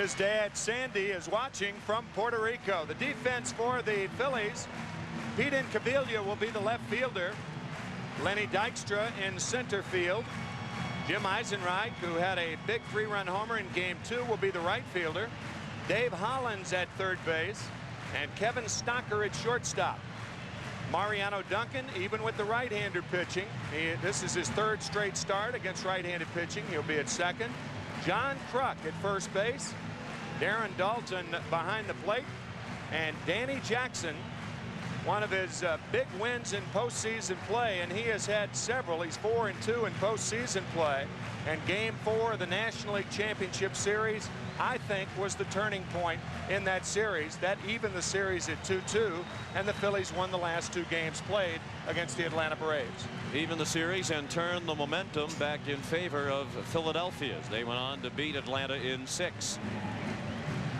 His dad, Sandy, is watching from Puerto Rico. The defense for the Phillies, Pete Incaviglia will be the left fielder. Lenny Dykstra in center field. Jim Eisenreich, who had a big 3-run homer in Game 2, will be the right fielder. Dave Hollins at third base, and Kevin Stocker at shortstop. Mariano Duncan, even with the right-hander pitching, this is his 3rd straight start against right-handed pitching. He'll be at second. John Kruk at first base. Darren Dalton behind the plate, and Danny Jackson, one of his big wins in postseason play, and he has had several. He's 4-2 in postseason play, and Game 4 of the National League Championship Series, I think, was the turning point in that series. That evened the series at 2-2, and the Phillies won the last 2 games played against the Atlanta Braves. Even the series and turned the momentum back in favor of Philadelphia as they went on to beat Atlanta in 6.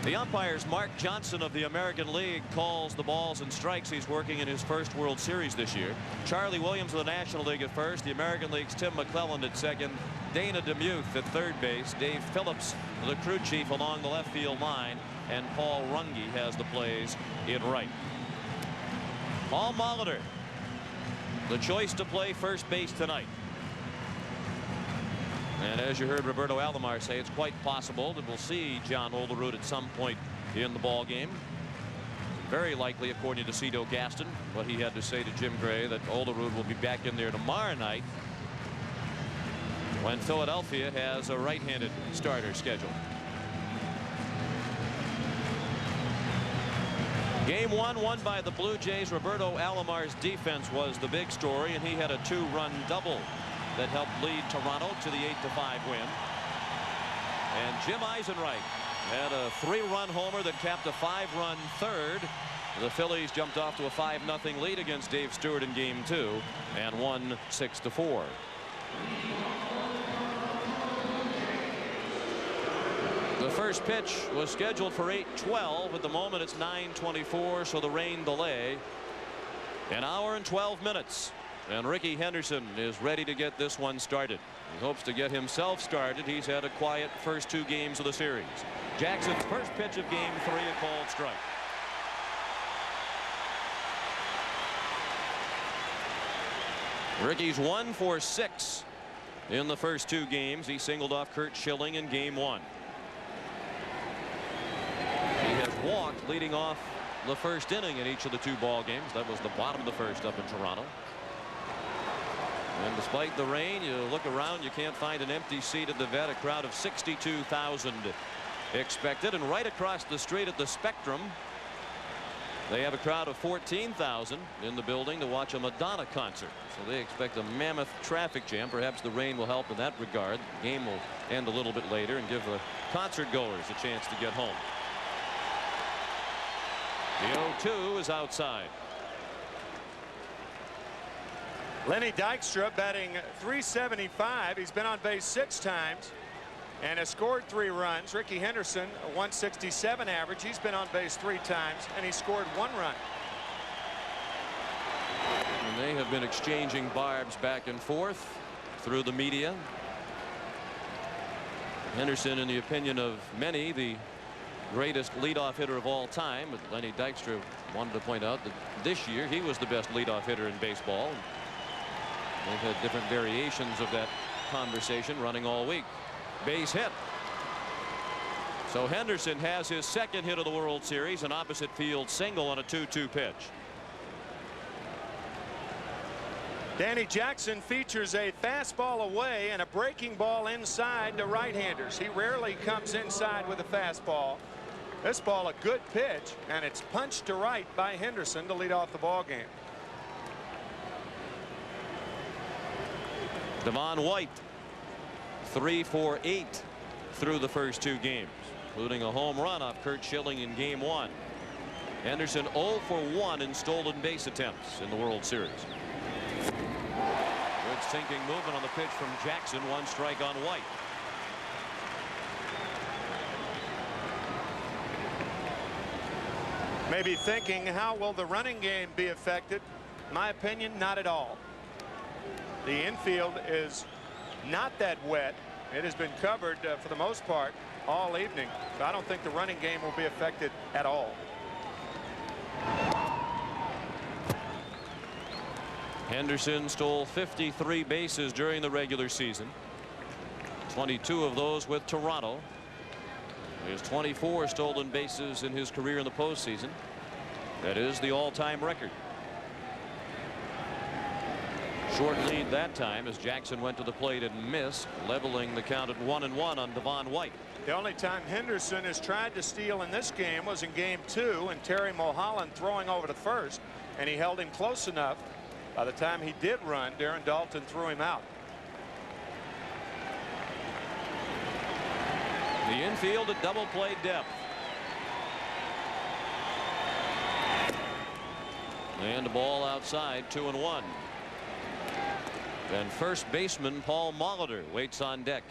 The umpire's Mark Johnson of the American League calls the balls and strikes. He's working in his first World Series this year. Charlie Williams of the National League at first. The American League's Tim McClelland at second. Dana DeMuth at third base. Dave Phillips, the crew chief, along the left field line. And Paul Runge has the plays in right. Paul Molitor, the choice to play first base tonight. And as you heard Roberto Alomar say, it's quite possible that we'll see John Olerud at some point in the ball game. Very likely, according to Cito Gaston, what he had to say to Jim Gray, that Olerud will be back in there tomorrow night when Philadelphia has a right-handed starter scheduled. Game 1 won by the Blue Jays. Roberto Alomar's defense was the big story, and he had a 2-run double that helped lead Toronto to the 8-5 win. And Jim Eisenreich had a 3-run homer that capped a 5-run third. The Phillies jumped off to a 5-0 lead against Dave Stewart in Game 2 and won 6-4. The first pitch was scheduled for 8:12. At the moment it's 9:24, so the rain delay. An hour and 12 minutes. And Rickey Henderson is ready to get this one started. He hopes to get himself started. He's had a quiet first 2 games of the series. Jackson's first pitch of Game 3, a called strike. Rickey's 1 for 6 in the first 2 games. He singled off Curt Schilling in Game 1. He has walked leading off the first inning in each of the 2 ball games. That was the bottom of the first up in Toronto. And despite the rain, you look around, you can't find an empty seat at the vet. A crowd of 62,000 expected. And right across the street at the Spectrum, they have a crowd of 14,000 in the building to watch a Madonna concert. So they expect a mammoth traffic jam. Perhaps the rain will help in that regard. The game will end a little bit later and give the concert goers a chance to get home. The 0-2 is outside. Lenny Dykstra batting .375. He's been on base 6 times and has scored 3 runs. Rickey Henderson, a .167 average. He's been on base 3 times and he scored 1 run. And they have been exchanging barbs back and forth through the media. Henderson, in the opinion of many, the greatest leadoff hitter of all time. But Lenny Dykstra wanted to point out that this year he was the best leadoff hitter in baseball. They've had different variations of that conversation running all week. Base hit. So Henderson has his 2nd hit of the World Series, an opposite field single on a 2-2 pitch. Danny Jackson features a fastball away and a breaking ball inside to right-handers. He rarely comes inside with a fastball. This ball a good pitch, and it's punched to right by Henderson to lead off the ball game. Devon White 3 for 8 through the first 2 games, including a home run off Curt Schilling in Game 1. Henderson 0 for 1 in stolen base attempts in the World Series. Good sinking movement on the pitch from Jackson. 1 strike on White. Maybe thinking, how will the running game be affected? In my opinion, not at all. The infield is not that wet. It has been covered for the most part all evening. So I don't think the running game will be affected at all. Henderson stole 53 bases during the regular season. 22 of those with Toronto. He has 24 stolen bases in his career in the postseason. That is the all-time record. Short lead that time as Jackson went to the plate and missed, leveling the count at 1-1 on Devon White. The only time Henderson has tried to steal in this game was in game 2, and Terry Mulholland throwing over to first, and he held him close enough. By the time he did run, Darren Daulton threw him out. The infield at double play depth. And the ball outside, 2-1. And first baseman Paul Molitor waits on deck.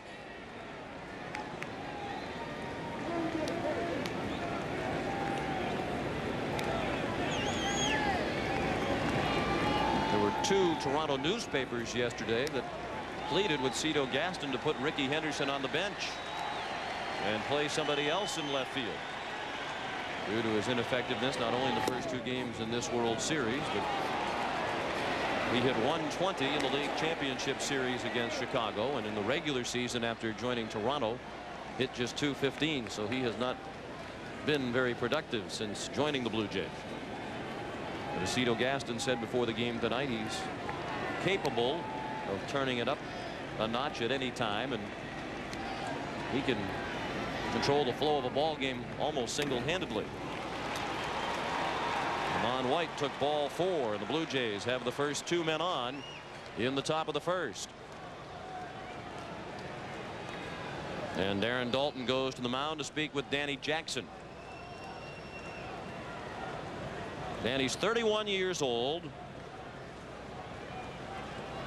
There were 2 Toronto newspapers yesterday that pleaded with Cito Gaston to put Rickey Henderson on the bench and play somebody else in left field due to his ineffectiveness not only in the first 2 games in this World Series, but he hit 120 in the league championship series against Chicago, and in the regular season after joining Toronto hit just 215. So he has not been very productive since joining the Blue Jays. But as Cito Gaston said before the game tonight, he's capable of turning it up a notch at any time, and he can control the flow of a ball game almost single-handedly. Devon White took ball 4, and the Blue Jays have the first 2 men on in the top of the first. And Darren Daulton goes to the mound to speak with Danny Jackson. Danny's 31 years old,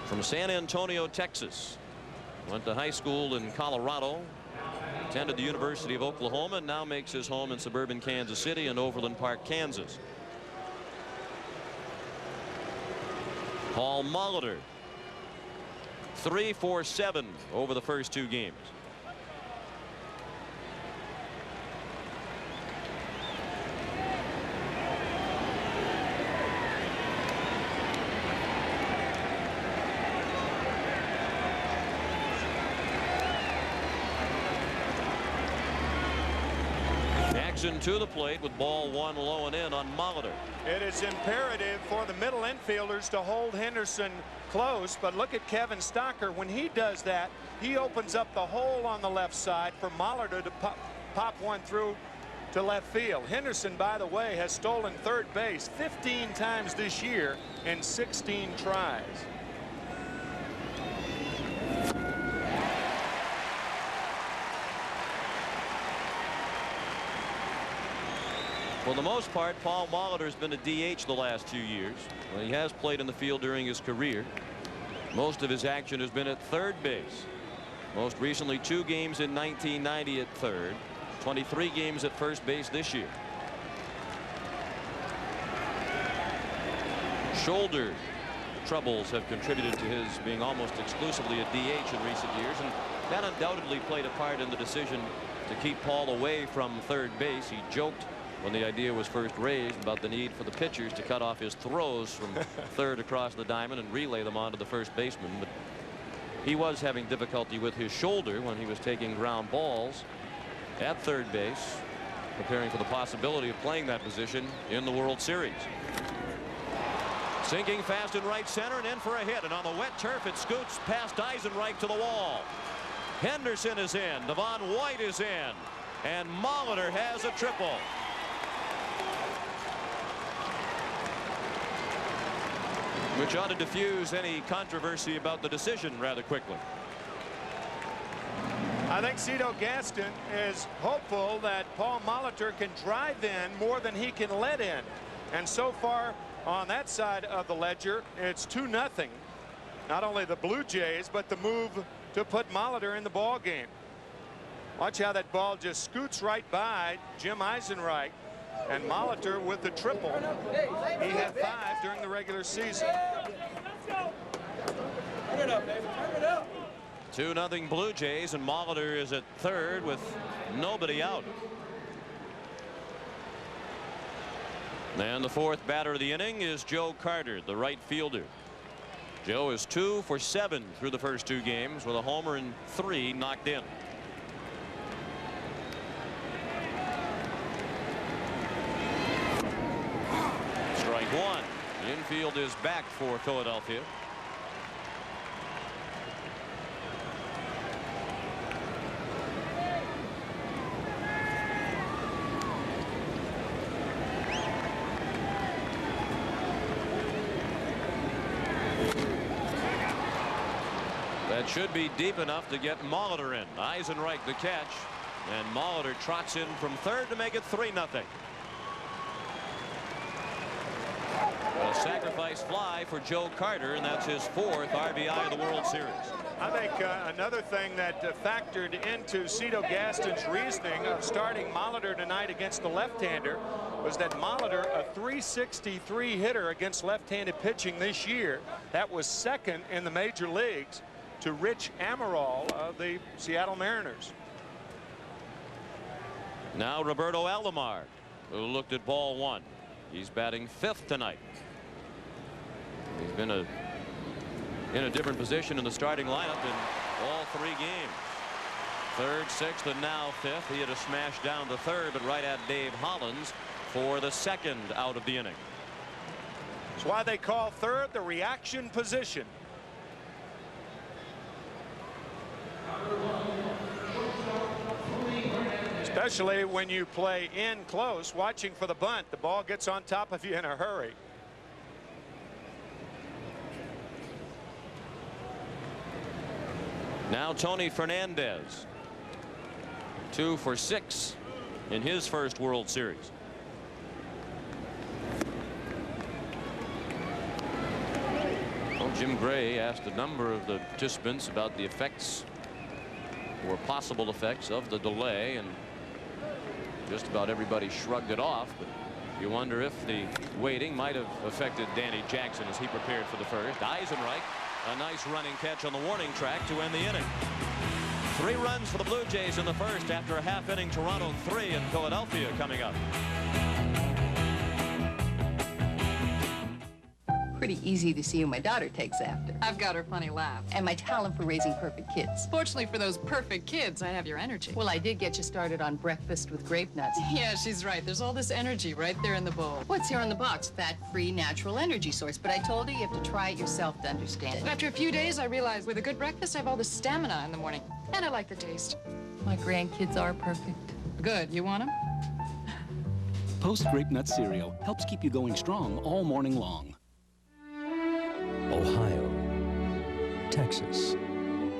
from San Antonio, Texas. Went to high school in Colorado, attended the University of Oklahoma, and now makes his home in suburban Kansas City and Overland Park, Kansas. Paul Molitor, 3 for 7 over the first 2 games. Jackson to the plate with ball 1 low and in on Molitor. It is imperative for the middle infielders to hold Henderson close, but look at Kevin Stocker. When he does that, he opens up the hole on the left side for Molitor to pop one through to left field. Henderson, by the way, has stolen third base 15 times this year in 16 tries. For the most part, Paul Molitor has been a DH the last 2 years. Well, he has played in the field during his career. Most of his action has been at third base. Most recently 2 games in 1990 at third, 23 games at first base this year. Shoulder troubles have contributed to his being almost exclusively a DH in recent years, and that undoubtedly played a part in the decision to keep Paul away from third base. He joked when the idea was first raised about the need for the pitchers to cut off his throws from third across the diamond and relay them onto the first baseman. But he was having difficulty with his shoulder when he was taking ground balls at third base, preparing for the possibility of playing that position in the World Series. Sinking fast in right center and in for a hit, and on the wet turf it scoots past Eisenreich to the wall. Henderson is in, Devon White is in, and Molitor has a triple. Which ought to diffuse any controversy about the decision rather quickly. I think Cito Gaston is hopeful that Paul Molitor can drive in more than he can let in. And so far on that side of the ledger, it's 2-0. Not only the Blue Jays, but the move to put Molitor in the ball game. Watch how that ball just scoots right by Jim Eisenreich. And Molitor with the triple. He had 5 during the regular season. Turn it up, baby. Turn it up. 2-0 Blue Jays, and Molitor is at third with nobody out. And the fourth batter of the inning is Joe Carter, the right fielder. Joe is 2 for 7 through the first 2 games with a homer and 3 knocked in. Strike 1. The infield is back for Philadelphia. That should be deep enough to get Molitor in. Eisenreich the catch, and Molitor trots in from third to make it 3-0. A sacrifice fly for Joe Carter, and that's his 4th RBI of the World Series. I think another thing that factored into Cito Gaston's reasoning of starting Molitor tonight against the left-hander was that Molitor, a .363 hitter against left-handed pitching this year, that was second in the major leagues to Rich Amaral of the Seattle Mariners. Now Roberto Alomar, who looked at ball 1. He's batting 5th tonight. He's been in a different position in the starting lineup in all 3 games. 3rd, 6th, and now 5th. He had a smash down to 3rd, but right at Dave Hollins for the 2nd out of the inning. That's why they call 3rd the reaction position. Especially when you play in close, watching for the bunt. The ball gets on top of you in a hurry. Now Tony Fernandez, 2 for 6 in his first World Series. Well, Jim Gray asked a number of the participants about the effects or possible effects of the delay, and just about everybody shrugged it off. But you wonder if the waiting might have affected Danny Jackson as he prepared for the first. Eisenreich, a nice running catch on the warning track to end the inning. 3 runs for the Blue Jays in the first after a half-inning. Toronto 3 and Philadelphia coming up. Pretty easy to see who my daughter takes after. I've got her funny laugh. And my talent for raising perfect kids. Fortunately for those perfect kids, I have your energy. Well, I did get you started on breakfast with grape nuts. Yeah, she's right. There's all this energy right there in the bowl. What's here on the box? Fat-free natural energy source. But I told her you have to try it yourself to understand it. After a few days, I realized with a good breakfast, I have all the stamina in the morning. And I like the taste. My grandkids are perfect. Good. You want them? Post Grape Nut cereal helps keep you going strong all morning long. Ohio, Texas,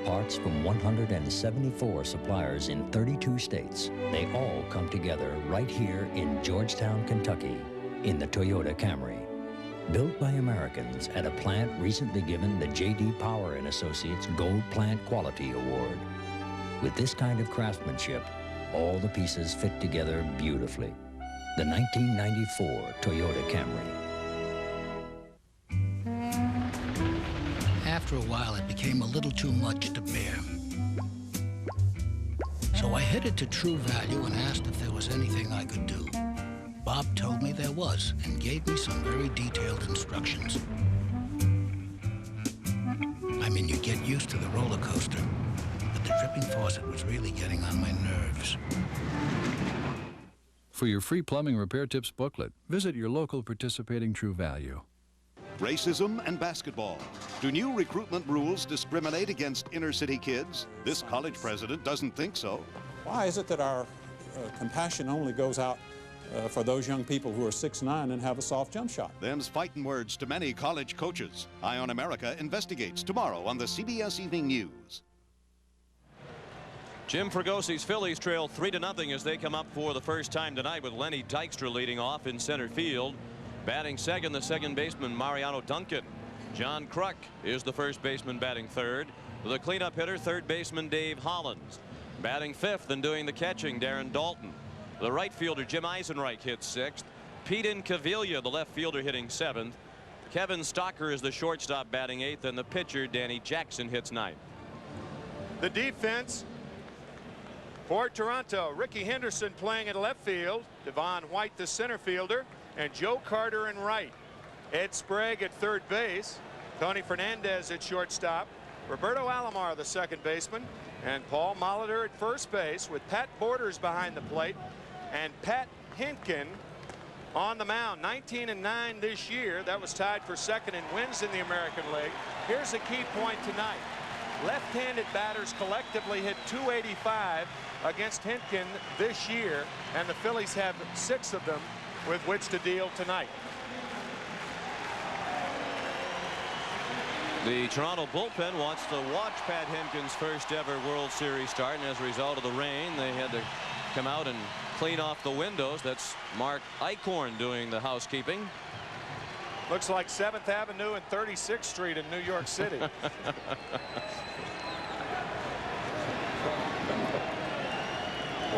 parts from 174 suppliers in 32 states. They all come together right here in Georgetown, Kentucky, in the Toyota Camry. Built by Americans at a plant recently given the J.D. Power and Associates Gold Plant Quality Award. With this kind of craftsmanship, all the pieces fit together beautifully. The 1994 Toyota Camry. After a while, it became a little too much to bear. So I headed to True Value and asked if there was anything I could do. Bob told me there was and gave me some very detailed instructions. I mean, you get used to the roller coaster, but the dripping faucet was really getting on my nerves. For your free plumbing repair tips booklet, visit your local participating True Value. Racism and basketball. Do new recruitment rules discriminate against inner-city kids? This college president doesn't think so. Why is it that our compassion only goes out for those young people who are 6'9" and have a soft jump shot? Them's fighting words to many college coaches. Eye on America investigates tomorrow on the CBS Evening News. Jim Fragosi's Phillies trail 3-0 as they come up for the first time tonight with Lenny Dykstra leading off in center field. Batting second, the second baseman Mariano Duncan. John Kruk is the first baseman batting third. The cleanup hitter, third baseman Dave Hollins. Batting fifth and doing the catching, Darren Dalton. The right fielder Jim Eisenreich hits sixth. Pete Incaviglia, the left fielder, hitting seventh. Kevin Stocker is the shortstop batting eighth, and the pitcher Danny Jackson hits ninth. The defense for Toronto, Ricky Henderson playing at left field, Devon White the center fielder, and Joe Carter in right. Ed Sprague at third base, Tony Fernandez at shortstop, Roberto Alomar the second baseman, and Paul Molitor at first base, with Pat Borders behind the plate and Pat Hinkin on the mound. 19-9 this year. That was tied for second in wins in the American League. Here's a key point tonight. Left-handed batters collectively hit .285 against Hinkin this year, and the Phillies have 6 of them with which to deal tonight. The Toronto bullpen wants to watch Pat Hinkin's first ever World Series start, and as a result of the rain, they had to come out and clean off the windows. That's Mark Eichhorn doing the housekeeping. Looks like 7th Avenue and 36th Street in New York City.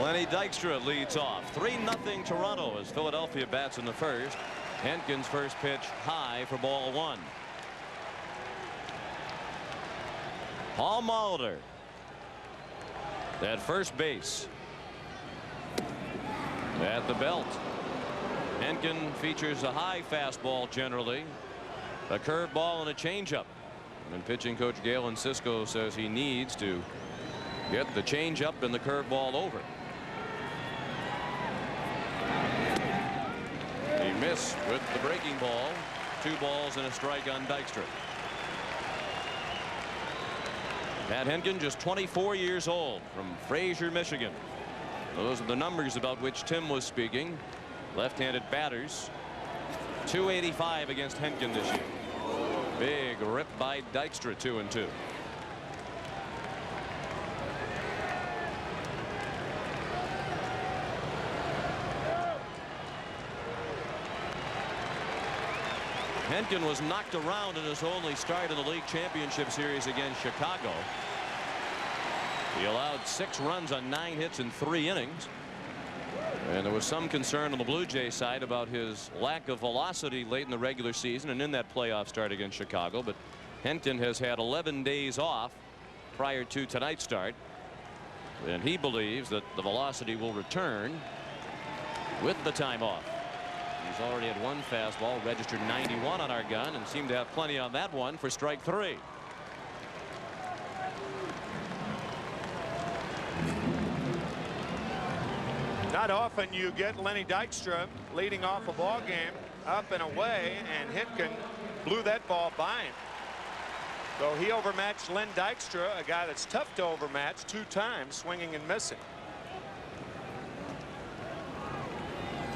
Lenny Dykstra leads off. 3-0 Toronto as Philadelphia bats in the first. Hinkin's first pitch high for ball 1. Paul Molitor at first base. At the belt. Hinkin features a high fastball generally, a curveball and a changeup. And pitching coach Galen Cisco says he needs to get the changeup and the curveball over. He missed with the breaking ball. 2 balls and a strike on Dykstra. Pat Hinkin, just 24 years old, from Fraser, Michigan. Those are the numbers about which Tim was speaking. Left-handed batters. .285 against Hinkin this year. Big rip by Dykstra, 2-2. Hinkin was knocked around in his only start in the league championship series against Chicago. He allowed 6 runs on 9 hits in 3 innings. And there was some concern on the Blue Jays side about his lack of velocity late in the regular season and in that playoff start against Chicago. But Hinkin has had 11 days off prior to tonight's start. And he believes that the velocity will return with the time off. He's already had 1 fastball, registered 91 on our gun, and seemed to have plenty on that one for strike 3. Not often you get Lenny Dykstra leading off a ball game up and away, and Hinkin blew that ball by him. So he overmatched Len Dykstra, a guy that's tough to overmatch, 2 times, swinging and missing.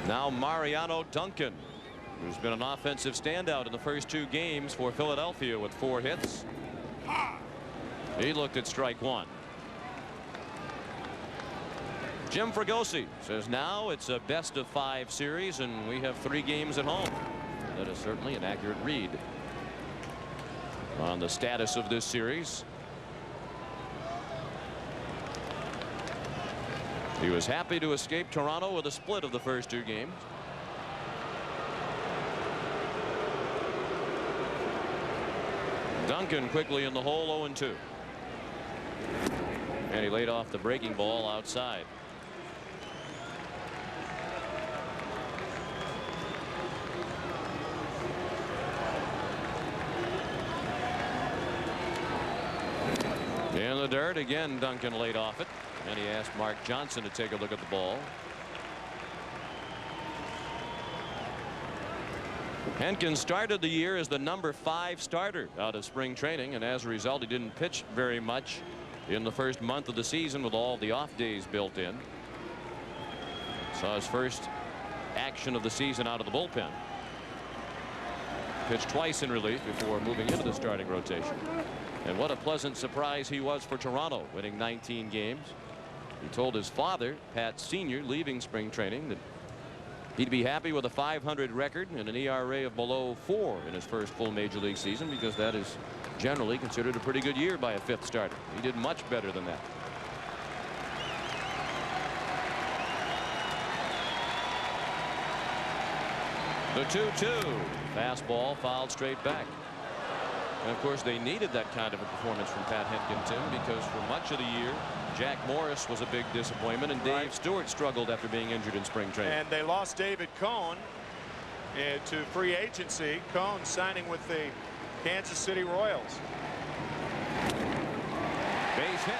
Now Mariano Duncan, who's been an offensive standout in the first 2 games for Philadelphia with 4 hits. He looked at strike 1. Jim Fregosi says now it's a best-of-5 series and we have 3 games at home. That is certainly an accurate read on the status of this series. He was happy to escape Toronto with a split of the first 2 games. Duncan quickly in the hole, 0-2. And he laid off the breaking ball outside. In the dirt again, Duncan laid off it. And he asked Mark Johnson to take a look at the ball. Hinkin started the year as the number 5 starter out of spring training, and as a result he didn't pitch very much in the first month of the season with all the off days built in. Saw his first action of the season out of the bullpen. Pitched twice in relief before moving into the starting rotation. And what a pleasant surprise he was for Toronto, winning 19 games. He told his father, Pat Sr., leaving spring training, that he'd be happy with a .500 record and an ERA of below 4 in his first full major league season, because that is generally considered a pretty good year by a 5th starter. He did much better than that. The 2-2 fastball fouled straight back. And of course, they needed that kind of a performance from Pat Henkin, Tim, because for much of the year, Jack Morris was a big disappointment, and Dave Stewart struggled after being injured in spring training. And they lost David Cohn to free agency. Cohn signing with the Kansas City Royals. Base hit.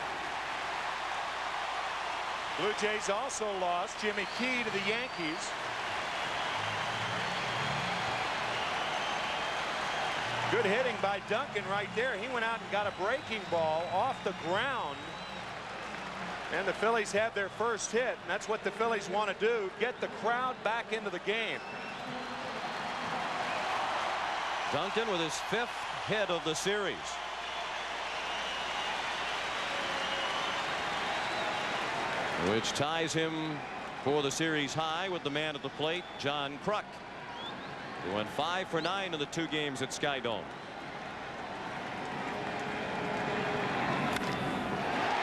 Blue Jays also lost Jimmy Key to the Yankees. Good hitting by Duncan right there. He went out and got a breaking ball off the ground. And the Phillies have their first hit. And that's what the Phillies want to do, get the crowd back into the game. Duncan with his 5th hit of the series. Which ties him for the series high with the man at the plate, John Kruk. He went 5 for 9 in the 2 games at Sky Dome.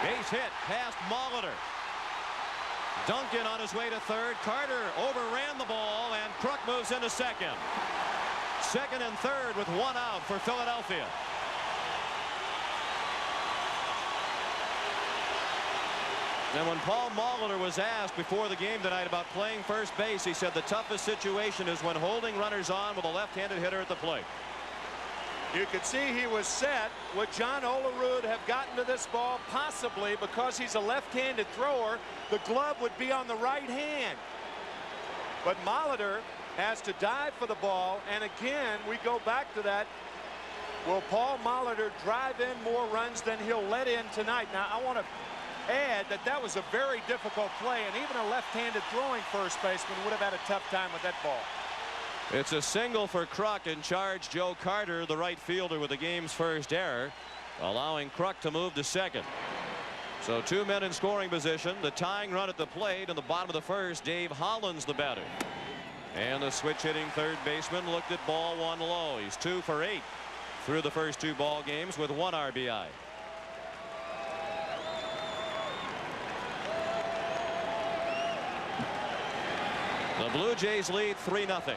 Base hit past Molitor. Duncan on his way to third. Carter overran the ball, and Kruk moves into second. Second and third with 1 out for Philadelphia. And when Paul Molitor was asked before the game tonight about playing first base, he said the toughest situation is when holding runners on with a left-handed hitter at the plate. You could see he was set. Would John Olerud have gotten to this ball? Possibly, because he's a left-handed thrower. The glove would be on the right hand. But Molitor has to dive for the ball. And again, we go back to that. Will Paul Molitor drive in more runs than he'll let in tonight? Now, I want to add that that was a very difficult play, and even a left-handed throwing first baseman would have had a tough time with that ball. It's a single for Kruk, and charge Joe Carter, the right fielder, with the game's first error, allowing Kruk to move to second. So 2 men in scoring position. The tying run at the plate in the bottom of the first. Dave Hollins the batter, and the switch hitting third baseman looked at ball 1 low. He's 2 for 8 through the first 2 ball games with 1 RBI. The Blue Jays lead 3-0.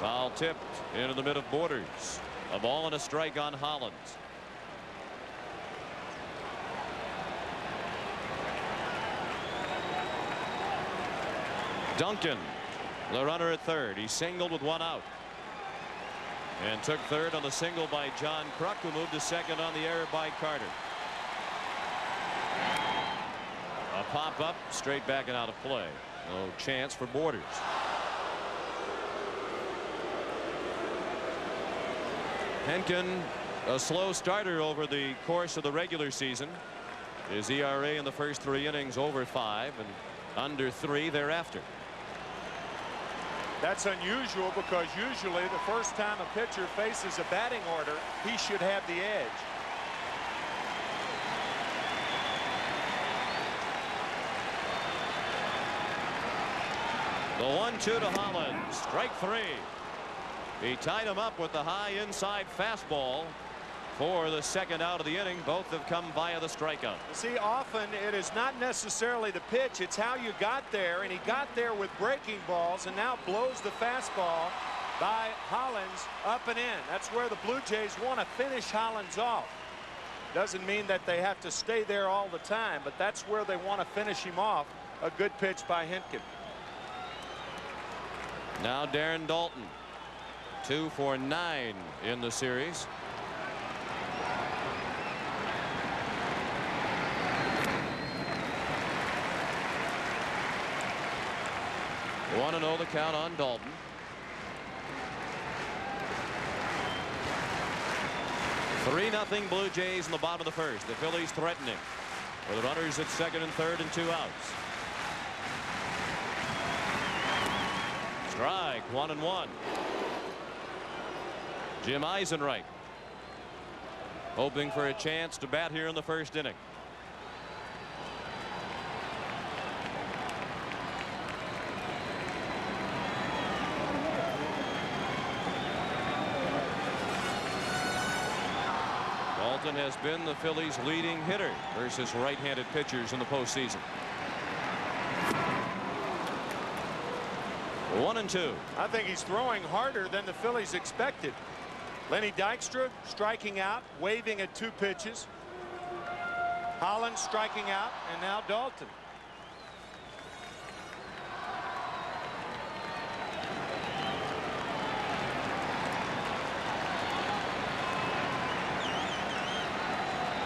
Foul tipped into the mid of Borders. A ball and a strike on Hollins. Duncan, the runner at third. He singled with 1 out. And took third on the single by John Kruk, who moved to second on the error by Carter. A pop-up, straight back and out of play. No chance for Borders. Henkin, a slow starter over the course of the regular season. His ERA in the first 3 innings over 5 and under 3 thereafter. That's unusual, because usually the first time a pitcher faces a batting order, he should have the edge. The 1-2 to Hollins. Strike 3. He tied him up with the high inside fastball for the second out of the inning. Both have come via the strikeout. See, often it is not necessarily the pitch, it's how you got there, and he got there with breaking balls and now blows the fastball by Hollins up and in. That's where the Blue Jays want to finish Hollins off. Doesn't mean that they have to stay there all the time, but that's where they want to finish him off. A good pitch by Henkin. Now Darren Dalton, 2 for 9 in the series. Want to know the count on Dalton. Three 0 Blue Jays in the bottom of the first. The Phillies threatening with runners at second and third and 2 outs. Strike 1-1. Jim Eisenreich hoping for a chance to bat here in the first inning. Dalton has been the Phillies' leading hitter versus right-handed pitchers in the postseason. 1-2. I think he's throwing harder than the Phillies expected. Lenny Dykstra striking out, waving at 2 pitches. Holland striking out, and now Dalton.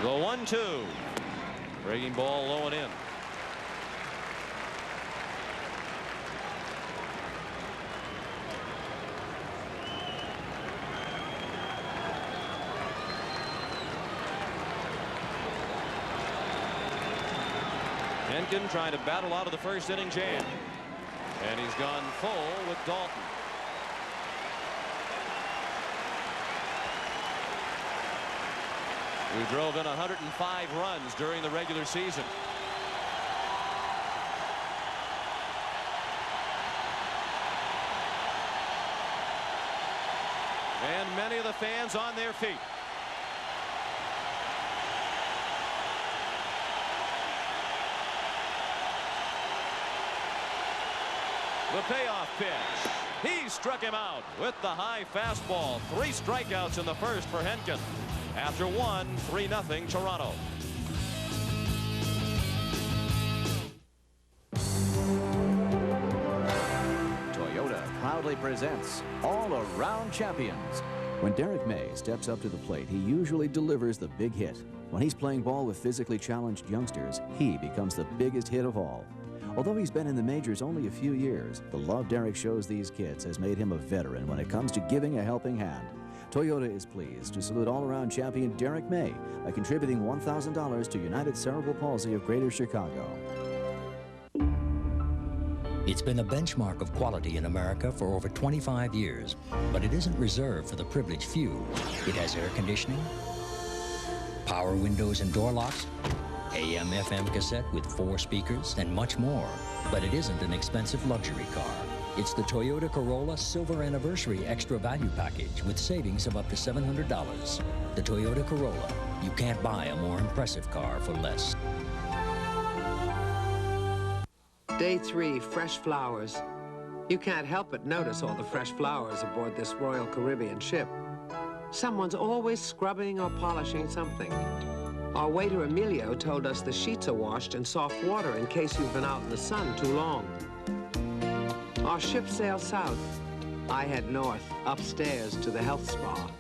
The 1-2. Breaking ball low and in. Henkin trying to battle out of the first inning jam. And he's gone full with Dalton. We drove in 105 runs during the regular season. And many of the fans on their feet. The payoff pitch. He struck him out with the high fastball. 3 strikeouts in the first for Henkin. After 3-0 Toronto. Toyota proudly presents All-Around Champions. When Derek May steps up to the plate, he usually delivers the big hit. When he's playing ball with physically challenged youngsters, he becomes the biggest hit of all. Although he's been in the majors only a few years, the love Derek shows these kids has made him a veteran when it comes to giving a helping hand. Toyota is pleased to salute all-around champion Derek May by contributing $1,000 to United Cerebral Palsy of Greater Chicago. It's been a benchmark of quality in America for over 25 years, but it isn't reserved for the privileged few. It has air conditioning, power windows and door locks, AM/FM cassette with 4 speakers, and much more. But it isn't an expensive luxury car. It's the Toyota Corolla Silver Anniversary Extra Value Package with savings of up to $700. The Toyota Corolla. You can't buy a more impressive car for less. Day 3, fresh flowers. You can't help but notice all the fresh flowers aboard this Royal Caribbean ship. Someone's always scrubbing or polishing something. Our waiter Emilio told us the sheets are washed in soft water in case you've been out in the sun too long. Our ship sailed south. I head north, upstairs to the health spa.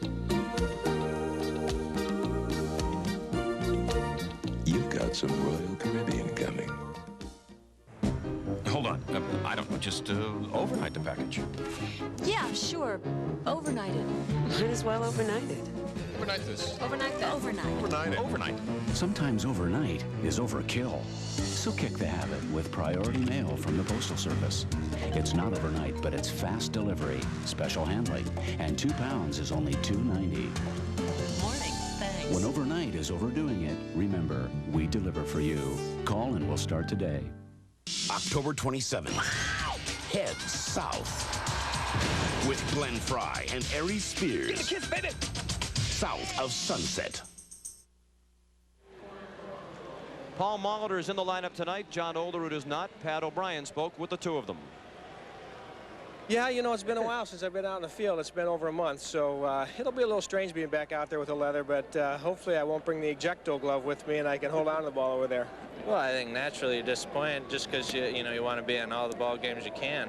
You've got some Royal Caribbean coming. Hold on. I don't know. Just overnight the package. Yeah, sure. Overnight it. Might as well overnight it. Overnight this. Overnight that. Overnight. Overnight it. Overnight. Sometimes overnight is overkill. So kick the habit with Priority Mail from the Postal Service. It's not overnight, but it's fast delivery, special handling, and 2 pounds is only $2.90. Morning. Thanks. When overnight is overdoing it, remember, we deliver for you. Call and we'll start today. October 27th. Head south with Glenn Fry and Aries Spears. Get a kiss, baby. South of Sunset. Paul Molitor is in the lineup tonight. John Olerud is not. Pat O'Brien spoke with the 2 of them. Yeah, you know, it's been a while since I've been out in the field. It's been over a month, so it'll be a little strange being back out there with the leather, but hopefully I won't bring the ejecto glove with me and I can hold on to the ball over there. Well, I think naturally you're disappointed just because you want to be in all the ball games you can,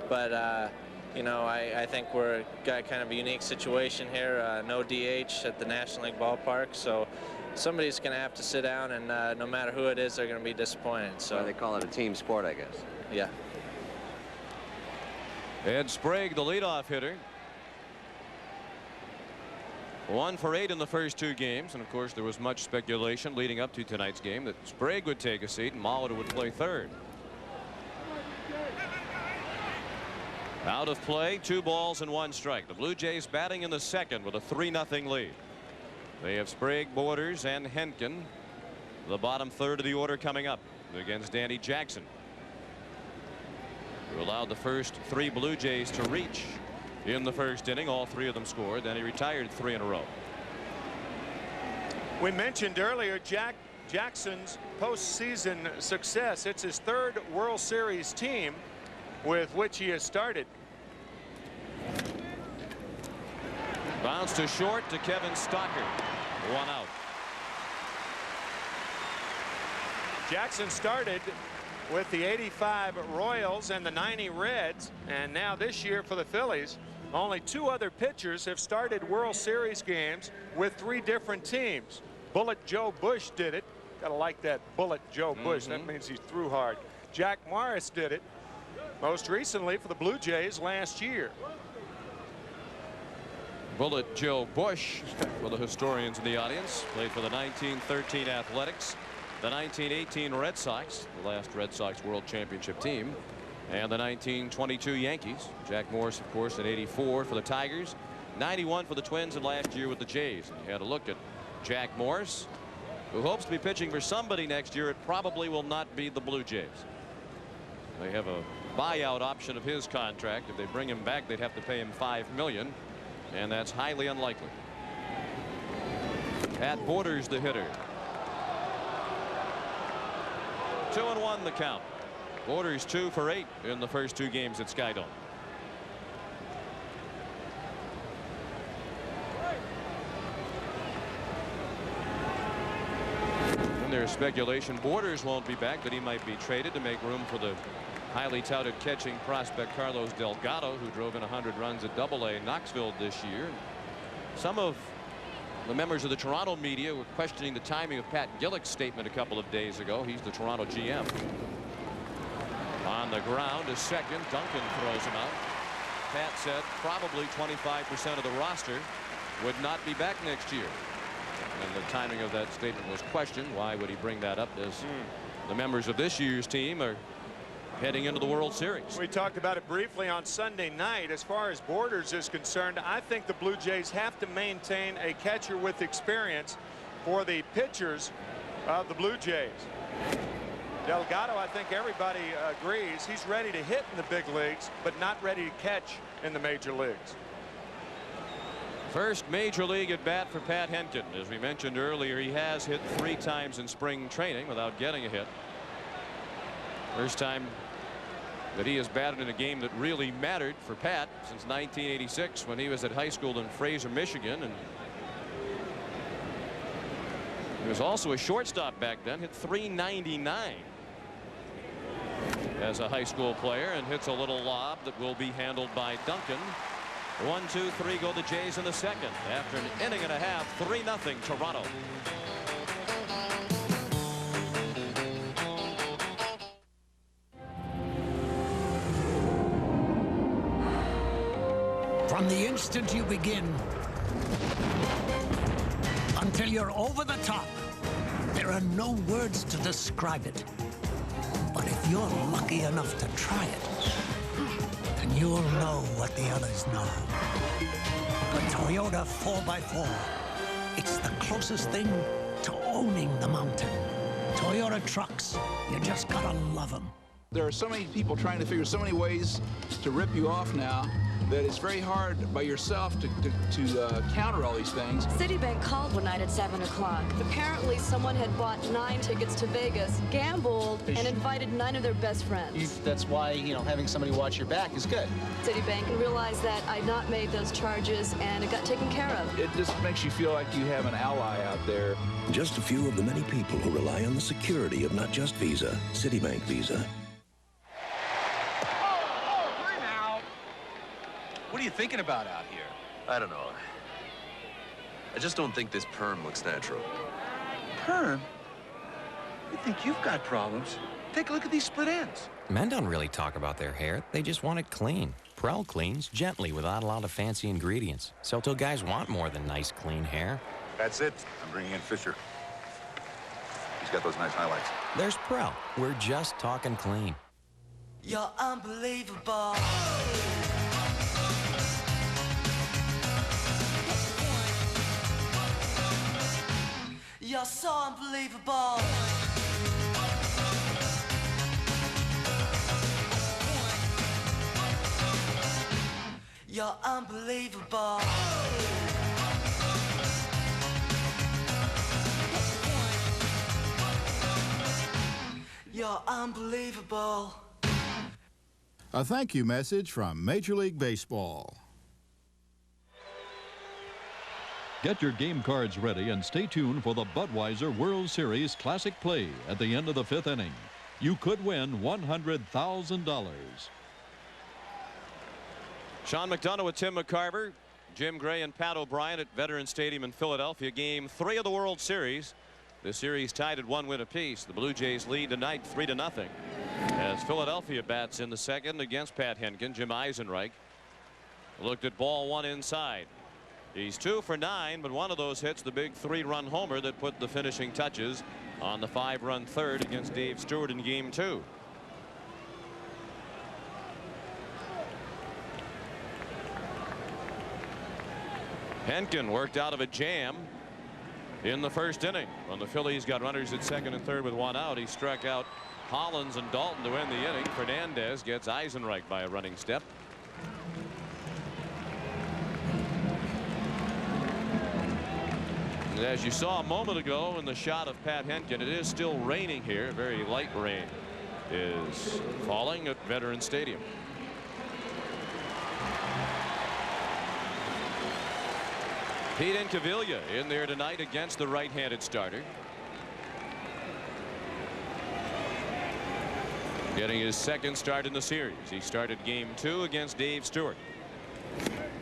but you know, I think we're got kind of a unique situation here. No DH at the National League ballpark, so somebody's going to have to sit down, and no matter who it is, they're going to be disappointed. So well, they call it a team sport, I guess. Yeah. Ed Sprague, the leadoff hitter. 1 for 8 in the first 2 games, and of course there was much speculation leading up to tonight's game that Sprague would take a seat and Molitor would play third. Out of play, 2 balls and 1 strike. The Blue Jays batting in the second with a 3-0 lead. They have Sprague, Borders, and Henkin. The bottom third of the order coming up against Danny Jackson, who allowed the first 3 Blue Jays to reach in the first inning. All 3 of them scored. Then he retired 3 in a row. We mentioned earlier Jackson's postseason success. It's his 3rd World Series team. with which he has started. Bounce to short to Kevin Stocker. 1 out. Jackson started with the 85 Royals and the 90 Reds, and now this year for the Phillies, only 2 other pitchers have started World Series games with 3 different teams. Bullet Joe Bush did it. Gotta like that, Bullet Joe Bush. That means he threw hard. Jack Morris did it most recently for the Blue Jays last year. Bullet Joe Bush, for the historians in the audience, played for the 1913 Athletics, the 1918 Red Sox, the last Red Sox World Championship team, and the 1922 Yankees. Jack Morris, of course, in '84 for the Tigers, '91 for the Twins, and last year with the Jays. And you had a look at Jack Morris, who hopes to be pitching for somebody next year. It probably will not be the Blue Jays. They have a buyout option of his contract. If they bring him back, they'd have to pay him $5 million, and that's highly unlikely. Pat Borders, the hitter. 2-1 the count. Borders 2 for 8 in the first 2 games at Skydome. And there's speculation Borders won't be back, that he might be traded to make room for the highly touted catching prospect Carlos Delgado, who drove in 100 runs at AA Knoxville this year. Some of the members of the Toronto media were questioning the timing of Pat Gillick's statement a couple of days ago. He's the Toronto GM. On the ground to second. Duncan throws him out. Pat said probably 25% of the roster would not be back next year. And the timing of that statement was questioned. Why would he bring that up, as the members of this year's team are heading into the World Series? We talked about it briefly on Sunday night. As far as Borders is concerned, I think the Blue Jays have to maintain a catcher with experience for the pitchers of the Blue Jays. Delgado, I think everybody agrees, he's ready to hit in the big leagues, but not ready to catch in the major leagues. First major league at bat for Pat Henkin. As we mentioned earlier, he has hit 3 times in spring training without getting a hit. First time that he has batted in a game that really mattered for Pat since 1986, when he was at high school in Fraser, Michigan. And he was also a shortstop back then. Hit .399 as a high school player, and hits a little lob that will be handled by Duncan. 1, 2, 3 go the Jays in the second. After an inning and a half, 3-0 Toronto. From the instant you begin until you're over the top, there are no words to describe it. But if you're lucky enough to try it, then you'll know what the others know. The Toyota 4x4. It's the closest thing to owning the mountain. Toyota trucks, you just gotta love them. There are so many people trying to figure so many ways to rip you off now that it's very hard by yourself to counter all these things. Citibank called one night at 7 o'clock. Apparently someone had bought 9 tickets to Vegas, gambled, and invited 9 of their best friends. That's why, you know, having somebody watch your back is good. Citibank realized that I'd not made those charges, and it got taken care of. It just makes you feel like you have an ally out there. Just a few of the many people who rely on the security of not just Visa, Citibank Visa. What are you thinking about out here? I don't know. I just don't think this perm looks natural. Perm? You think you've got problems? Take a look at these split ends. Men don't really talk about their hair. They just want it clean. Prel cleans gently without a lot of fancy ingredients. So till guys want more than nice, clean hair. That's it. I'm bringing in Fisher. He's got those nice highlights. There's Prel. We're just talking clean. You're unbelievable. You're so unbelievable. You're unbelievable. You're unbelievable. A thank you message from Major League Baseball. Get your game cards ready and stay tuned for the Budweiser World Series Classic Play at the end of the 5th inning. You could win $100,000. Sean McDonough with Tim McCarver, Jim Gray and Pat O'Brien at Veterans Stadium in Philadelphia. Game 3 of the World Series. The series tied at 1 win apiece. The Blue Jays lead tonight 3-0. As Philadelphia bats in the second against Pat Henkin, Jim Eisenreich looked at ball 1 inside. He's 2 for 9, but one of those hits the big 3-run homer that put the finishing touches on the 5-run third against Dave Stewart in game 2. Henkin worked out of a jam in the first inning. When the Phillies got runners at second and third with 1 out, he struck out Hollins and Dalton to end the inning. Fernandez gets Eisenreich by a running step. And as you saw a moment ago in the shot of Pat Henkin, it is still raining here. Very light rain is falling at Veterans Stadium. Pete Incaviglia in there tonight against the right-handed starter. Getting his second start in the series. He started game 2 against Dave Stewart.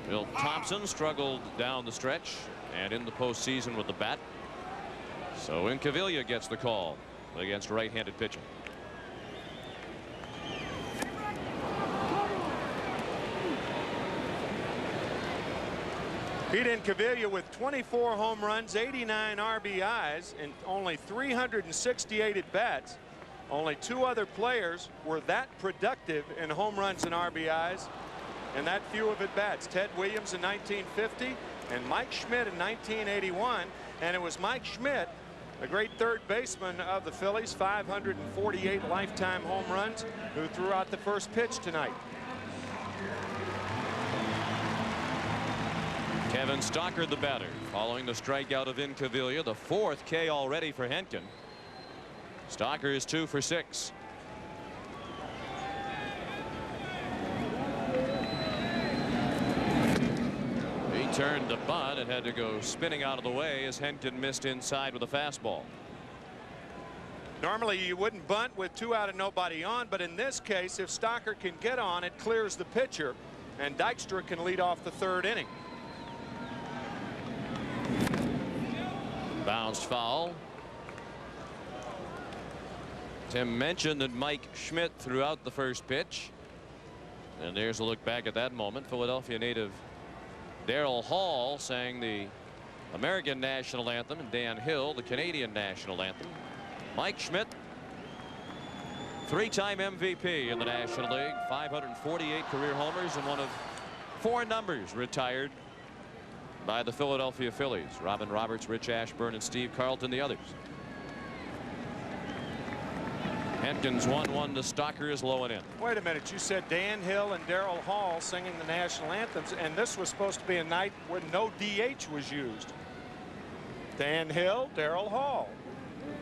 Bill Thompson struggled down the stretch and in the postseason with the bat. So Incaviglia gets the call against right-handed pitching. Pete Incaviglia with 24 home runs, 89 RBIs, and only 368 at-bats. Only 2 other players were that productive in home runs and RBIs and that few of at-bats. Ted Williams in 1950 and Mike Schmidt in 1981. And it was Mike Schmidt, a great third baseman of the Phillies, 548 lifetime home runs, who threw out the first pitch tonight. Kevin Stocker, the batter, following the strikeout of Incaviglia, the 4th K already for Henkin. Stocker is 2 for 6. He turned the bunt and had to go spinning out of the way as Henkin missed inside with a fastball. Normally you wouldn't bunt with 2 out and nobody on, but in this case, if Stocker can get on, it clears the pitcher, and Dykstra can lead off the 3rd inning. Bounced foul. Tim mentioned that Mike Schmidt threw out the first pitch. And there's a look back at that moment. Philadelphia native Darrell Hall sang the American national anthem, and Dan Hill the Canadian national anthem. Mike Schmidt, 3-time MVP in the National League, 548 career homers, and one of 4 numbers retired by the Philadelphia Phillies. Robin Roberts, Rich Ashburn, and Steve Carlton the others. Henkin's 1-1 to Stocker is low and in. Wait a minute, you said Dan Hill and Darrell Hall singing the national anthems, and this was supposed to be a night when no DH was used. Dan Hill, Darrell Hall.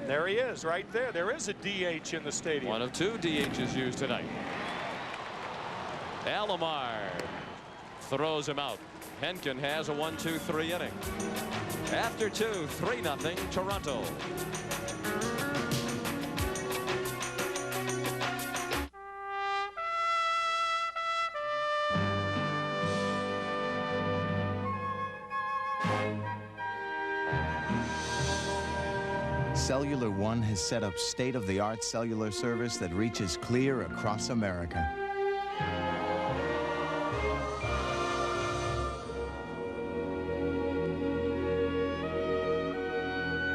There he is right there. There is a DH in the stadium. One of 2 DHs used tonight. Alomar throws him out. Henkin has a 1-2-3 inning. After 2, 3-0 Toronto. Cellular One has set up state-of-the-art cellular service that reaches clear across America.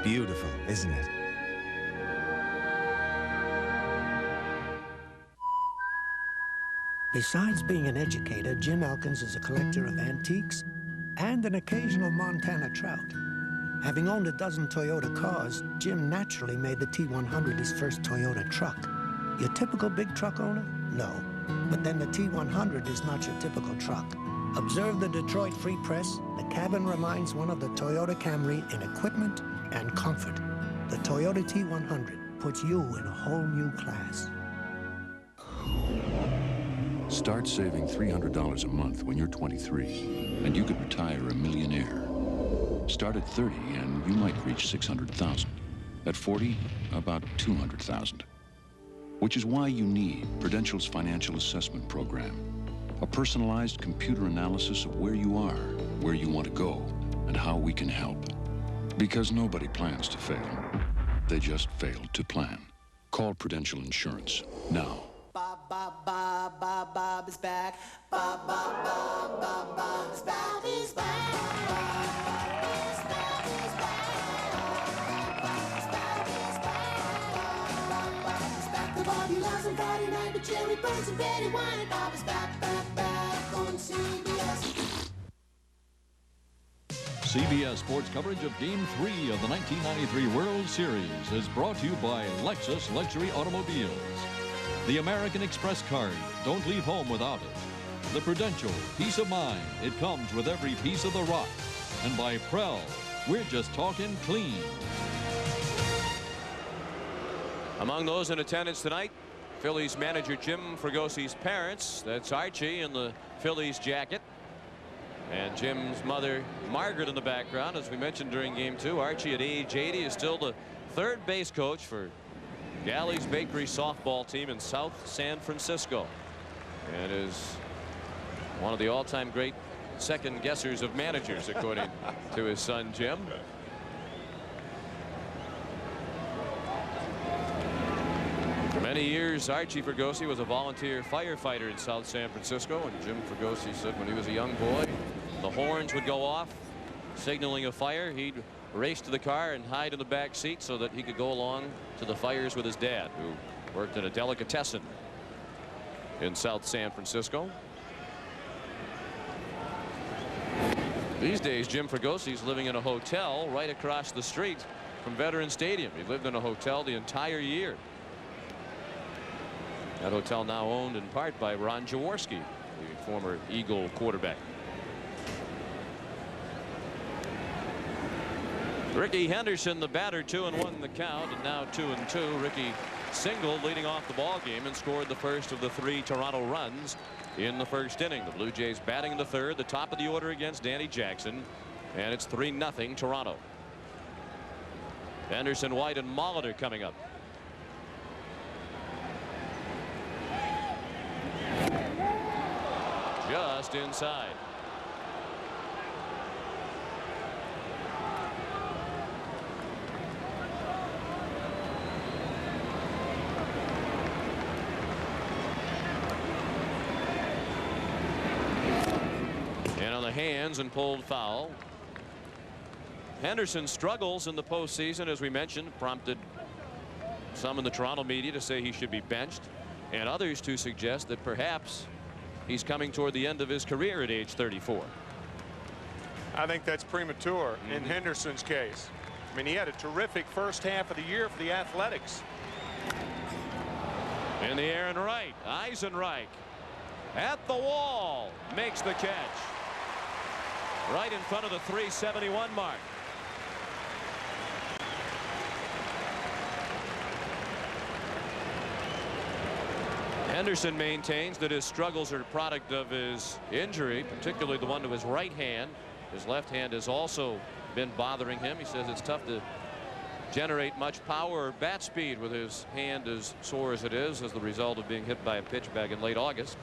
Beautiful, isn't it? Besides being an educator, Jim Elkins is a collector of antiques and an occasional Montana trout. Having owned a dozen Toyota cars, Jim naturally made the T100 his first Toyota truck. Your typical big truck owner? No. But then the T100 is not your typical truck. Observe the Detroit Free Press. The cabin reminds one of the Toyota Camry in equipment and comfort. The Toyota T100 puts you in a whole new class. Start saving $300 a month when you're 23, and you could retire a millionaire. Start at 30, and you might reach 600,000. At 40, about 200,000. Which is why you need Prudential's Financial Assessment Program. A personalized computer analysis of where you are, where you want to go, and how we can help. Because nobody plans to fail. They just fail to plan. Call Prudential Insurance now. Bob is back. Bob is back. He's back. The Bobby loves on Friday night with Jerry Burns and Betty White. Bob is back on CBS. CBS Sports coverage of Game 3 of the 1993 World Series is brought to you by Lexus Luxury Automobiles. The American Express card, don't leave home without it. The Prudential, peace of mind, it comes with every piece of the rock. And by Prell, we're just talking clean. Among those in attendance tonight, Phillies manager Jim Fragosi's parents. That's Archie in the Phillies jacket. And Jim's mother, Margaret, in the background. As we mentioned during Game 2, Archie at age 80 is still the third base coach for Galley's Bakery softball team in South San Francisco, and is one of the all-time great second guessers of managers, according to his son Jim. For many years, Archie Fragosi was a volunteer firefighter in South San Francisco, and Jim Fragosi said when he was a young boy, the horns would go off signaling a fire. He'd race to the car and hide in the back seat so that he could go along to the fires with his dad, who worked at a delicatessen in South San Francisco. These days, Jim Fragosi's living in a hotel right across the street from Veterans Stadium. He lived in a hotel the entire year. That hotel now owned in part by Ron Jaworski, the former Eagle quarterback. Ricky Henderson, the batter, 2-1 in the count, and now 2-2. Ricky singled leading off the ball game and scored the first of the 3 Toronto runs in the first inning. The Blue Jays batting in the third, the top of the order against Danny Jackson, and it's 3-0 Toronto. Anderson, White, and Molitor coming up. Just inside. And on the hands and pulled foul. Henderson struggles in the postseason, as we mentioned, prompted some in the Toronto media to say he should be benched, and others to suggest that perhaps he's coming toward the end of his career at age 34. I think that's premature in Henderson's case. I mean, he had a terrific first half of the year for the Athletics. In the air and right, Eisenreich at the wall makes the catch right in front of the 371 mark. Henderson maintains that his struggles are a product of his injury, particularly the one to his right hand. His left hand has also been bothering him. He says it's tough to generate much power or bat speed with his hand as sore as it is as the result of being hit by a pitch back in late August.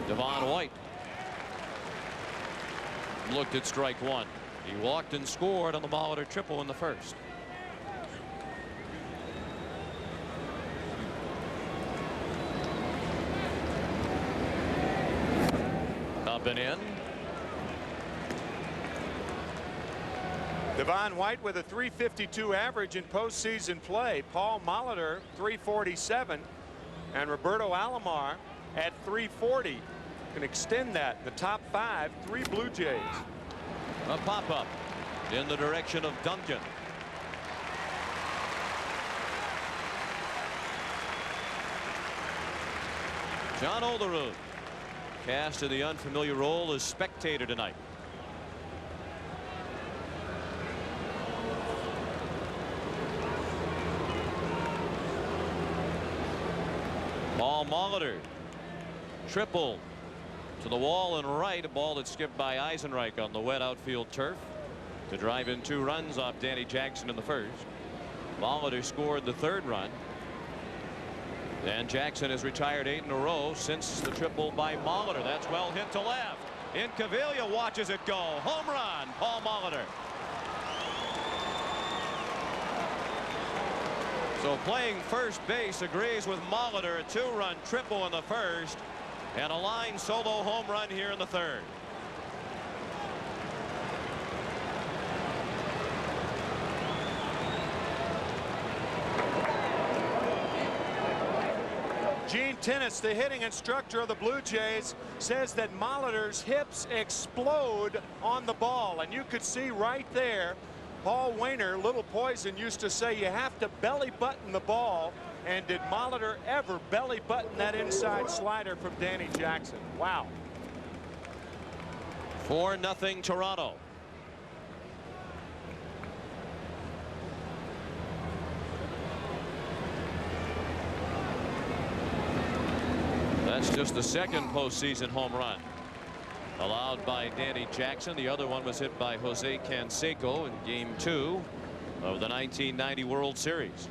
Devon White looked at strike one. He walked and scored on the Molitor triple in the first. Up and in. Devon White with a 352 average in postseason play. Paul Molitor 347, and Roberto Alomar at 340. Can extend that. The top 5, 3 Blue Jays. A pop-up in the direction of Duncan. John Olerud cast in the unfamiliar role as spectator tonight. Paul Molitor triple to the wall and right, a ball that skipped by Eisenreich on the wet outfield turf to drive in 2 runs off Danny Jackson in the first. Molitor scored the 3rd run, and Jackson has retired 8 in a row since the triple by Molitor. That's well hit to left. Incaviglia watches it go. Home run, Paul Molitor. So playing first base agrees with Molitor. A 2-run triple in the first and a line solo home run here in the 3rd. Gene Tennis, the hitting instructor of the Blue Jays, says that Molitor's hips explode on the ball, and you could see right there Paul Wainer, Little Poison, used to say you have to belly button the ball, and did Molitor ever belly button that inside slider from Danny Jackson? Wow. 4-0 Toronto. That's just the 2nd postseason home run allowed by Danny Jackson. The other one was hit by Jose Canseco in Game 2 of the 1990 World Series.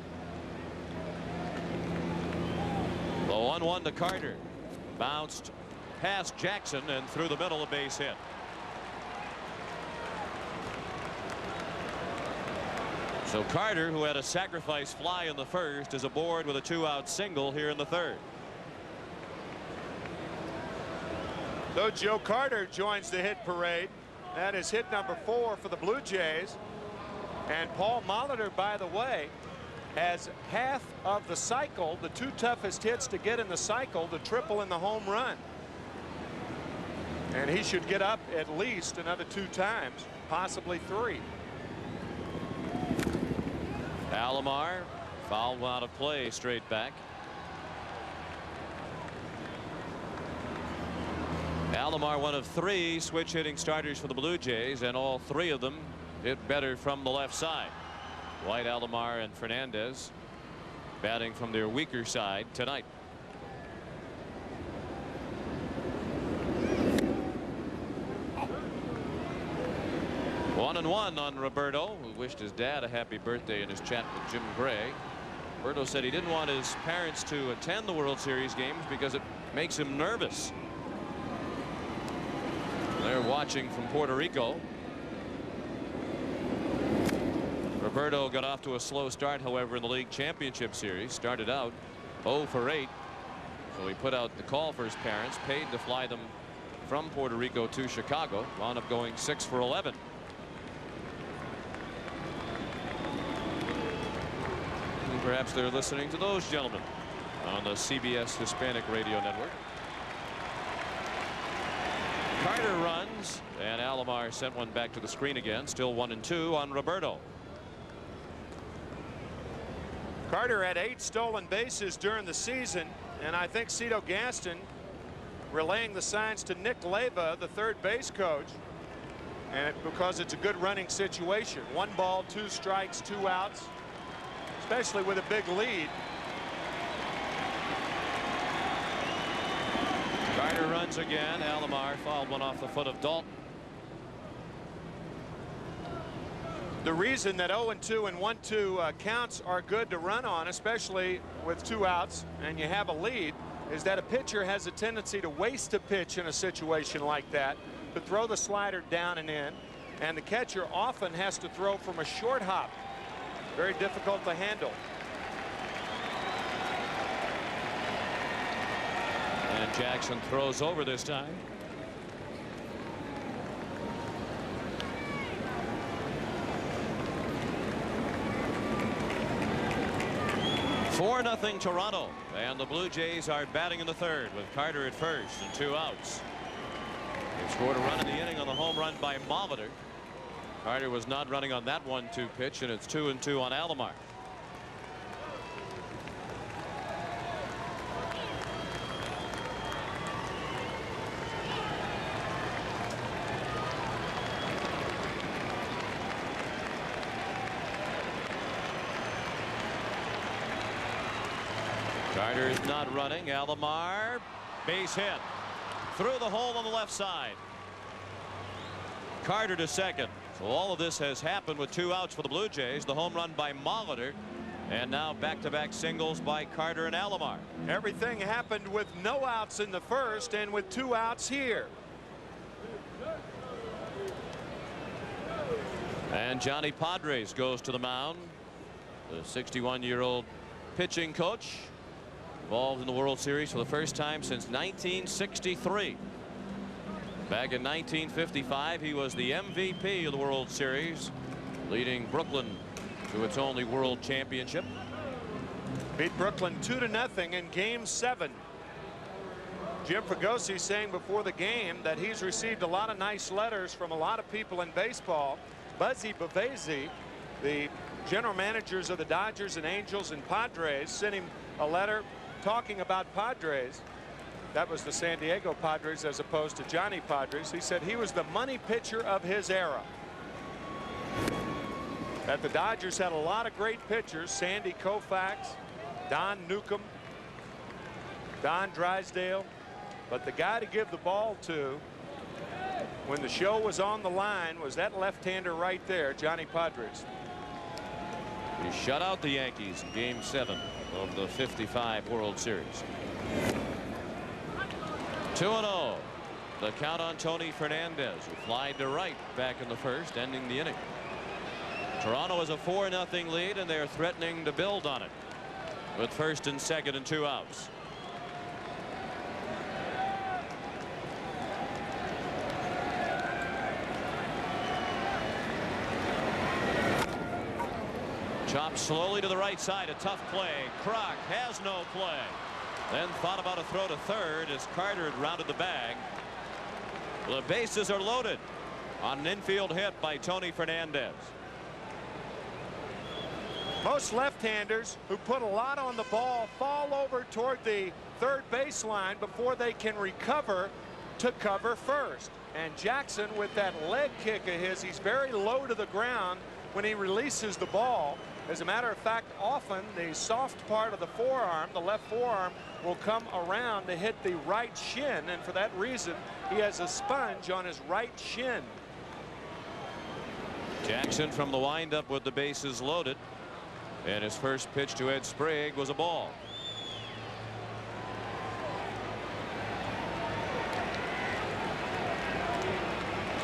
The 1-1 to Carter. Bounced past Jackson and through the middle, a base hit. So Carter, who had a sacrifice fly in the first, is aboard with a 2-out single here in the 3rd. So Joe Carter joins the hit parade. That is hit number 4 for the Blue Jays. And Paul Molitor, by the way, has half of the cycle, the 2 toughest hits to get in the cycle, the triple and the home run. And he should get up at least another 2 times, possibly 3. Alomar fouled out of play, straight back. Alomar, one of 3 switch hitting starters for the Blue Jays, and all 3 of them hit better from the left side. White, Alomar, and Fernandez batting from their weaker side tonight. One and one on Roberto, who wished his dad a happy birthday in his chat with Jim Gray. Roberto said he didn't want his parents to attend the World Series games because it makes him nervous. They're watching from Puerto Rico. Roberto got off to a slow start, however, in the league championship series. Started out 0 for 8. So he put out the call for his parents, paid to fly them from Puerto Rico to Chicago. Wound up going 6 for 11. And perhaps they're listening to those gentlemen on the CBS Hispanic Radio Network. Carter runs, and Alomar sent one back to the screen again. Still 1-2 on Roberto. Carter had 8 stolen bases during the season, and I think Cito Gaston relaying the signs to Nick Leyva, the 3rd base coach, and because it's a good running situation. 1 ball, 2 strikes, 2 outs, especially with a big lead. Carter runs again. Alomar fouled one off the foot of Dalton. The reason that 0-2 and 1-2 counts are good to run on, especially with 2 outs and you have a lead, is that a pitcher has a tendency to waste a pitch in a situation like that, to throw the slider down and in, and the catcher often has to throw from a short hop. Very difficult to handle. And Jackson throws over this time. Four 0 Toronto, and the Blue Jays are batting in the 3rd with Carter at first and 2 outs. They scored a run in the inning on the home run by Molitor. Carter was not running on that 1-2 pitch, and it's 2-2 on Alomar. Carter's not running. Alomar, base hit through the hole on the left side. Carter to second. So all of this has happened with 2 outs for the Blue Jays. The home run by Molitor, and now back-to-back singles by Carter and Alomar. Everything happened with no outs in the first and with 2 outs here. And Johnny Padres goes to the mound. The 61-year-old pitching coach involved in the World Series for the first time since 1963. Back in 1955, he was the MVP of the World Series, leading Brooklyn to its only World Championship. Beat Brooklyn 2-0 in Game 7. Jim Fregosi saying before the game that he's received a lot of nice letters from a lot of people in baseball. Buzzy Bavesi, the general managers of the Dodgers and Angels and Padres, sent him a letter talking about Padres. That was the San Diego Padres as opposed to Johnny Padres. He said he was the money pitcher of his era. That the Dodgers had a lot of great pitchers. Sandy Koufax, Don Newcomb, Don Drysdale. But the guy to give the ball to when the show was on the line was that left-hander right there, Johnny Padres. He shut out the Yankees in Game 7 of the '55 World Series. 2-0. The count on Tony Fernandez, who flied to right back in the first, ending the inning. Toronto has a 4-0 lead, and they're threatening to build on it with first and second and 2 outs. Chopped slowly to the right side. A tough play. Kroc has no play. Then thought about a throw to third as Carter had rounded the bag. The bases are loaded on an infield hit by Tony Fernandez. Most left-handers who put a lot on the ball fall over toward the third baseline before they can recover to cover first. And Jackson, with that leg kick of his, he's very low to the ground when he releases the ball. As a matter of fact, often the soft part of the forearm, the left forearm, will come around to hit the right shin, and for that reason he has a sponge on his right shin. Jackson from the windup with the bases loaded, and his first pitch to Ed Sprague was a ball.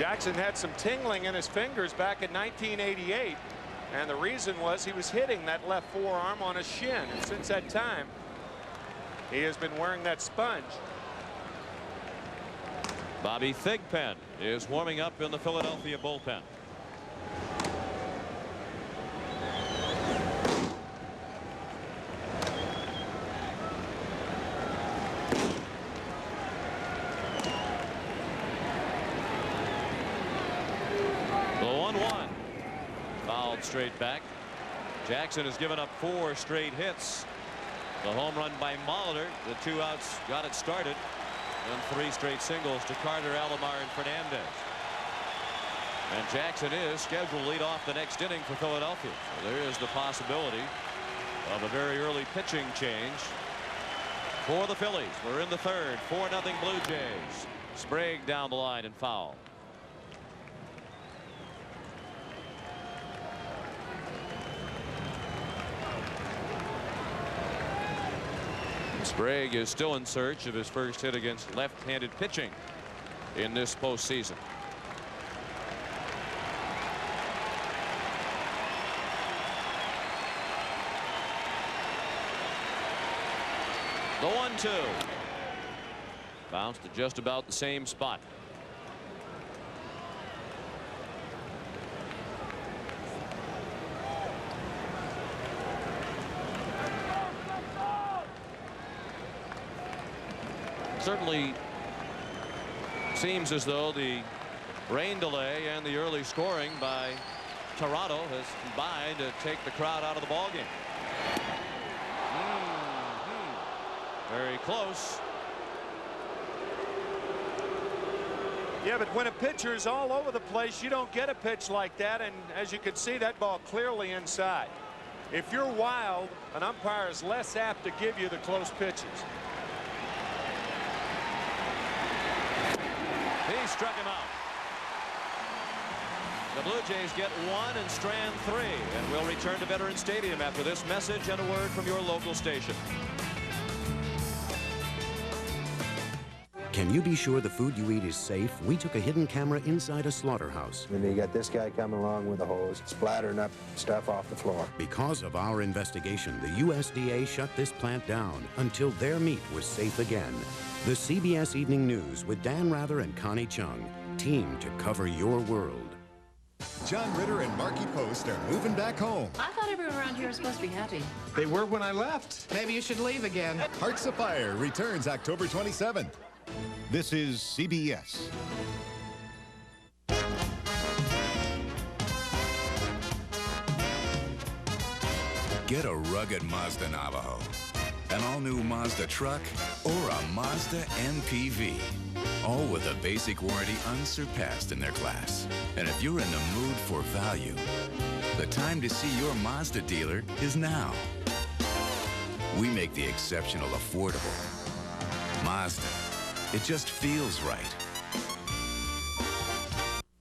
Jackson had some tingling in his fingers back in 1988, and the reason was he was hitting that left forearm on his shin, and since that time he has been wearing that sponge. Bobby Thigpen is warming up in the Philadelphia bullpen. The 1-1. Fouled straight back. Jackson has given up 4 straight hits. The home run by Molitor, the 2 outs got it started, and 3 straight singles to Carter, Alomar, and Fernandez. And Jackson is scheduled to lead off the next inning for Philadelphia. So there is the possibility of a very early pitching change for the Phillies. We're in the third. 4-0 Blue Jays. Sprague down the line and foul. Sprague is still in search of his first hit against left-handed pitching in this postseason. The 1-2. Bounced to just about the same spot. Certainly seems as though the rain delay and the early scoring by Toronto has combined to take the crowd out of the ballgame. Very close. Yeah, but when a pitcher is all over the place, you don't get a pitch like that, and as you can see, that ball clearly inside. If you're wild, an umpire is less apt to give you the close pitches. He struck him out. The Blue Jays get 1 and strand 3, and we'll return to Veterans Stadium after this message and a word from your local station. Can you be sure the food you eat is safe? We took a hidden camera inside a slaughterhouse. And you got this guy coming along with a hose, splattering up stuff off the floor. Because of our investigation, the USDA shut this plant down until their meat was safe again. The CBS Evening News with Dan Rather and Connie Chung. Team to cover your world. John Ritter and Marky Post are moving back home. I thought everyone around here was supposed to be happy. They were when I left. Maybe you should leave again. Hearts of Fire returns October 27th. This is CBS. Get a rugged Mazda Navajo, an all-new Mazda truck, or a Mazda MPV. All with a basic warranty unsurpassed in their class. And if you're in the mood for value, the time to see your Mazda dealer is now. We make the exceptional affordable. Mazda. It just feels right.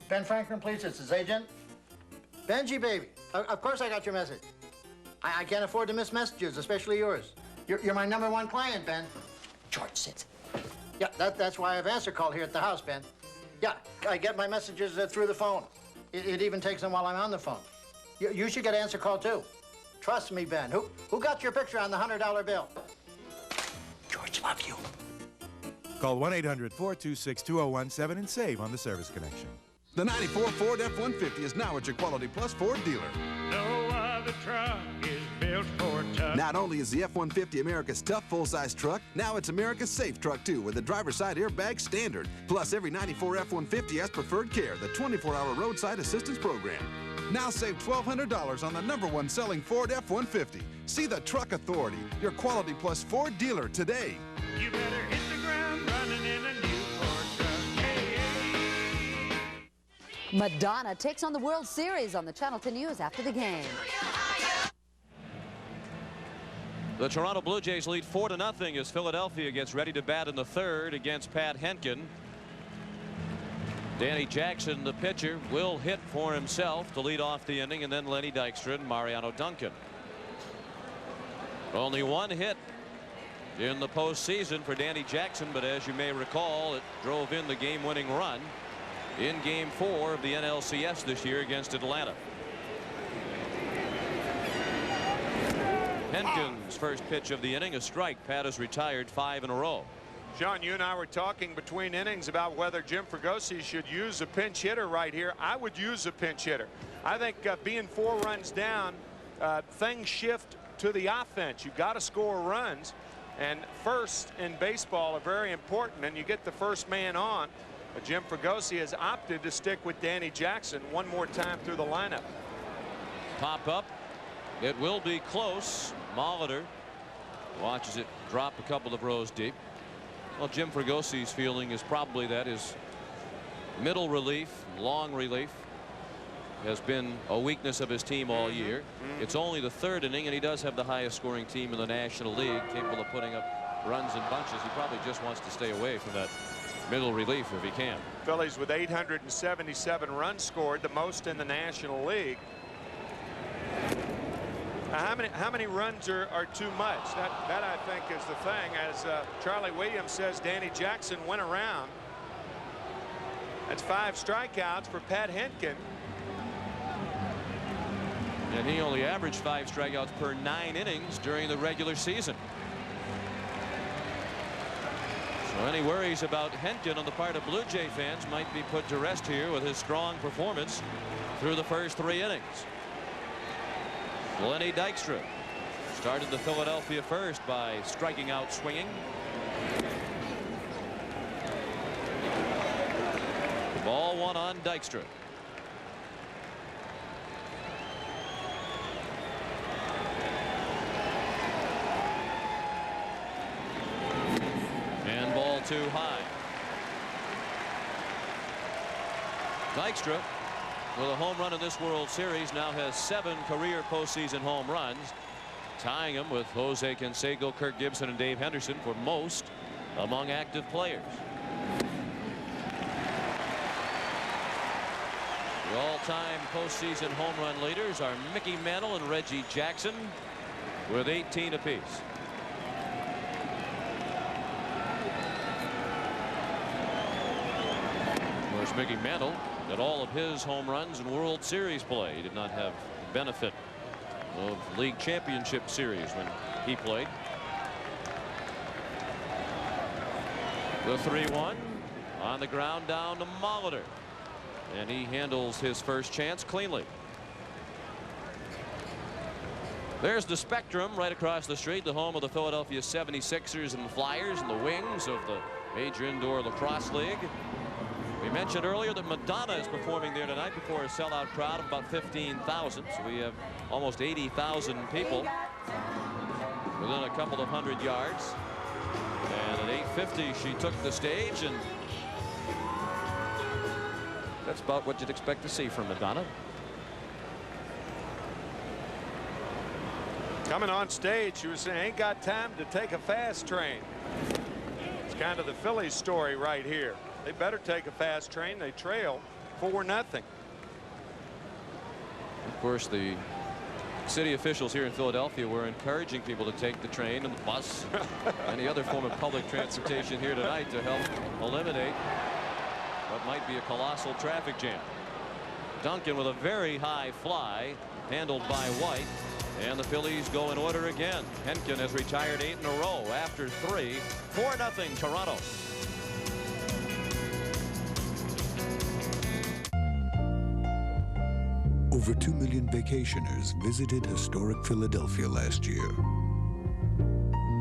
Ben Franklin, please, it's his agent. Benji, baby, of course I got your message. I can't afford to miss messages, especially yours. You're my #1 client, Ben. George, sit. Yeah, that's why I have answer call here at the house, Ben. Yeah, I get my messages through the phone. It even takes them while I'm on the phone. You should get answer call, too. Trust me, Ben. Who got your picture on the $100 bill? George, love you. Call 1-800-426-2017 and save on the service connection. The 94 Ford F-150 is now at your Quality Plus Ford dealer. No other truck is built for tough. Not only is the F-150 America's tough full-size truck, now it's America's safe truck, too, with the driver's side airbag standard. Plus, every 94 F-150 has Preferred Care, the 24-hour roadside assistance program. Now save $1,200 on the #1 selling Ford F-150. See the Truck Authority, your Quality Plus Ford dealer today. You better hit the ground running in a new Ford truck. Hey, hey. Madonna takes on the World Series on the Channel 10 News after the game. The Toronto Blue Jays lead 4-0 as Philadelphia gets ready to bat in the third against Pat Henkin. Danny Jackson, the pitcher, will hit for himself to lead off the inning, and then Lenny Dykstra and Mariano Duncan. Only one hit in the postseason for Danny Jackson, but as you may recall, it drove in the game-winning run in Game 4 of the NLCS this year against Atlanta. Henkin's first pitch of the inning, a strike. Pat has retired 5 in a row. John, you and I were talking between innings about whether Jim Fregosi should use a pinch hitter right here. I would use a pinch hitter. I think being 4 runs down, things shift to the offense. You've got to score runs, and first in baseball are very important, and you get the first man on. But Jim Fregosi has opted to stick with Danny Jackson one more time through the lineup. Pop up. It will be close. Molitor watches it drop a couple of rows deep. Well, Jim Fregosi's feeling is probably that his middle relief, long relief, has been a weakness of his team all year. It's only the third inning, and he does have the highest scoring team in the National League, capable of putting up runs in bunches. He probably just wants to stay away from that middle relief if he can. Phillies with 877 runs scored, the most in the National League. How many runs are too much? That I think is the thing. As Charlie Williams says, Danny Jackson went around. That's 5 strikeouts for Pat Henkin. And he only averaged 5 strikeouts per 9 innings during the regular season. So any worries about Henkin on the part of Blue Jay fans might be put to rest here with his strong performance through the first 3 innings. Lenny Dykstra started the Philadelphia first by striking out swinging. The ball 1 on Dykstra. And ball 2 high. Dykstra with a home run in this World Series, now has 7 career postseason home runs, tying him with Jose Canseco, Kirk Gibson, and Dave Henderson for most among active players. The all-time postseason home run leaders are Mickey Mantle and Reggie Jackson with 18 apiece. Of course, Mickey Mantle got all of his home runs in World Series play. He did not have the benefit of League Championship Series when he played. The 3-1 on the ground down to Molitor, and he handles his first chance cleanly. There's the Spectrum right across the street, the home of the Philadelphia 76ers and Flyers and the wings of the Major Indoor Lacrosse League. We mentioned earlier that Madonna is performing there tonight before a sellout crowd of about 15,000. So we have almost 80,000 people within a couple of 100 yards. And at 8:50 she took the stage, and that's about what you'd expect to see from Madonna. Coming on stage, she was saying, ain't got time to take a fast train. It's kind of the Phillies story right here. They better take a fast train. They trail 4-0. Of course, the city officials here in Philadelphia were encouraging people to take the train and the bus, any other form of public transportation here tonight to help eliminate what might be a colossal traffic jam. Duncan with a very high fly, handled by White, and the Phillies go in order again. Henkin has retired 8 in a row after 3. 4-0 Toronto. Over 2 million vacationers visited historic Philadelphia last year.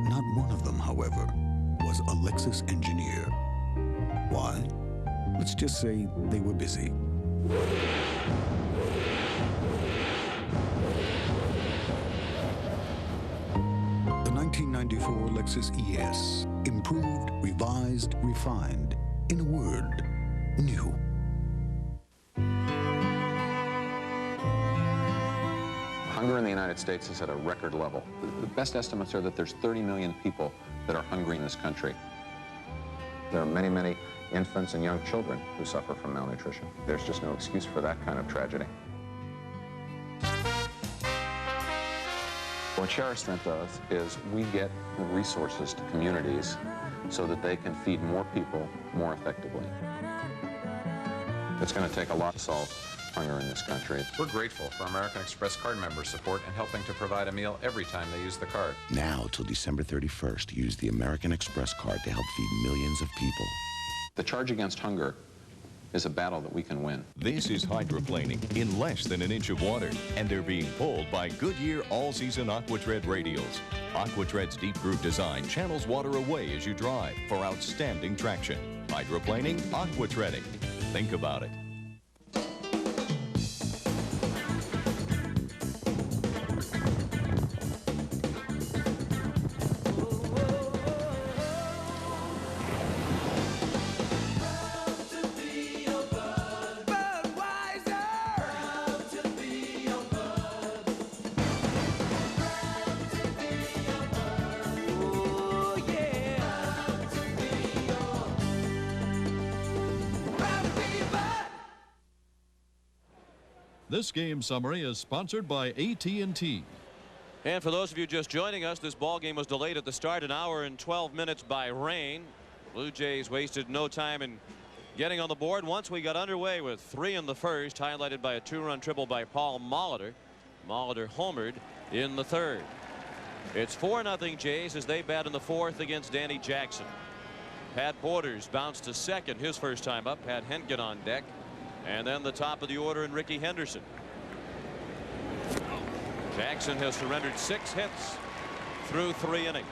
Not one of them, however, was a Lexus engineer. Why? Let's just say they were busy. The 1994 Lexus ES, improved, revised, refined. In a word, new. Hunger in the United States is at a record level. The best estimates are that there's 30 million people that are hungry in this country. There are many, many infants and young children who suffer from malnutrition. There's just no excuse for that kind of tragedy. What Share Our Strength does is we get resources to communities so that they can feed more people more effectively. It's going to take a lot to solve hunger in this country. We're grateful for American Express card members' support in helping to provide a meal every time they use the card. Now till December 31st, use the American Express card to help feed millions of people. The charge against hunger is a battle that we can win. This is hydroplaning in less than an inch of water, and they're being pulled by Goodyear all-season AquaTread radials. AquaTread's deep groove design channels water away as you drive for outstanding traction. Hydroplaning, AquaTreading. Think about it. This game summary is sponsored by AT&T. And for those of you just joining us, this ball game was delayed at the start 1 hour and 12 minutes by rain. Blue Jays wasted no time in getting on the board once we got underway with 3 in the first, highlighted by a 2-run triple by Paul Molitor. Molitor homered in the 3rd. It's 4-0 Jays as they bat in the 4th against Danny Jackson. Pat Borders bounced to second his first time up. Had Henkin on deck. And then the top of the order in Ricky Henderson. Jackson has surrendered 6 hits through 3 innings.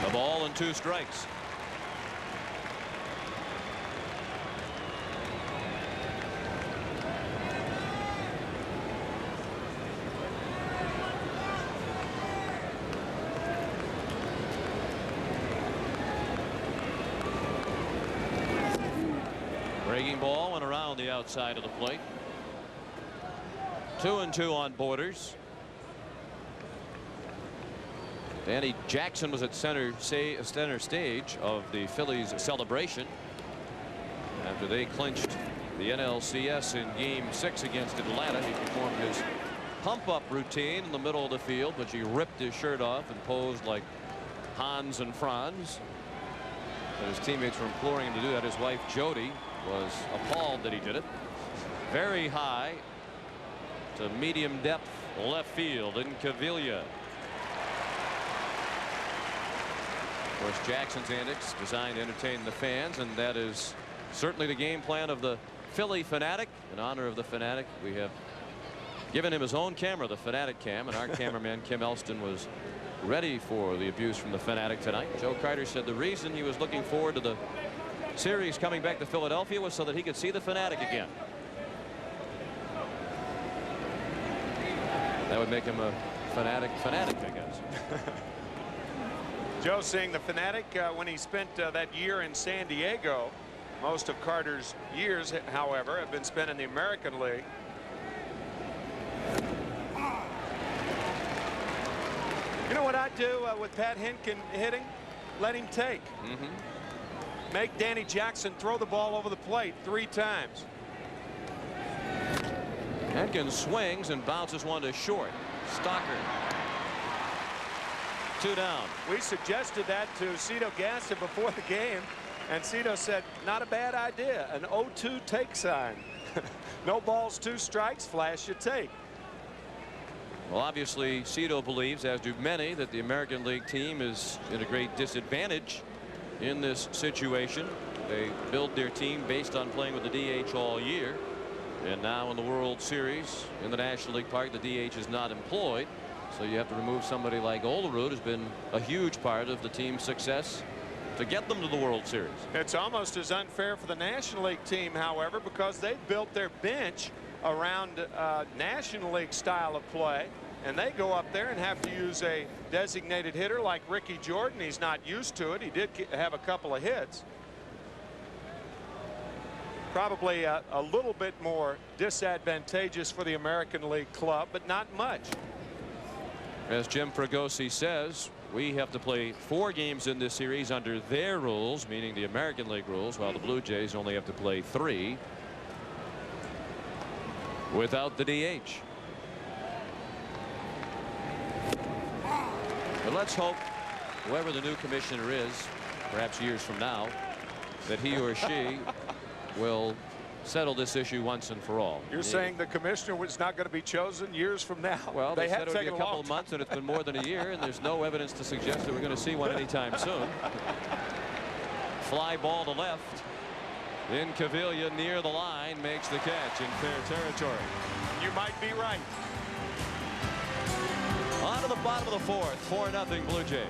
A ball and 2 strikes. Breaking ball went around the outside of the plate. 2-2 on Borders. Danny Jackson was at center stage of the Phillies celebration after they clinched the NLCS in Game 6 against Atlanta. He performed his pump-up routine in the middle of the field, but he ripped his shirt off and posed like Hans and Franz. And his teammates were imploring him to do that. His wife Jody was appalled that he did it. Very high to medium depth left field in Cavilla. Of course, Jackson's antics designed to entertain the fans, and that is certainly the game plan of the Philly Fanatic. In honor of the Fanatic, we have given him his own camera, the Fanatic Cam, and our cameraman Kim Elston was ready for the abuse from the Fanatic tonight. Joe Carter said the reason he was looking forward to the series coming back to Philadelphia was so that he could see the Fanatic again. That would make him a fanatic, I guess. Joe seeing the Fanatic when he spent that year in San Diego. Most of Carter's years, however, have been spent in the American League. You know what I'd do with Pat Hinkin hitting? Let him take. Make Danny Jackson throw the ball over the plate 3 times. Hinkin swings and bounces one to short. Stalker. 2 down. We suggested that to Cito Gaston before the game, and Cito said, not a bad idea. An 0-2 take sign. No balls, 2 strikes, flash your take. Well, obviously, Cito believes, as do many, that the American League team is at a great disadvantage in this situation. They build their team based on playing with the DH all year. And now in the World Series in the National League Park, the DH is not employed. So you have to remove somebody like Olerud, who's been a huge part of the team's success to get them to the World Series. It's almost as unfair for the National League team, however, because they've built their bench around National League style of play, and they go up there and have to use a designated hitter like Ricky Jordan. He's not used to it. He did have a couple of hits. Probably a little bit more disadvantageous for the American League club, but not much. As Jim Fregosi says, we have to play 4 games in this series under their rules, meaning the American League rules, while the Blue Jays only have to play 3 without the DH. But let's hope whoever the new commissioner is, perhaps years from now, that he or she will settle this issue once and for all. You're saying the commissioner was not going to be chosen years from now? Well, they said it would be a couple of months, and it's been more than a year, and there's no evidence to suggest that we're going to see one anytime soon. Fly ball to left. In Cavilla near the line makes the catch in fair territory. You might be right. On to the bottom of the 4th, 4-0 Blue Jays.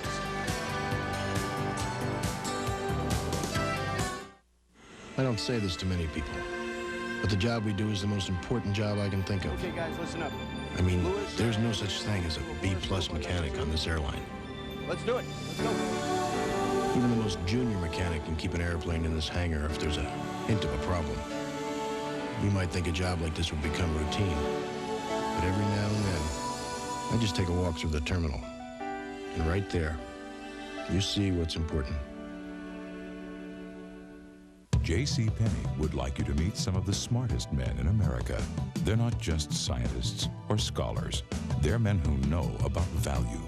I don't say this to many people, but the job we do is the most important job I can think of. Okay, guys, listen up. I mean, there's no such thing as a B-plus mechanic on this airline. Let's do it. Let's go. Even the most junior mechanic can keep an airplane in this hangar if there's a hint of a problem. You might think a job like this would become routine, but every now and then, I just take a walk through the terminal, and right there, you see what's important. J.C. Penney would like you to meet some of the smartest men in America. They're not just scientists or scholars. They're men who know about value.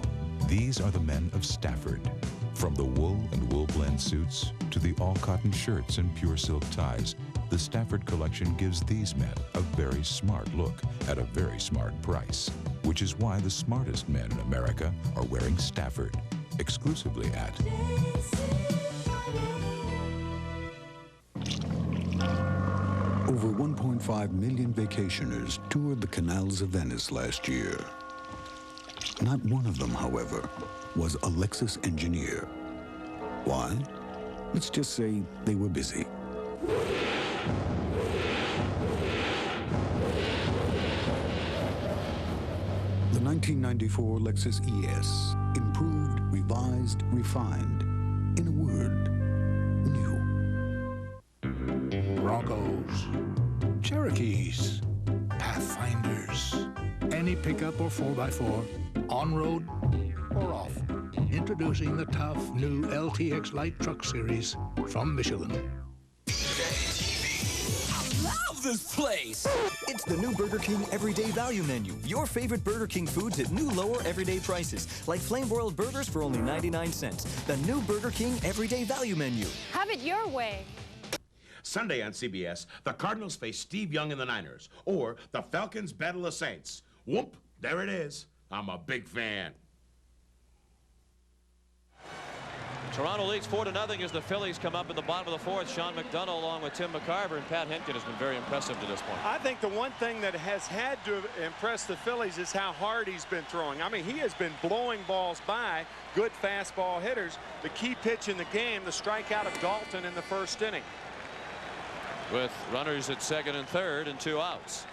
These are the men of Stafford. From the wool and wool blend suits to the all-cotton shirts and pure silk ties, the Stafford collection gives these men a very smart look at a very smart price, which is why the smartest men in America are wearing Stafford, exclusively at Over 1.5 million vacationers toured the canals of Venice last year. Not one of them, however, was a Lexus engineer. Why? Let's just say they were busy. The 1994 Lexus ES, improved, revised, refined. In a word, new. Bronco Cherokees, Pathfinders, any pickup or 4x4, on-road or off. Introducing the tough new LTX Light Truck Series from Michelin. Love this place! It's the new Burger King Everyday Value Menu. Your favorite Burger King foods at new lower everyday prices, like flame-broiled burgers for only 99 cents. The new Burger King Everyday Value Menu. Have it your way. Sunday on CBS, the Cardinals face Steve Young and the Niners, or the Falcons battle the Saints. Whoop, there it is. I'm a big fan. Toronto leads 4-0 as the Phillies come up in the bottom of the fourth. Sean McDonough along with Tim McCarver, and Pat Henkin has been very impressive to this point. I think the one thing that has had to impress the Phillies is how hard he's been throwing. I mean, he has been blowing balls by good fastball hitters. The key pitch in the game, the strikeout of Dalton in the first inning. With runners at second and third and 2 outs.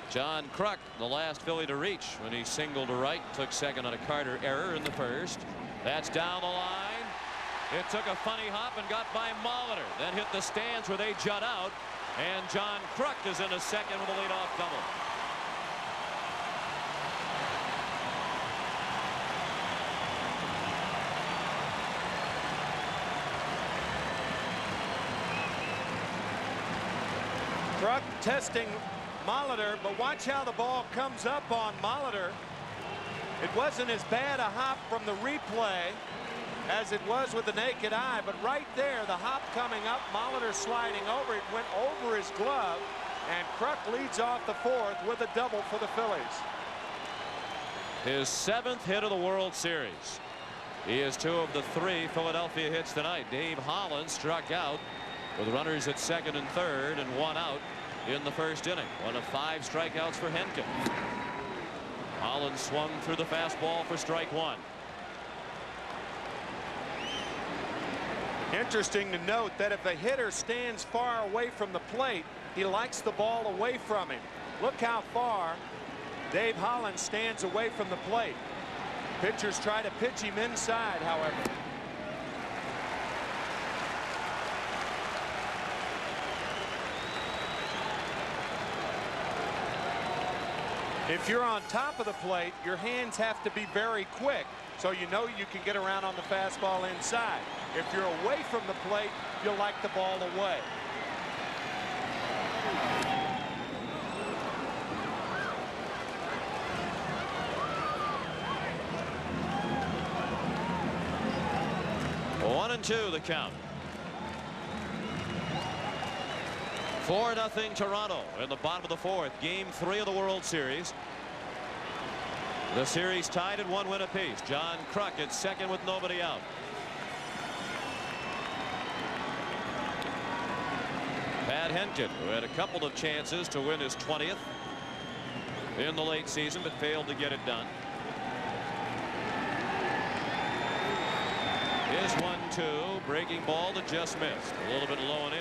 John Kruk, the last Philly to reach when he singled to right, took second on a Carter error in the first. That's down the line. It took a funny hop and got by Molitor, then hit the stands where they jut out, and John Kruk is in a second with a leadoff double. Kruk testing Molitor, but watch how the ball comes up on Molitor. It wasn't as bad a hop from the replay as it was with the naked eye, but right there, the hop coming up, Molitor sliding over, it went over his glove, and Kruk leads off the fourth with a double for the Phillies. His 7th hit of the World Series. He is 2 of the 3 Philadelphia hits tonight. Dave Holland struck out with runners at second and third and 1 out in the first inning. 1 of 5 strikeouts for Henkin. Holland swung through the fastball for strike 1. Interesting to note that if a hitter stands far away from the plate, he likes the ball away from him. Look how far Dave Holland stands away from the plate. Pitchers try to pitch him inside, however. If you're on top of the plate, your hands have to be very quick, so you know you can get around on the fastball inside. If you're away from the plate, you'll like the ball away. One and 2 the count. 4-0 Toronto in the bottom of the fourth. Game 3 of the World Series. The series tied at 1 win apiece. John Kruk at second with nobody out. Pat Henkin, who had a couple of chances to win his 20th in the late season, but failed to get it done. Is 1-2, breaking ball that just missed, a little bit low and in.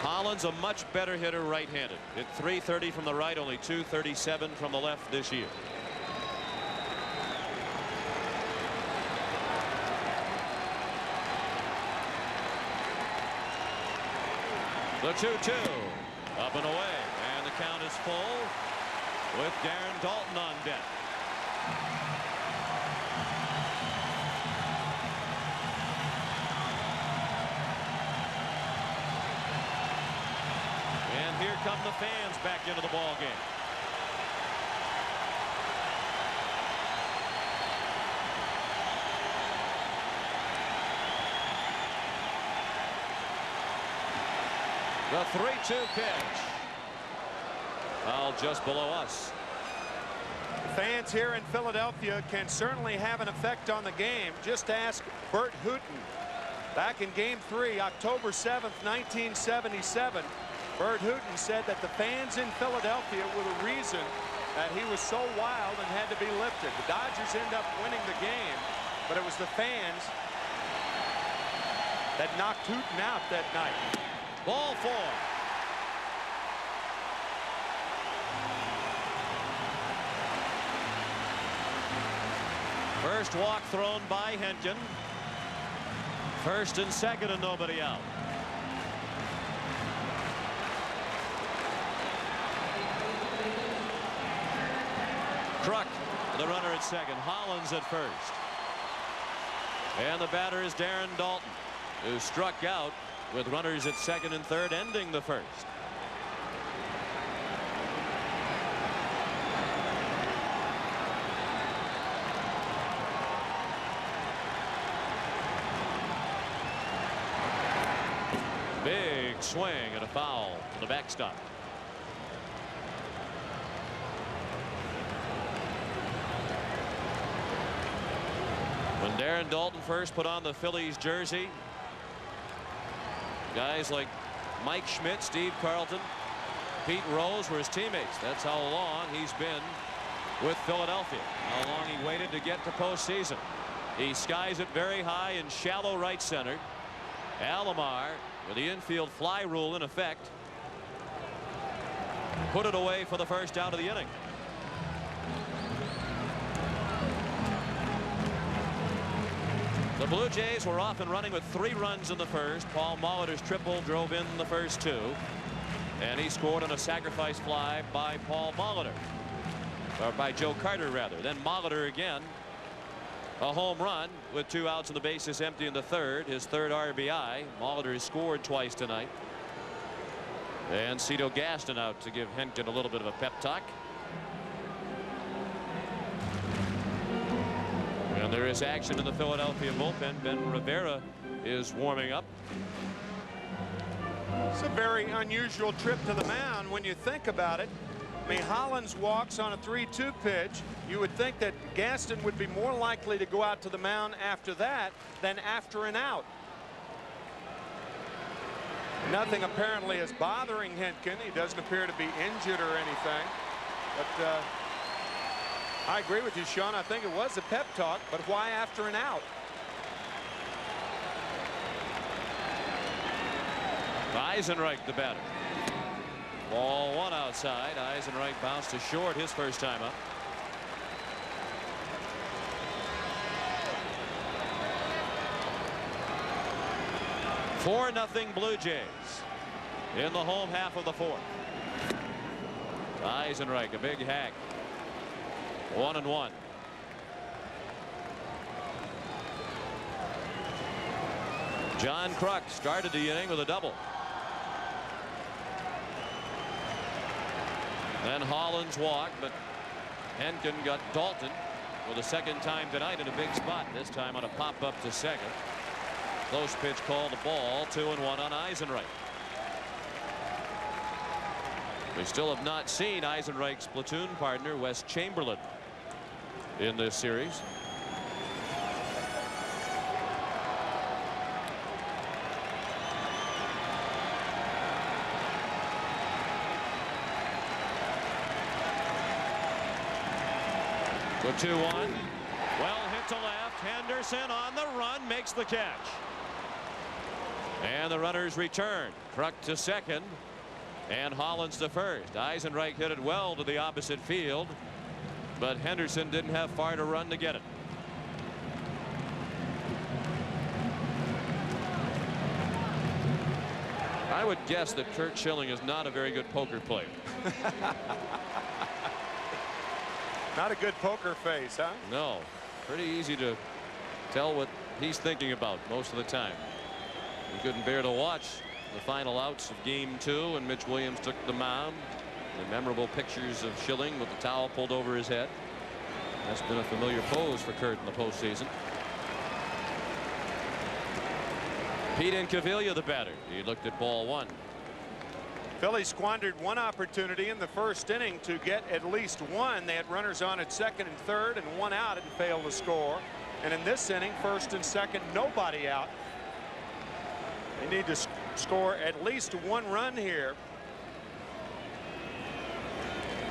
Holland's a much better hitter right-handed. Hit .330 from the right, only .237 from the left this year. The 2-2 up and away, and the count is full with Darren Dalton on deck. And here come the fans back into the ball game. The 3-2 pitch. Foul just below us. Fans here in Philadelphia can certainly have an effect on the game. Just ask Bert Hooton. Back in Game 3, October 7th, 1977, Bert Hooton said that the fans in Philadelphia were the reason that he was so wild and had to be lifted. The Dodgers end up winning the game, but it was the fans that knocked Hooton out that night. Ball 4. First walk thrown by Henkin. First and second and nobody out. Kruk, the runner at second. Hollins at first. And the batter is Darren Daulton, who struck out with runners at second and third, ending the first. Big swing and a foul to the backstop. When Darren Daulton first put on the Phillies jersey, guys like Mike Schmidt, Steve Carlton, Pete Rose were his teammates. That's how long he's been with Philadelphia, how long he waited to get to postseason. He skies it very high in shallow right center. Alomar, with the infield fly rule in effect, put it away for the first out of the inning. The Blue Jays were off and running with 3 runs in the first. Paul Molitor's triple drove in the first 2, and he scored on a sacrifice fly by Paul Molitor, or by Joe Carter rather. Then Molitor again, a home run with 2 outs and the bases empty in the third, his 3rd RBI. Molitor has scored twice tonight. And Cito Gaston out to give Henkin a little bit of a pep talk. And there is action in the Philadelphia bullpen. Ben Rivera is warming up. It's a very unusual trip to the mound when you think about it. I mean, Hollins walks on a 3-2 pitch. You would think that Gaston would be more likely to go out to the mound after that than after an out. Nothing apparently is bothering Henkin. He doesn't appear to be injured or anything. But I agree with you, Sean. I think it was a pep talk, but why after an out? Eisenreich, the batter. Ball 1 outside. Eisenreich bounced to short his first time up. Four nothing Blue Jays in the home half of the 4th. Eisenreich, a big hack. 1-1. John Kruk started the inning with a double. Then Hollins walked, but Henkin got Daulton for the 2nd time tonight in a big spot, this time on a pop-up to second. Close pitch called a ball. 2-1 on Eisenreich. We still have not seen Eisenreich's platoon partner, Wes Chamberlain, in this series. The 2-1. Well hit to left. Henderson on the run makes the catch. And the runners return. Kruk to second. And Hollins to first. Eisenreich hit it well to the opposite field, but Henderson didn't have far to run to get it. I would guess that Curt Schilling is not a very good poker player. Not a good poker face, huh? No. Pretty easy to tell what he's thinking about most of the time. He couldn't bear to watch the final outs of Game 2, and Mitch Williams took the mound. The memorable pictures of Schilling with the towel pulled over his head. That's been a familiar pose for Curt in the postseason. Pete Incaviglia, the batter. He looked at ball 1. Phillies squandered one opportunity in the first inning to get at least one. They had runners on at second and third and one out and failed to score. And in this inning, first and second, nobody out. They need to score at least one run here.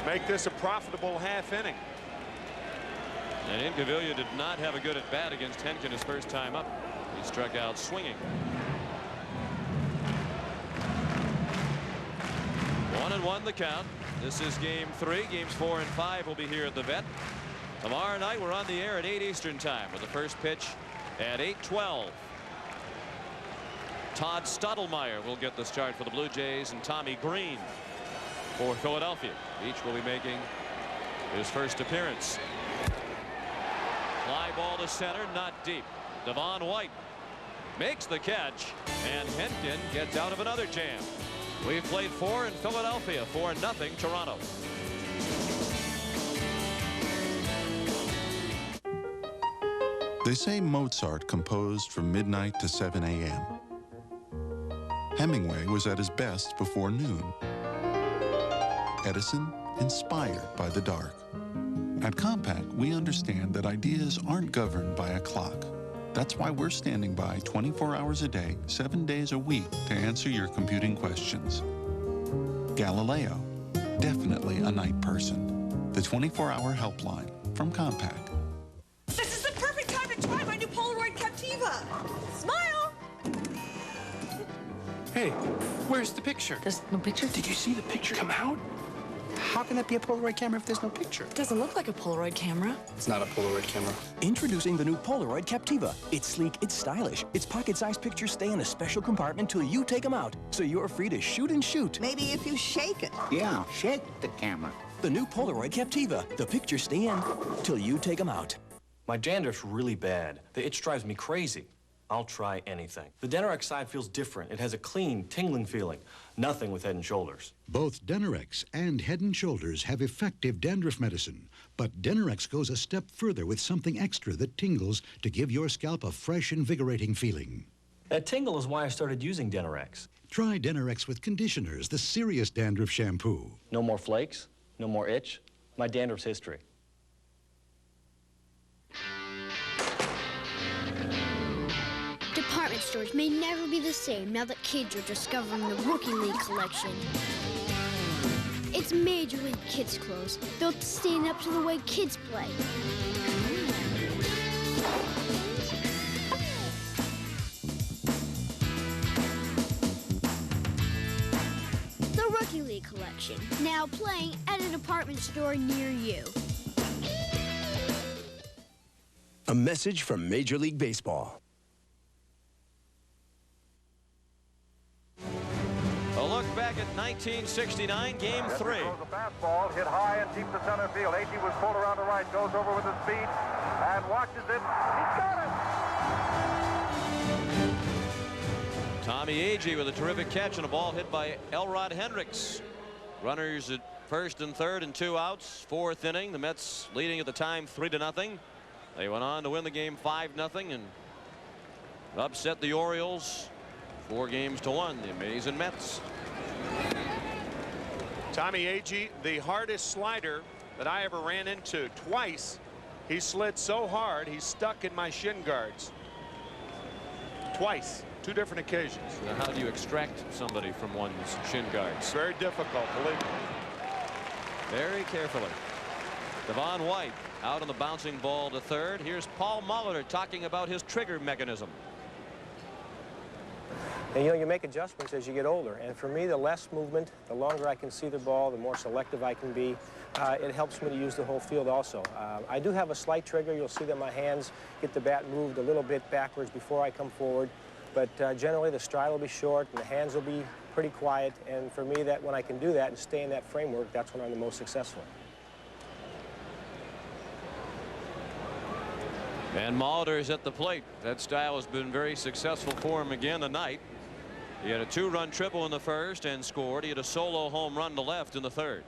Make this a profitable half inning. And Incaviglia did not have a good at bat against Henkin his first time up. He struck out swinging. 1-1 the count. This is Game 3. Games 4 and 5 will be here at the Vet. Tomorrow night we're on the air at 8 Eastern time with the first pitch at 8:12. Todd Stottlemyre will get the start for the Blue Jays, and Tommy Green for Philadelphia. Each will be making his first appearance. Fly ball to center, not deep. Devon White makes the catch, and Henkin gets out of another jam. We've played 4 in Philadelphia, 4-0 Toronto. They say Mozart composed from midnight to 7 a.m. Hemingway was at his best before noon. Edison, inspired by the dark. At Compaq, we understand that ideas aren't governed by a clock. That's why we're standing by 24 hours a day, 7 days a week to answer your computing questions. Galileo, definitely a night person. The 24-hour helpline from Compaq. This is the perfect time to try my new Polaroid Captiva. Smile! Hey, where's the picture? There's no picture? Did you see the picture come out? How can that be a Polaroid camera if there's no picture? It doesn't look like a Polaroid camera. It's not a Polaroid camera. Introducing the new Polaroid Captiva. It's sleek, it's stylish. Its pocket-sized pictures stay in a special compartment till you take them out, so you're free to shoot and shoot. Maybe if you shake it. Yeah, shake the camera. The new Polaroid Captiva. The pictures stay in till you take them out. My dandruff's really bad. The itch drives me crazy. I'll try anything. The Denorex side feels different. It has a clean, tingling feeling. Nothing with Head & Shoulders. Both Denorex and Head & Shoulders have effective dandruff medicine, but Denorex goes a step further with something extra that tingles to give your scalp a fresh, invigorating feeling. That tingle is why I started using Denorex. Try Denorex with conditioners, the serious dandruff shampoo. No more flakes, no more itch. My dandruff's history. Department stores may never be the same now that kids are discovering the Rookie League collection. It's Major League Kids clothes, built to stand up to the way kids play. The Rookie League collection, now playing at a department store near you. A message from Major League Baseball. A look back at 1969, Game 3. The fastball hit high and deep to center field. Agee was pulled around the right, goes over with his feet, and watches it. He's got it! Tommy Agee with a terrific catch and a ball hit by Elrod Hendricks. Runners at first and third and 2 outs. 4th inning. The Mets leading at the time 3-0. They went on to win the game 5-0 and upset the Orioles 4-1. The amazing Mets. Tommy Agee, the hardest slider that I ever ran into. Twice he slid so hard he stuck in my shin guards. Twice, 2 different occasions. Now, how do you extract somebody from one's shin guards? Very difficult, believe me. Very carefully. Devon White out on the bouncing ball to third. Here's Paul Molitor talking about his trigger mechanism. And you know, you make adjustments as you get older, and for me, the less movement, the longer I can see the ball, the more selective I can be. It helps me to use the whole field also. I do have a slight trigger. You'll see that my hands get the bat moved a little bit backwards before I come forward, but generally the stride will be short and the hands will be pretty quiet, and for me, that when I can do that and stay in that framework, that's when I'm the most successful. And Molitor is at the plate. That style has been very successful for him again tonight. He had a 2-run triple in the first and scored. He had a solo home run to left in the third.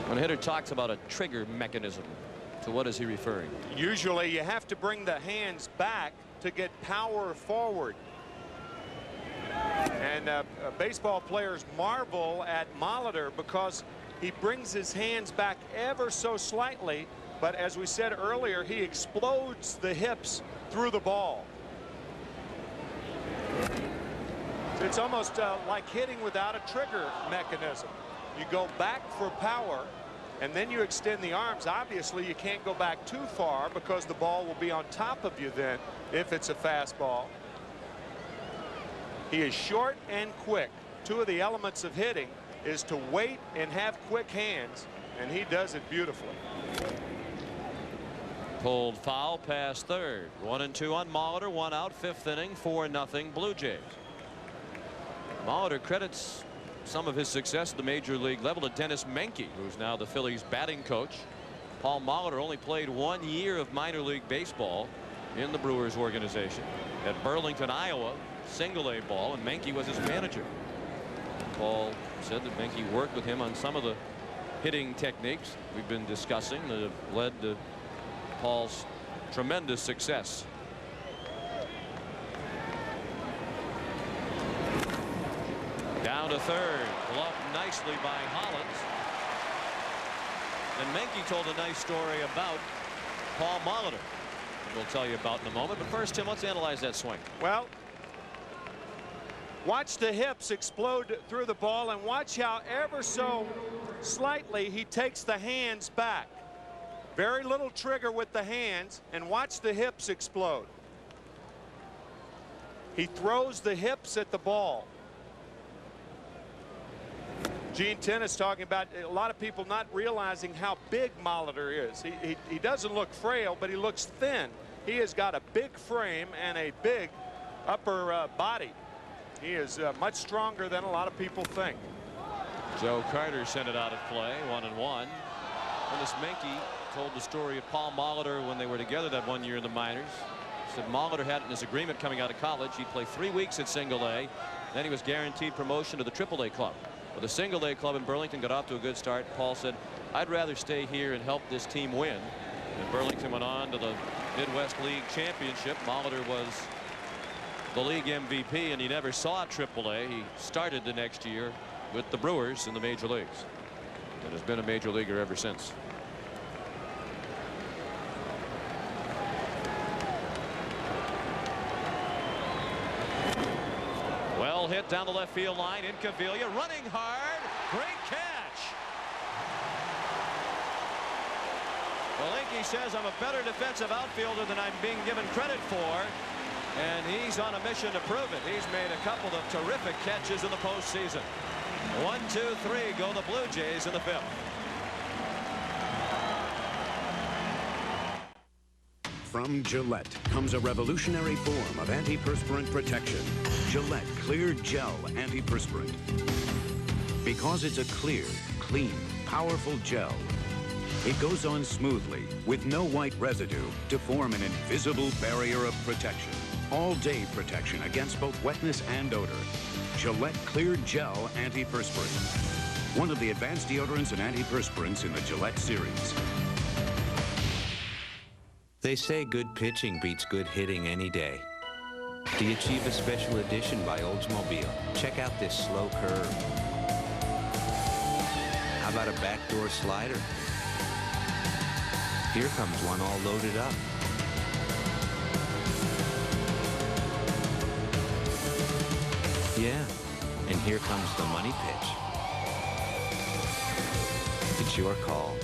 When a hitter talks about a trigger mechanism, to what is he referring? Usually you have to bring the hands back to get power forward. And baseball players marvel at Molitor because he brings his hands back ever so slightly, but as we said earlier, he explodes the hips through the ball. It's almost like hitting without a trigger mechanism. You go back for power, and then you extend the arms. Obviously, you can't go back too far because the ball will be on top of you then if it's a fastball. He is short and quick. 2 of the elements of hitting is to wait and have quick hands, and he does it beautifully. Pulled foul past third. 1-2 on Molitor. 1 out. 5th inning. 4-0 Blue Jays. Molitor credits some of his success at the major league level to Dennis Menke, who's now the Phillies batting coach. Paul Molitor only played 1 year of minor league baseball in the Brewers organization at Burlington, Iowa, single-A ball, and Menke was his manager. Paul said that Menke worked with him on some of the hitting techniques we've been discussing that have led to Paul's tremendous success. Down to third, gloved nicely by Hollins. And Menke told a nice story about Paul Molitor, that we'll tell you about in a moment. But first, Tim, let's analyze that swing. Well, watch the hips explode through the ball, and watch how ever so slightly he takes the hands back. Very little trigger with the hands, and watch the hips explode. He throws the hips at the ball. Gene Tennis talking about a lot of people not realizing how big Molitor is. He doesn't look frail, but he looks thin. He has got a big frame and a big upper body. He is much stronger than a lot of people think. Joe Carter sent it out of play, 1-1. Dennis Menke told the story of Paul Molitor when they were together that 1 year in the minors. Said Molitor had in his agreement coming out of college he'd play 3 weeks at single-A, then he was guaranteed promotion to the triple-A club. Well, the single-A club in Burlington got off to a good start. Paul said, I'd rather stay here and help this team win. And Burlington went on to the Midwest League Championship. Molitor was the league MVP, and he never saw AAA. He started the next year with the Brewers in the major leagues and has been a major leaguer ever since. Well hit down the left field line. Incaviglia running hard. Great catch. Welinski says, I'm a better defensive outfielder than I'm being given credit for. And he's on a mission to prove it. He's made a couple of terrific catches in the postseason. 1, 2, 3 go the Blue Jays in the 5th. From Gillette comes a revolutionary form of antiperspirant protection. Gillette Clear Gel Antiperspirant. Because it's a clear, clean, powerful gel, it goes on smoothly with no white residue to form an invisible barrier of protection. All-day protection against both wetness and odor. Gillette Clear Gel Antiperspirant. One of the advanced deodorants and antiperspirants in the Gillette series. They say good pitching beats good hitting any day. The Achieva Special Edition by Oldsmobile. Check out this slow curve. How about a backdoor slider? Here comes one all loaded up. Yeah, and here comes the money pitch. It's your call.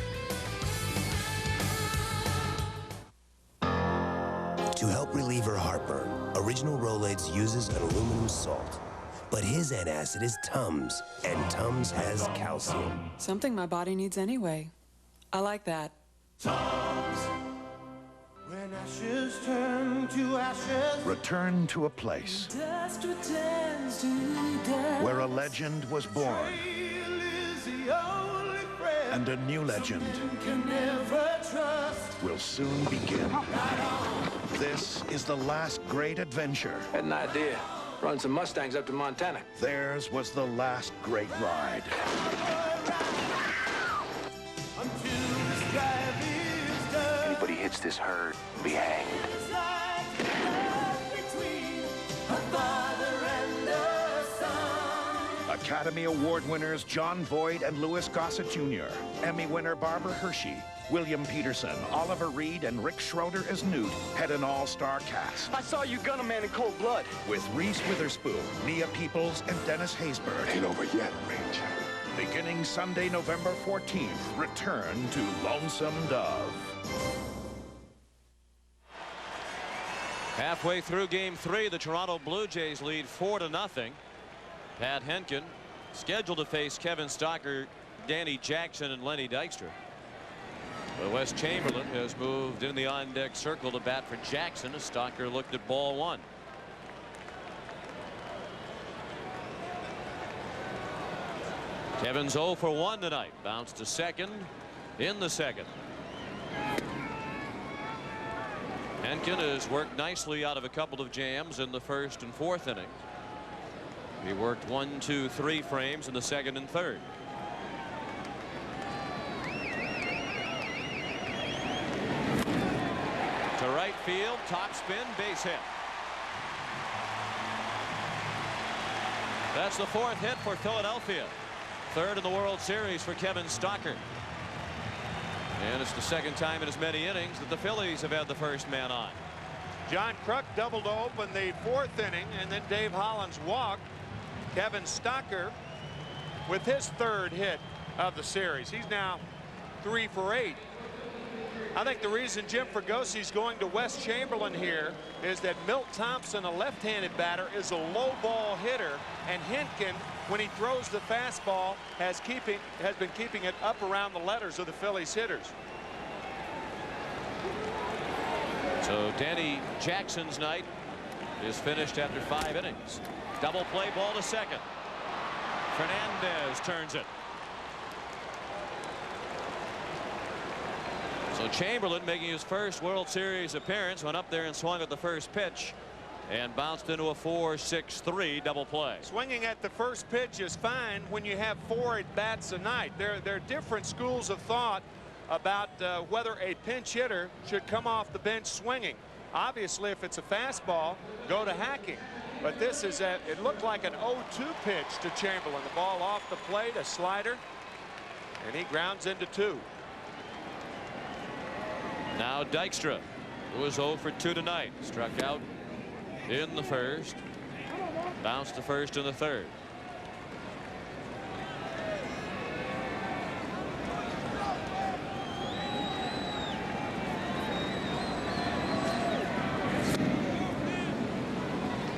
To help relieve her heartburn, Original Rolaids uses an aluminum salt. But his antacid is Tums, and Tums has calcium. Something my body needs anyway. I like that. Tums. When ashes turn to ashes. Return to a place Dust returns to dust. where a legend was born. And a new legend Can never trust. will soon begin. This is the last great adventure. Had an idea. Run some Mustangs up to Montana. Theirs was the last great ride. Anybody hits this herd will be hanged. Academy Award winners John Voight and Louis Gossett Jr., Emmy winner Barbara Hershey, William Peterson, Oliver Reed, and Rick Schroeder as Newt had an all-star cast. I saw you gun a man in cold blood. With Reese Witherspoon, Nia Peoples, and Dennis Haysbert. Ain't over yet, Ranger. Beginning Sunday, November 14th, return to Lonesome Dove. Halfway through game 3, the Toronto Blue Jays lead 4-0. Pat Henkin scheduled to face Kevin Stocker, Danny Jackson, and Lenny Dykstra. But Wes Chamberlain has moved in the on-deck circle to bat for Jackson as Stocker looked at ball 1. Kevin's 0 for 1 tonight. Bounced to second in the second. Henkin has worked nicely out of a couple of jams in the first and fourth innings. He worked 1, 2, 3 frames in the second and third. To right field, top spin, base hit. That's the fourth hit for Philadelphia. Third in the World Series for Kevin Stocker. And it's the second time in as many innings that the Phillies have had the first man on. John Kruk doubled to open the fourth inning, and then Dave Hollins walked. Kevin Stocker with his third hit of the series. He's now 3 for 8. I think the reason Jim Fragosi's going to Wes Chamberlain here is that Milt Thompson, a left-handed batter, is a low ball hitter, and Henkin, when he throws the fastball, has been keeping it up around the letters of the Phillies hitters. So Danny Jackson's night is finished after 5 innings. Double play ball to second. Fernandez turns it. So Chamberlain, making his first World Series appearance, went up there and swung at the first pitch and bounced into a 4-6-3 double play. Swinging at the first pitch is fine when you have 4 at-bats a night. There are different schools of thought about whether a pinch hitter should come off the bench swinging. Obviously, if it's a fastball, go to hacking. But this is it looked like an 0-2 pitch to Chamberlain. The ball off the plate, a slider, and he grounds into 2. Now Dykstra, who was 0 for 2 tonight, struck out in the first, bounced to first in the third.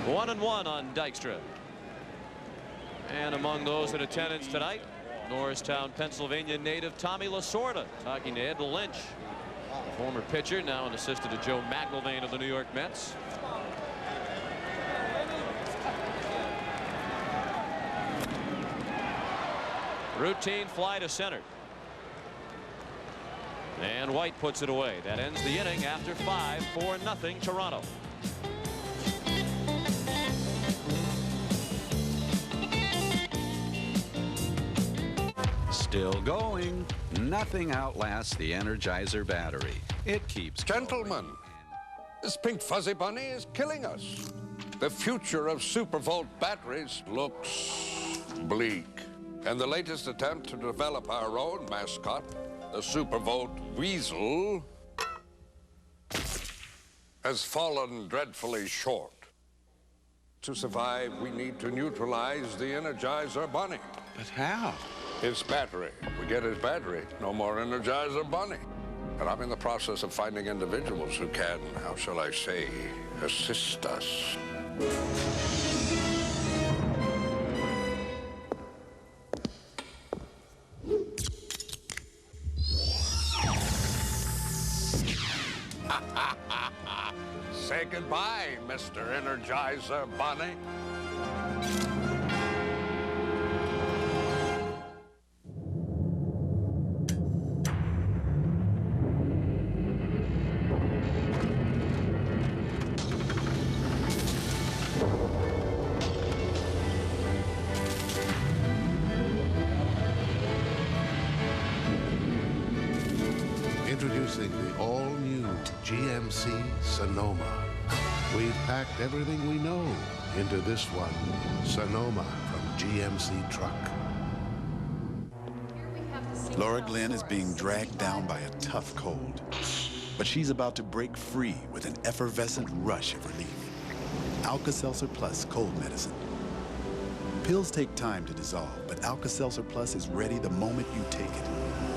One and one on Dykstra. And among those in attendance tonight, Norristown, Pennsylvania native Tommy Lasorda talking to Ed Lynch, the former pitcher, now an assistant to Joe McIlvaine of the New York Mets. Routine fly to center. And White puts it away. That ends the inning after 5, 4-0 Toronto. Still going. Nothing outlasts the Energizer battery. It keeps Gentlemen, this pink fuzzy bunny is killing us. The future of Supervolt batteries looks bleak. And the latest attempt to develop our own mascot, the Supervolt Weasel, has fallen dreadfully short. To survive, we need to neutralize the Energizer bunny. But how? His battery. We get his battery, no more Energizer bunny. And I'm in the process of finding individuals who can, how shall I say, assist us. Say goodbye, Mr. Energizer Bunny. Introducing the all-new GMC Sonoma. We've packed everything we know into this one, Sonoma from GMC Truck. Laura Glenn is being dragged down by a tough cold, but she's about to break free with an effervescent rush of relief. Alka-Seltzer Plus cold medicine. Pills take time to dissolve, but Alka-Seltzer Plus is ready the moment you take it,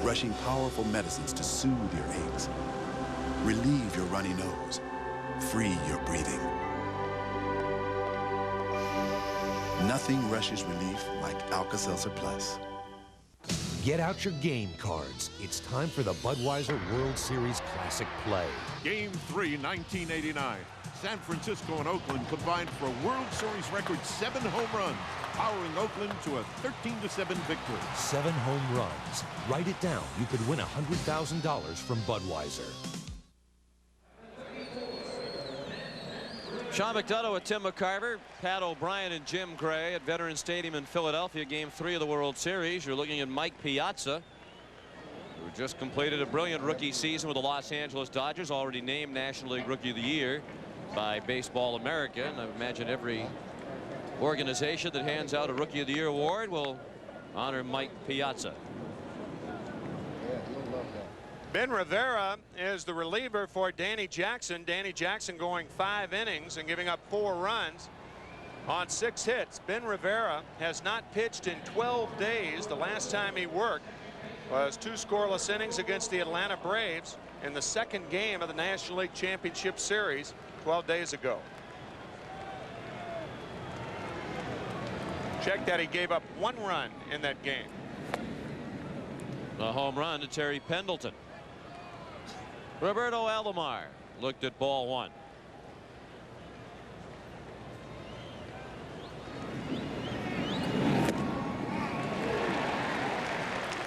rushing powerful medicines to soothe your aches, relieve your runny nose, free your breathing. Nothing rushes relief like Alka-Seltzer Plus. Get out your game cards. It's time for the Budweiser World Series Classic Play. Game 3, 1989. San Francisco and Oakland combined for a World Series record 7 home runs. powering Oakland to a 13-7 victory. 7 home runs. Write it down. You could win $100,000 from Budweiser. Sean McDonough with Tim McCarver, Pat O'Brien and Jim Gray at Veterans Stadium in Philadelphia, Game 3 of the World Series. You're looking at Mike Piazza, who just completed a brilliant rookie season with the Los Angeles Dodgers, already named National League Rookie of the Year by Baseball America. And I imagine every organization that hands out a Rookie of the Year award will honor Mike Piazza. Ben Rivera is the reliever for Danny Jackson. Danny Jackson going 5 innings and giving up 4 runs on 6 hits. Ben Rivera has not pitched in 12 days. The last time he worked was 2 scoreless innings against the Atlanta Braves in the 2nd game of the National League Championship Series 12 days ago. Check that, he gave up 1 run in that game. A home run to Terry Pendleton. Roberto Alomar looked at ball 1.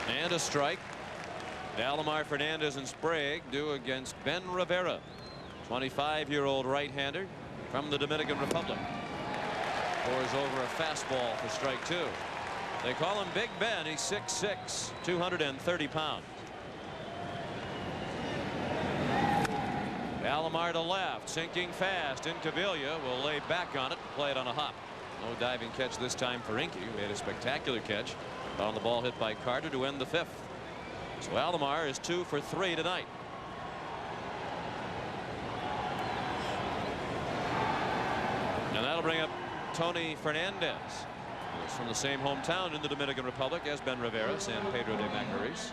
And a strike. Alomar, Fernandez, and Sprague do against Ben Rivera, 25-year-old right-hander from the Dominican Republic. Pours over a fastball for strike 2. They call him Big Ben. He's 6'6", 230 pounds. Alomar to left, sinking fast. Incaviglia will lay back on it, play it on a hop. No diving catch this time for Inky, who made a spectacular catch on the ball hit by Carter to end the 5th. So Alomar is 2 for 3 tonight. And that'll bring up Tony Fernandez, who's from the same hometown in the Dominican Republic as Ben Rivera, San Pedro de Macorís.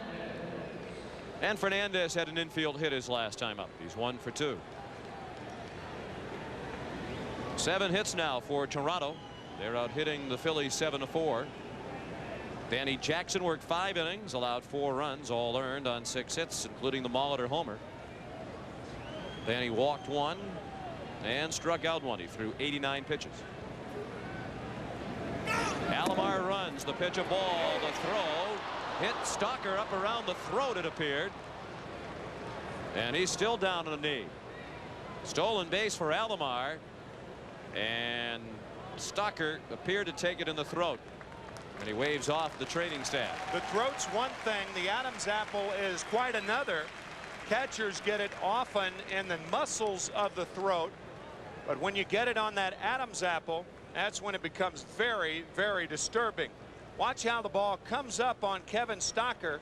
And Fernandez had an infield hit his last time up. He's 1 for 2. 7 hits now for Toronto. They're out hitting the Phillies 7-4. Danny Jackson worked 5 innings, allowed 4 runs, all earned on 6 hits, including the Molitor homer. Danny walked 1 and struck out 1. He threw 89 pitches. Alomar runs, the pitch, a ball, the throw. Hit Stalker up around the throat, it appeared. And he's still down on a knee. Stolen base for Alomar. And Stalker appeared to take it in the throat. And he waves off the training staff. The throat's one thing. The Adam's apple is quite another. Catchers get it often in the muscles of the throat. But when you get it on that Adam's apple, that's when it becomes very, very disturbing. Watch how the ball comes up on Kevin Stalker.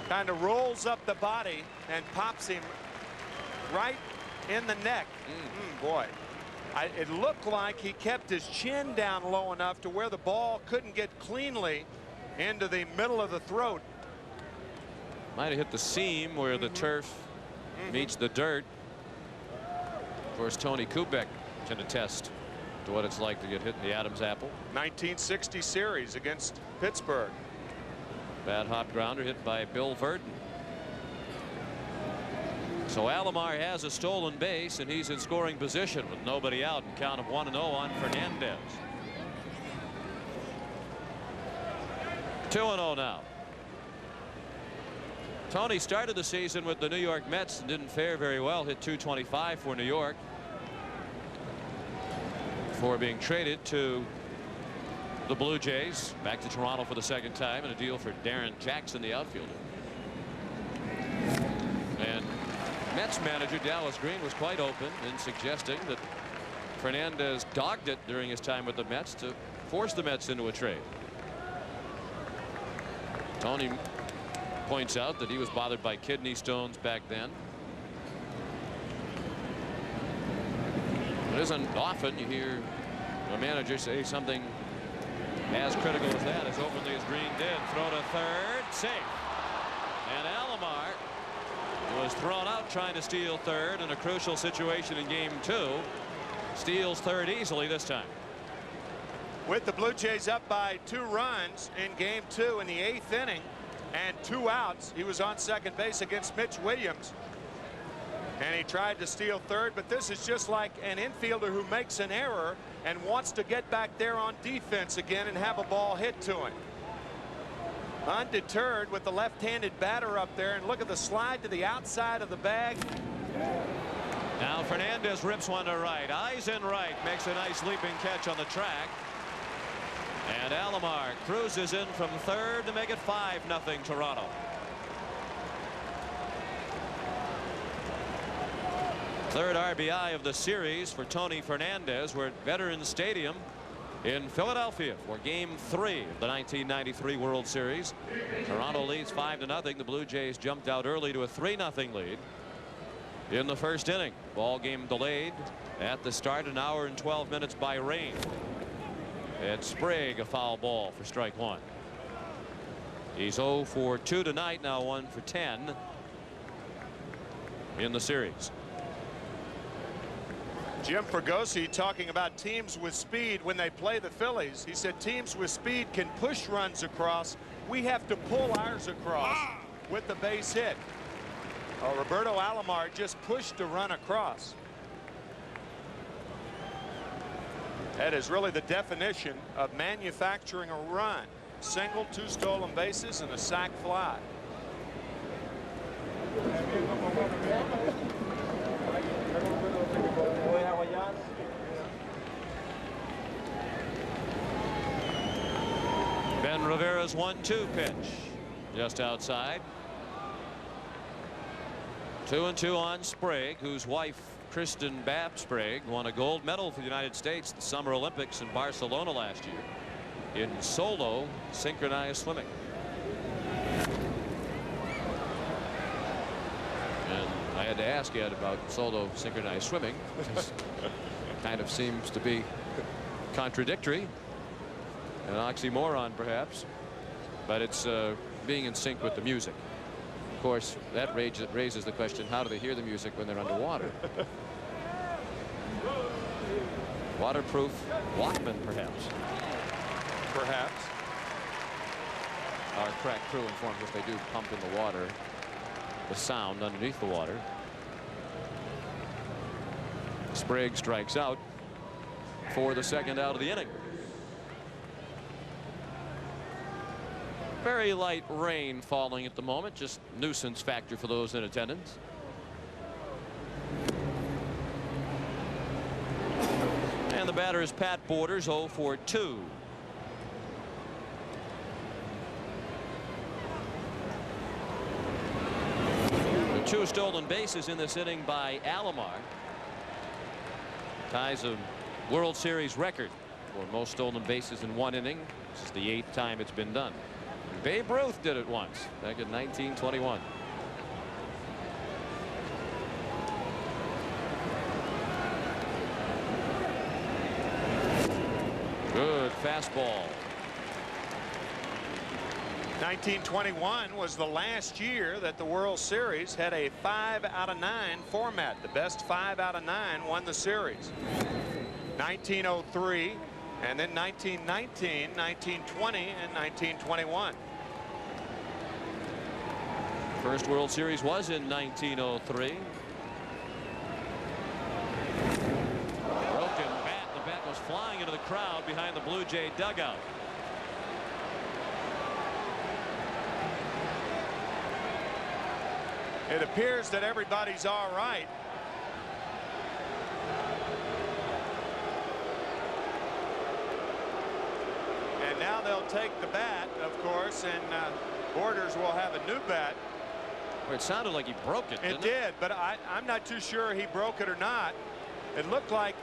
Kind of rolls up the body and pops him right in the neck. Boy, it looked like he kept his chin down low enough to where the ball couldn't get cleanly into the middle of the throat. Might have hit the seam where the turf meets the dirt. Of course, Tony Kubek can attest to what it's like to get hit in the Adam's apple. 1960 series against Pittsburgh. Bad hop grounder hit by Bill Verdon. So Alomar has a stolen base, and he's in scoring position with nobody out, and count of 1-0 on Fernandez. 2-0 now. Tony started the season with the New York Mets and didn't fare very well. Hit .225 for New York before being traded to the Blue Jays, back to Toronto for the 2nd time, and a deal for Darren Jackson, the outfielder. And Mets manager Dallas Green was quite open in suggesting that Fernandez dogged it during his time with the Mets to force the Mets into a trade. Tony points out that he was bothered by kidney stones back then. It isn't often you hear a manager say something as critical as that, as openly as Green did. Throw to third, safe. And Alomar was thrown out trying to steal third in a crucial situation in game 2. Steals third easily this time. With the Blue Jays up by 2 runs in game 2 in the 8th inning and 2 outs, he was on second base against Mitch Williams. And he tried to steal third, but this is just like an infielder who makes an error and wants to get back there on defense again and have a ball hit to him. Undeterred with the left-handed batter up there, and look at the slide to the outside of the bag. Now Fernandez rips one to right. Eyes in right, makes a nice leaping catch on the track. And Alomar cruises in from third to make it 5-0 Toronto. Third RBI of the series for Tony Fernandez. We're at Veterans Stadium in Philadelphia for Game 3 of the 1993 World Series. Toronto leads 5-0. The Blue Jays jumped out early to a 3-0 lead in the first inning. Ball game delayed at the start, an hour and 12 minutes by rain. And Sprague a foul ball for strike one. He's 0 for 2 tonight, now 1 for 10 in the series. Jim Fregosi talking about teams with speed when they play the Phillies. He said teams with speed can push runs across. We have to pull ours across with the base hit. Roberto Alomar just pushed a run across. That is really the definition of manufacturing a run. Single, 2 stolen bases, and a sac fly. Ben Rivera's 1-2 pitch just outside. 2-2 on Sprague, whose wife Kristen Babb Sprague won a gold medal for the United States at the Summer Olympics in Barcelona last year in solo synchronized swimming. And I had to ask Ed about solo synchronized swimming. Kind of seems to be contradictory, an oxymoron perhaps, but it's being in sync with the music. Of course, that raises the question, how do they hear the music when they're underwater? Waterproof Walkman, perhaps. Perhaps. Our crack crew informs us they do pump in the water, the sound underneath the water. Sprague strikes out for the second out of the inning. Very light rain falling at the moment, just nuisance factor for those in attendance. And the batter is Pat Borders, 0 for 2. The 2 stolen bases in this inning by Alomar ties a World Series record for most stolen bases in one inning. This is the 8th time it's been done. Babe Ruth did it once back in 1921. Good fastball. 1921 was the last year that the World Series had a 5 out of 9 format. The best 5 out of 9 won the series. 1903, and then 1919, 1920, and 1921. First World Series was in 1903. Broken bat. The bat was flying into the crowd behind the Blue Jay dugout. It appears that everybody's all right. And now they'll take the bat, of course, and Borders will have a new bat. Well, it sounded like he broke it. It did, but I'm not too sure he broke it or not. It looked like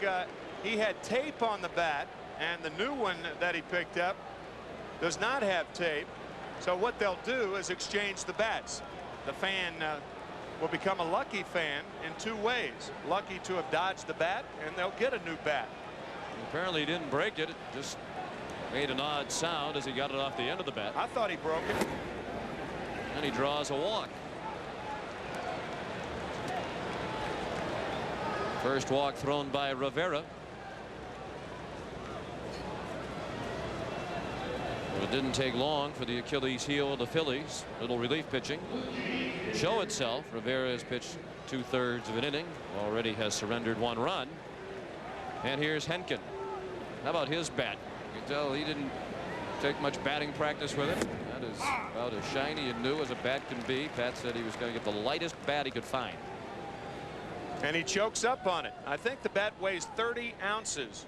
he had tape on the bat, and the new one that he picked up does not have tape. So what they'll do is exchange the bats. The fan will become a lucky fan in 2 ways. Lucky to have dodged the bat, and they'll get a new bat. Apparently he didn't break it. It just made an odd sound as he got it off the end of the bat. I thought he broke it. And he draws a walk. First walk thrown by Rivera. But it didn't take long for the Achilles heel of the Phillies. Little relief pitching. show itself. Rivera has pitched 2/3 of an inning, already has surrendered 1 run. And here's Henkin. How about his bat? You can tell he didn't take much batting practice with it. That is about as shiny and new as a bat can be. Pat said he was going to get the lightest bat he could find. And he chokes up on it. I think the bat weighs 30 ounces.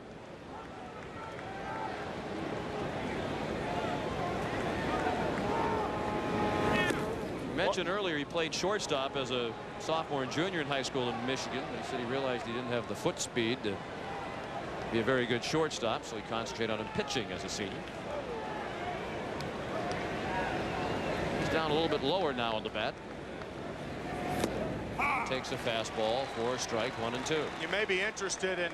Mentioned earlier he played shortstop as a sophomore and junior in high school in Michigan. He said he realized he didn't have the foot speed to be a very good shortstop, so he concentrated on pitching as a senior. He's down a little bit lower now on the bat. Takes a fastball for strike 1 and 2. You may be interested in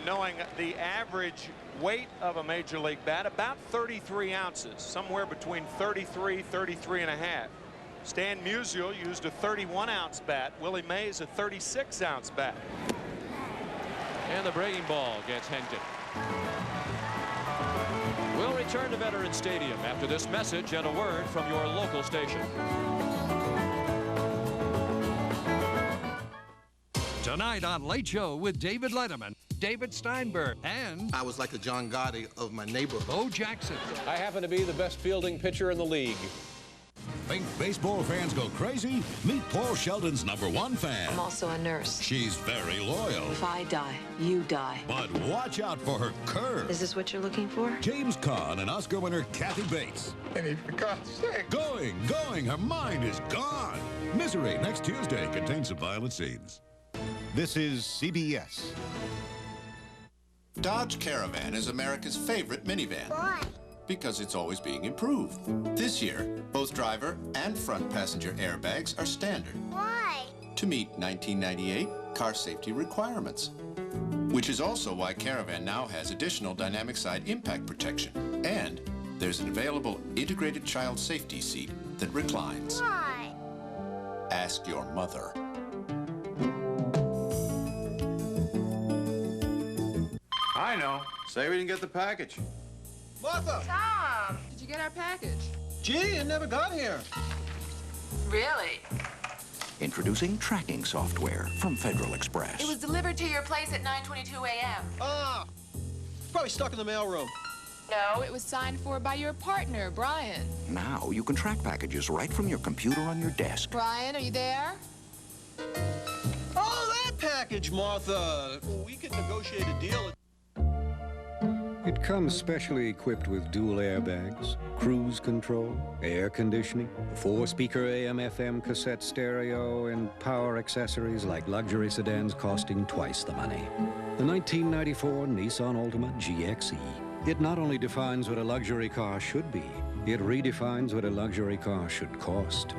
knowing the average weight of a major league bat, about 33 ounces, somewhere between 33 and a half. Stan Musial used a 31-ounce bat. Willie Mays a 36-ounce bat. And the breaking ball gets Henkin. We'll return to Veterans Stadium after this message and a word from your local station. Tonight on Late Show with David Letterman, David Steinberg, and I was like the John Gotti of my neighborhood. Bo Jackson. I happen to be the best fielding pitcher in the league. Think baseball fans go crazy? Meet Paul Sheldon's #1 fan. I'm also a nurse. She's very loyal. If I die, you die. But watch out for her curve. Is this what you're looking for? James Caan and Oscar winner Kathy Bates. And for God's sake. Going. Her mind is gone. Misery next Tuesday contains some violent scenes. This is CBS. Dodge Caravan is America's favorite minivan. Why? Because it's always being improved. This year, both driver and front passenger airbags are standard. Why? To meet 1998 car safety requirements. Which is also why Caravan now has additional dynamic side impact protection. And there's an available integrated child safety seat that reclines. Why? Ask your mother. I know. Say we didn't get the package. Martha! Tom! Did you get our package? Gee, it never got here. Really? Introducing tracking software from Federal Express. It was delivered to your place at 9:22 a.m. Ah! Probably stuck in the mailroom. No, it was signed for by your partner, Brian. Now you can track packages right from your computer on your desk. Brian, are you there? Oh, that package, Martha! We could negotiate a deal. It comes specially equipped with dual airbags, cruise control, air conditioning, a 4-speaker AM/FM cassette stereo, and power accessories like luxury sedans costing twice the money. The 1994 Nissan Altima GXE. It not only defines what a luxury car should be, it redefines what a luxury car should cost.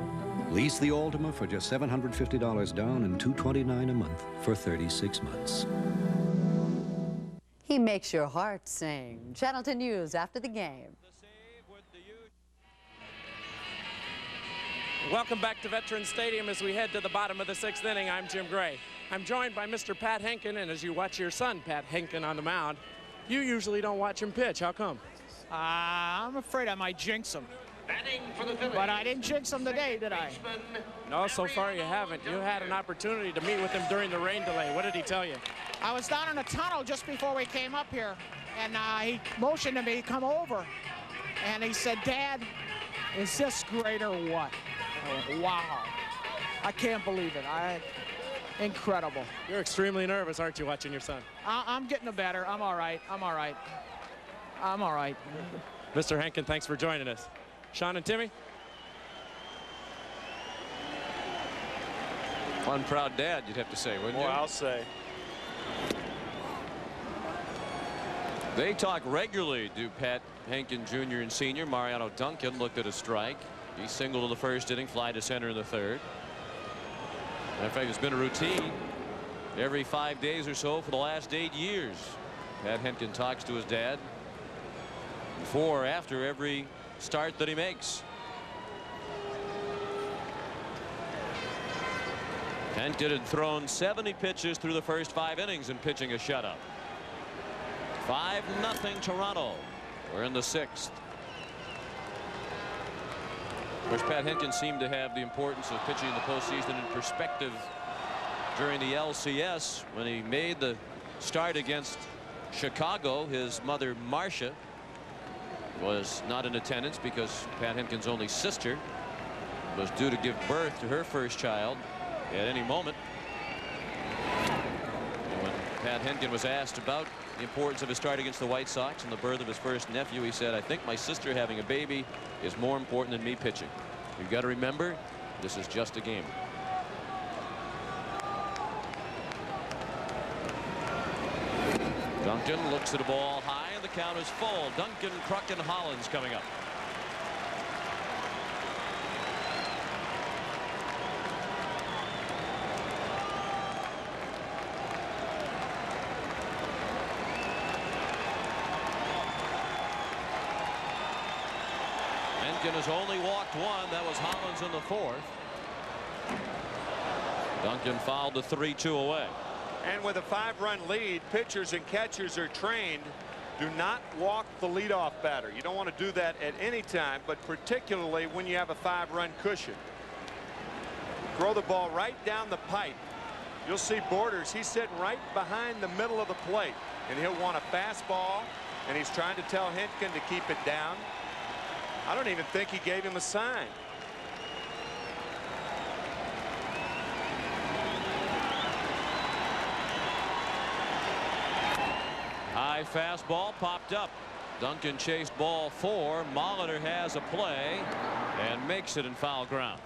Lease the Altima for just $750 down and $229 a month for 36 months. He makes your heart sing. Channel 10 News after the game. Welcome back to Veterans Stadium as we head to the bottom of the 6th inning. I'm Jim Gray. I'm joined by Mr. Pat Henkin, and as you watch your son, Pat Henkin, on the mound, you usually don't watch him pitch. How come? I'm afraid I might jinx him. But I didn't jinx him today, did I? No, so far you haven't. You had an opportunity to meet with him during the rain delay. What did he tell you? I was down in a tunnel just before we came up here, and he motioned to me to come over. And he said, Dad, is this great or what? Oh, wow. I can't believe it. Incredible. You're extremely nervous, aren't you, watching your son? I'm getting better. I'm all right. I'm all right. I'm all right. Mr. Henkin, thanks for joining us. Sean and Timmy? One proud dad, you'd have to say, wouldn't you? Well, I'll say. They talk regularly, do Pat Henkin Jr. and Sr. Mariano Duncan looked at a strike. He singled in the first inning, fly to center in the third. In fact, it's been a routine every 5 days or so for the last 8 years. Pat Henkin talks to his dad before or after every start that he makes. Henkin had thrown 70 pitches through the first 5 innings in pitching a shutout. 5-0 Toronto. We're in the 6th. course, Pat Henkin seemed to have the importance of pitching in the postseason in perspective during the LCS when he made the start against Chicago. His mother, Marcia, was not in attendance because Pat Henkin's only sister was due to give birth to her first child at any moment. And when Pat Henkin was asked about the importance of his start against the White Sox and the birth of his first nephew, he said, "I think my sister having a baby is more important than me pitching. You've got to remember, this is just a game." Duncan looks at the ball high, and the count is full. Duncan, Kruk, and Hollins coming up. Henkin has only walked one. That was Hollins in the fourth. Duncan fouled the 3-2 away. And with a 5-run lead, pitchers and catchers are trained. Do not walk the leadoff batter. You don't want to do that at any time, but particularly when you have a 5-run cushion. Throw the ball right down the pipe. You'll see Borders. He's sitting right behind the middle of the plate, and he'll want a fastball, and he's trying to tell Henkin to keep it down. I don't even think he gave him a sign. High fastball popped up. Duncan chased ball 4. Molitor has a play and makes it in foul ground.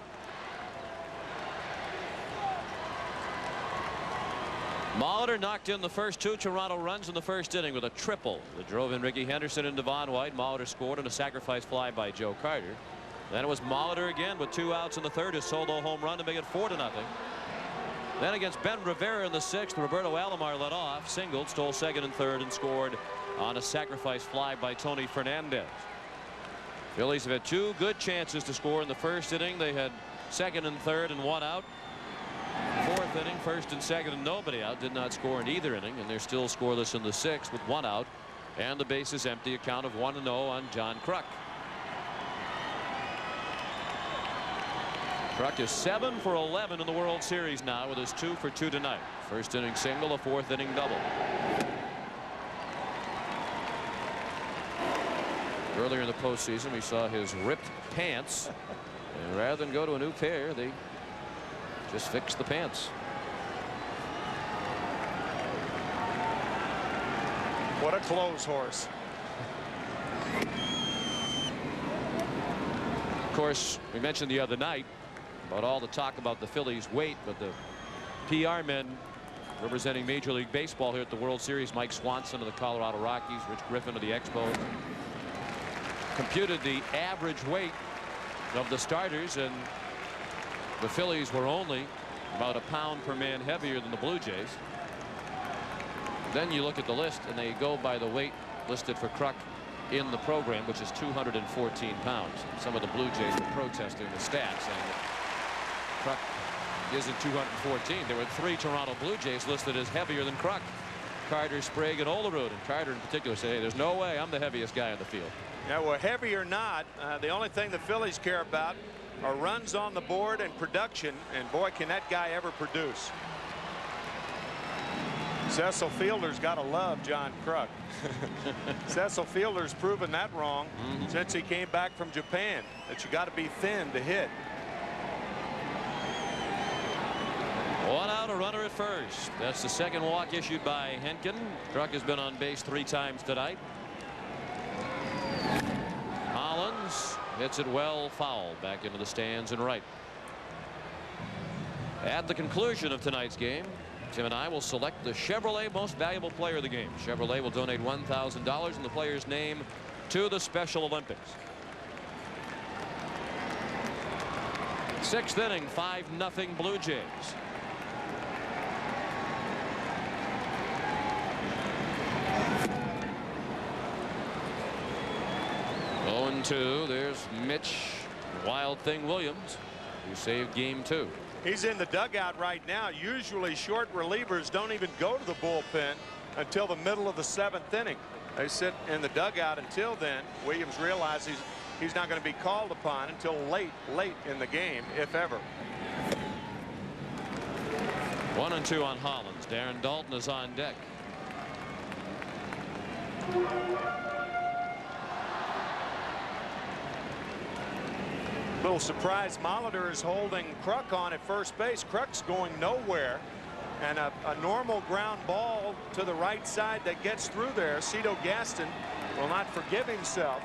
Molitor knocked in the first 2 Toronto runs in the first inning with a triple that drove in Ricky Henderson and Devon White. Molitor scored on a sacrifice fly by Joe Carter. Then it was Molitor again with 2 outs in the third, his solo home run to make it 4-0. Then against Ben Rivera in the 6th, Roberto Alomar led off, singled, stole second and third, and scored on a sacrifice fly by Tony Fernandez. Phillies have had 2 good chances to score in the first inning. They had second and third and 1 out. Fourth inning, first and second and nobody out. Did not score in either inning, and they're still scoreless in the 6th with 1 out and the bases empty. A count of 1-0 on John Kruk. Kruk is 7 for 11 in the World Series now with his 2 for 2 tonight. First inning single, a 4th inning double. Earlier in the postseason, we saw his ripped pants, and rather than go to a new pair, they just fixed the pants. What a clothes horse. Of course, we mentioned the other night about all the talk about the Phillies' weight, but the PR men representing Major League Baseball here at the World Series, Mike Swanson of the Colorado Rockies, Rich Griffin of the Expos, computed the average weight of the starters, and the Phillies were only about a pound per man heavier than the Blue Jays. Then you look at the list, and they go by the weight listed for Kruk in the program, which is 214 pounds. Some of the Blue Jays were protesting the stats, saying that Kruk isn't 214. There were 3 Toronto Blue Jays listed as heavier than Kruk: Carter, Sprague, and Olerud. And Carter in particular said, "Hey, there's no way I'm the heaviest guy on the field." Yeah, well, heavy or not, the only thing the Phillies care about are runs on the board and production, and boy, can that guy ever produce. Cecil Fielder's got to love John Kruk. Cecil Fielder's proven that wrong since he came back from Japan, that you got to be thin to hit. 1 out, a runner at first. That's the second walk issued by Henkin. Kruk has been on base 3 times tonight. Hollins hits it well foul back into the stands and right. At the conclusion of tonight's game, Tim and I will select the Chevrolet Most Valuable Player of the game. Chevrolet will donate $1,000 in the player's name to the Special Olympics. 6th inning, 5-0 Blue Jays. Two. There's Mitch Wild Thing Williams, who saved game 2. He's in the dugout right now. Usually short relievers don't even go to the bullpen until the middle of the 7th inning. They sit in the dugout until then. Williams realizes he's not going to be called upon until late in the game, if ever. 1-2 on Hollins. Darren Dalton is on deck. Little surprise, Molitor is holding Kruk on at first base. Kruk's going nowhere, and a normal ground ball to the right side that gets through there. Cito Gaston will not forgive himself.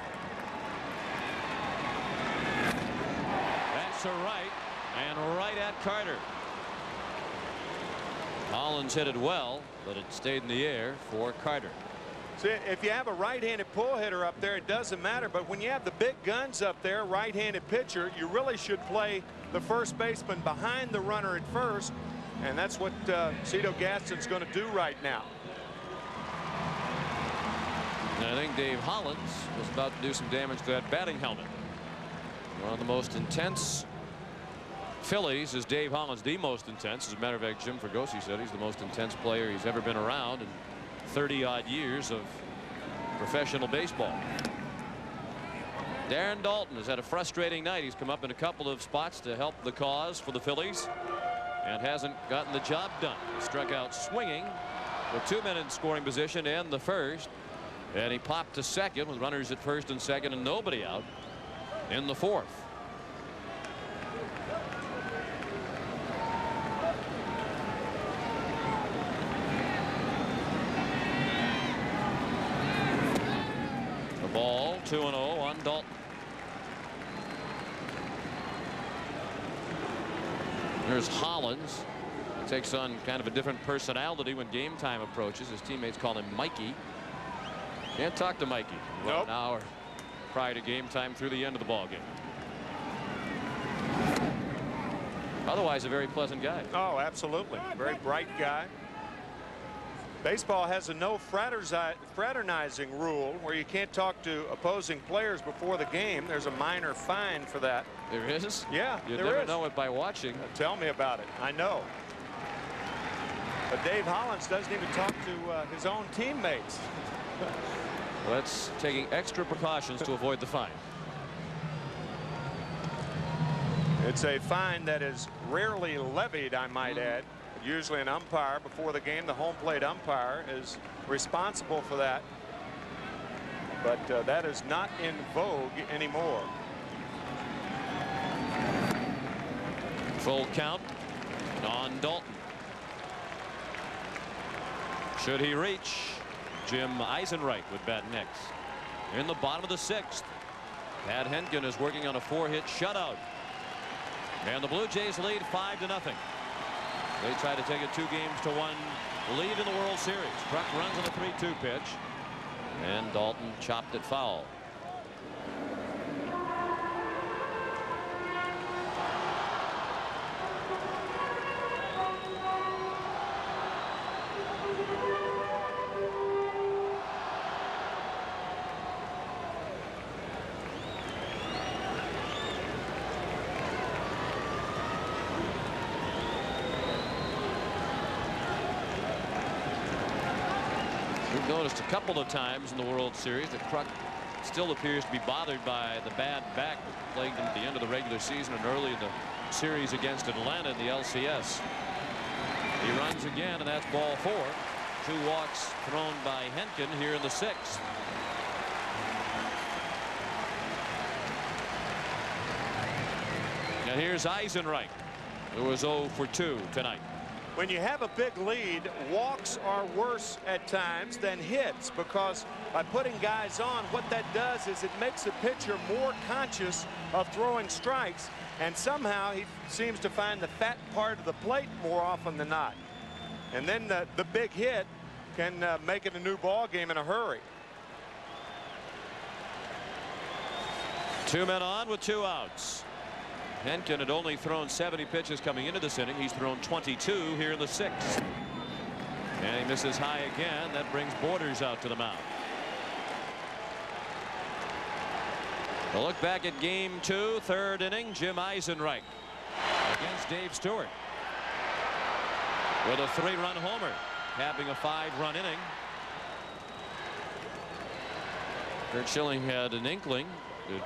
That's a right, and right at Carter. Hollins hit it well, but it stayed in the air for Carter. See, if you have a right-handed pull hitter up there, it doesn't matter. But when you have the big guns up there, right-handed pitcher, you really should play the first baseman behind the runner at first. And that's what Cito Gaston's going to do right now. And I think Dave Hollins was about to do some damage to that batting helmet. One of the most intense Phillies is Dave Hollins, the most intense. As a matter of fact, Jim Fregosi said he's the most intense player he's ever been around in 30-odd years of professional baseball. Darren Dalton has had a frustrating night. He's come up in a couple of spots to help the cause for the Phillies and hasn't gotten the job done. He struck out swinging with 2 men in scoring position in the first, and he popped to second with runners at first and second and nobody out in the fourth. Ball 2-0 on Dalton. There's Hollins. He takes on kind of a different personality when game time approaches. His teammates call him Mikey. Can't talk to Mikey. Well, an hour prior to game time through the end of the ball game. Otherwise a very pleasant guy. Oh, absolutely. Very bright guy. Baseball has a no fraternizing rule where you can't talk to opposing players before the game. There's a minor fine for that. There is? Yeah, you there never is. know it by watching. Tell me about it. I know. But Dave Hollins doesn't even talk to his own teammates. Well, that's taking extra precautions to avoid the fine. It's a fine that is rarely levied, I might add. Usually an umpire before the game, the home plate umpire, is responsible for that. But that is not in vogue anymore. Full count on Dalton. Should he reach? Jim Eisenreich would bat next. In the bottom of the sixth, Pat Henkin is working on a 4-hit shutout. And the Blue Jays lead 5-0. They try to take a 2-1 lead in the World Series. Kruk runs on a 3-2 pitch, and Dalton chopped it foul. Noticed a couple of times in the World Series that Kruk still appears to be bothered by the bad back that plagued him at the end of the regular season and early in the series against Atlanta in the LCS. He runs again, and that's ball 4. 2 walks thrown by Henkin here in the 6th. Now here's Eisenreich, who was 0 for 2 tonight. When you have a big lead, walks are worse at times than hits, because by putting guys on, what that does is it makes the pitcher more conscious of throwing strikes, and somehow he seems to find the fat part of the plate more often than not. And then the big hit can make it a new ball game in a hurry. 2 men on with 2 outs. Henkin had only thrown 70 pitches coming into this inning. He's thrown 22 here in the 6th. And he misses high again. That brings Borders out to the mound. A look back at game 2, 3rd inning. Jim Eisenreich against Dave Stewart with a 3-run homer, capping a 5-run inning. Kurt Schilling had an inkling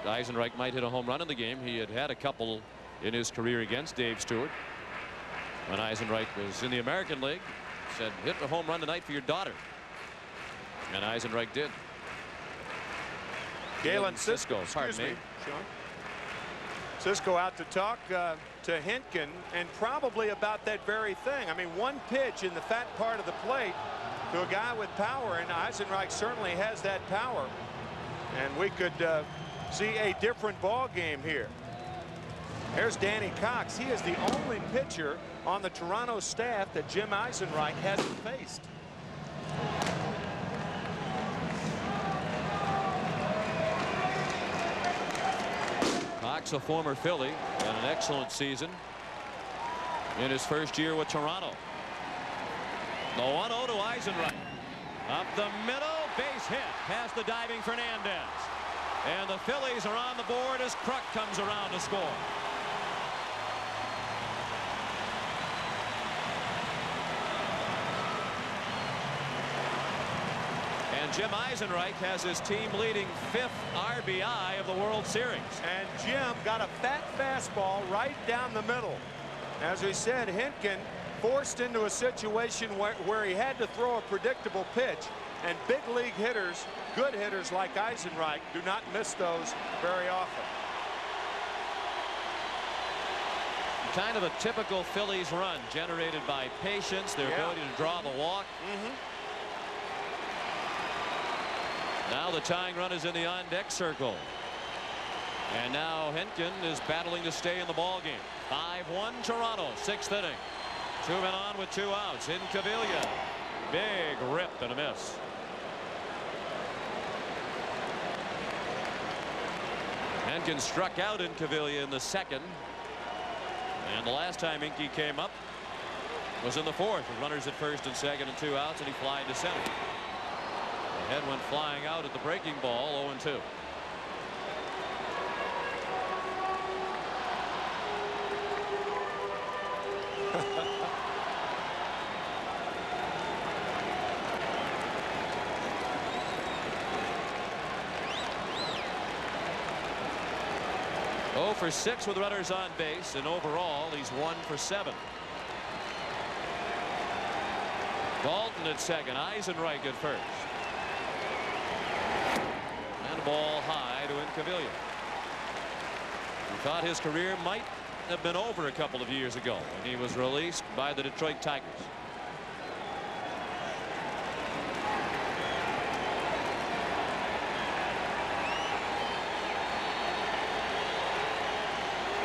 Eisenreich might hit a home run in the game. He had had a couple in his career against Dave Stewart. When Eisenreich was in the American League, said, hit a home run tonight for your daughter. And Eisenreich did. Galen Cisco, pardon me. Sean. Cisco out to talk to Hentgen, and probably about that very thing. I mean, one pitch in the fat part of the plate to a guy with power, and Eisenreich certainly has that power. And we could see a different ball game here. There's Danny Cox. He is the only pitcher on the Toronto staff that Jim Eisenreich hasn't faced. Cox, a former Philly, and an excellent season in his first year with Toronto. The 1-0 to Eisenreich. Up the middle, base hit past the diving Fernandez. And the Phillies are on the board as Kruk comes around to score. And Jim Eisenreich has his team leading 5th RBI of the World Series. And Jim got a fat fastball right down the middle. As we said, Hentgen forced into a situation where he had to throw a predictable pitch, and big league hitters, good hitters like Eisenreich, do not miss those very often. Kind of a typical Phillies run, generated by patience, their ability to draw the walk. Now the tying run is in the on-deck circle. And now Hentgen is battling to stay in the ball game. 5-1 Toronto, 6th inning. 2 men on with 2 outs. In Cavilla. Big rip and a miss. Hentgen struck out in Cavilla in the 2nd. And the last time Inky came up was in the 4th with runners at 1st and 2nd and 2 outs, and he flied to center. The head went flying out at the breaking ball. 0-2. Oh for 6 with runners on base, and overall he's 1 for 7. Dalton at 2nd, Eisenreich at 1st. And a ball high to Incaviglia. He thought his career might have been over a couple of years ago when he was released by the Detroit Tigers.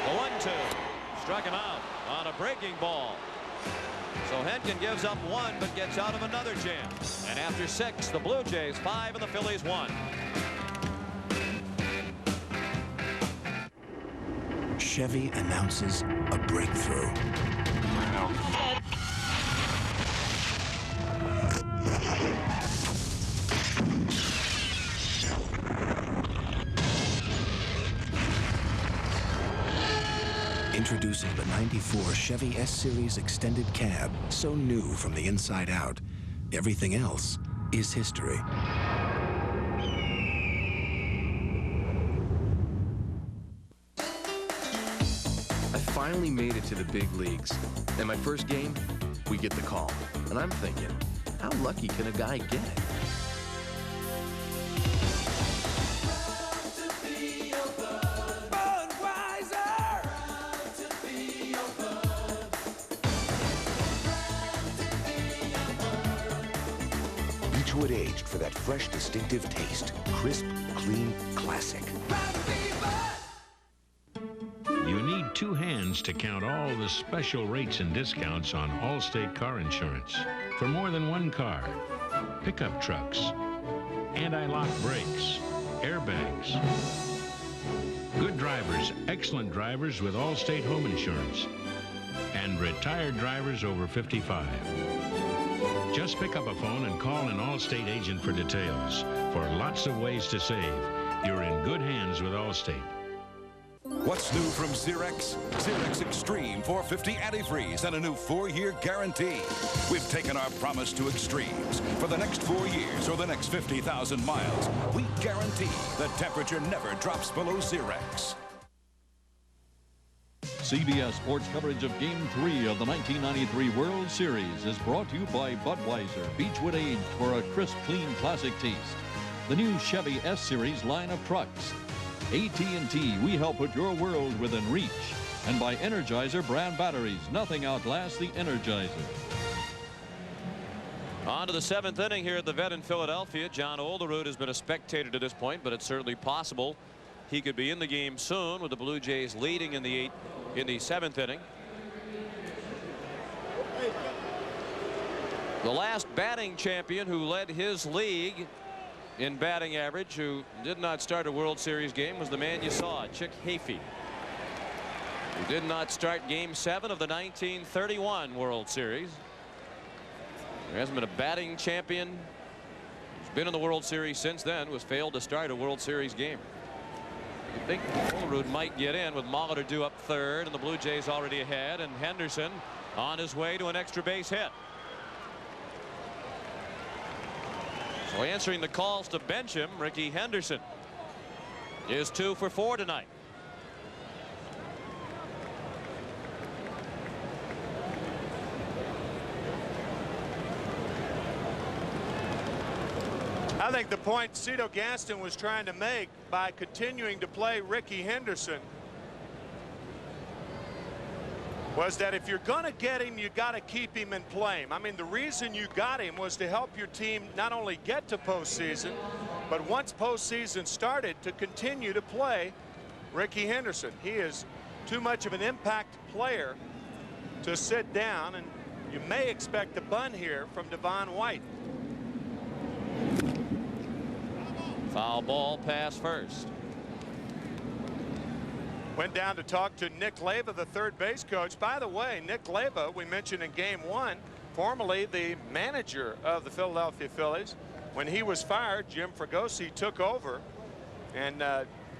The 1-2 struck him out on a breaking ball. So Hentgen gives up 1 but gets out of another jam. And after 6, the Blue Jays 5 and the Phillies 1. Chevy announces a breakthrough. Introducing the '94 Chevy S-Series Extended Cab, so new from the inside out. Everything else is history. I finally made it to the big leagues. And my first game, we get the call. And I'm thinking, how lucky can a guy get? Beechwood aged for that fresh, distinctive taste. Crisp, clean, classic. You need 2 hands to count all the special rates and discounts on Allstate car insurance. For more than 1 car, pickup trucks, anti-lock brakes, airbags. Good drivers, excellent drivers with Allstate home insurance. And retired drivers over 55. Just pick up a phone and call an Allstate agent for details. For lots of ways to save, you're in good hands with Allstate. What's new from Xerox? Xerox Extreme 450 antifreeze and a new 4-year guarantee. We've taken our promise to extremes. For the next 4 years or the next 50,000 miles, we guarantee the temperature never drops below Xerox. CBS Sports coverage of Game 3 of the 1993 World Series is brought to you by Budweiser, Beechwood aged for a crisp, clean, classic taste. The new Chevy S-Series line of trucks. AT&T, we help put your world within reach. And by Energizer brand batteries, nothing outlasts the Energizer. On to the 7th inning here at the Vet in Philadelphia. John Olerud has been a spectator to this point, but it's certainly possible he could be in the game soon with the Blue Jays leading in the 7th inning. The last batting champion who led his league in batting average, who did not start a World Series game, was the man you saw, Chick Hafey, who did not start Game 7 of the 1931 World Series. There hasn't been a batting champion who's been in the World Series since then who's failed to start a World Series game. You think Olerud might get in with Molitor due up third and the Blue Jays already ahead, and Henderson on his way to an extra base hit. So answering the calls to bench him, Ricky Henderson is 2 for 4 tonight. I think the point Cito Gaston was trying to make by continuing to play Ricky Henderson was that if you're going to get him, you got to keep him and play him. I mean, the reason you got him was to help your team not only get to postseason, but once postseason started, to continue to play Ricky Henderson. He is too much of an impact player to sit down, and you may expect a bunt here from Devon White. Foul ball, pass first. Went down to talk to Nick Leva, the third base coach. By the way, Nick Leva, we mentioned in Game 1, formerly the manager of the Philadelphia Phillies. When he was fired, Jim Fregosi took over, and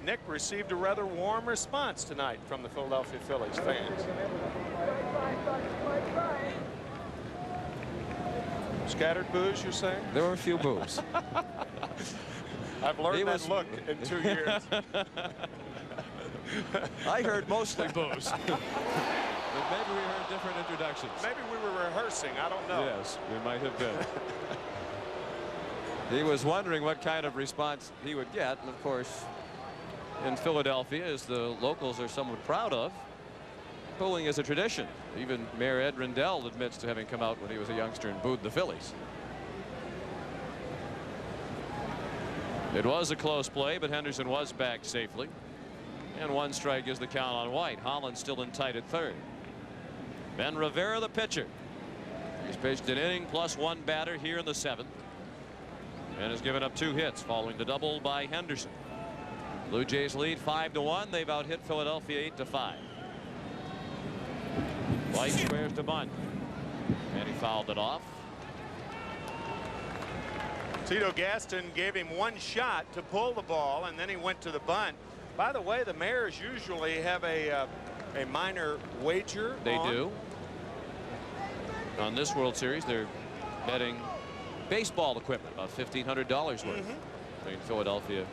Nick received a rather warm response tonight from the Philadelphia Phillies fans. Scattered boos, you're saying? There were a few boos. I've learned that look in 2 years. I heard mostly boos. But maybe we heard different introductions. Maybe we were rehearsing. I don't know. Yes, we might have been. He was wondering what kind of response he would get. And of course, in Philadelphia, as the locals are somewhat proud of, booing is a tradition. Even Mayor Ed Rendell admits to having come out when he was a youngster and booed the Phillies. It was a close play, but Henderson was back safely. And 1 strike is the count on White. Holland still in tight at third. Ben Rivera, the pitcher. He's pitched an inning plus 1 batter here in the 7th. And has given up 2 hits following the double by Henderson. Blue Jays lead 5-1. They've out hit Philadelphia 8-5. White squares to bunt. And he fouled it off. Cito Gaston gave him 1 shot to pull the ball, and then he went to the bunt. By the way, the Mariners usually have a minor wager. They do. On this World Series, they're betting baseball equipment, about $1,500 worth between Philadelphia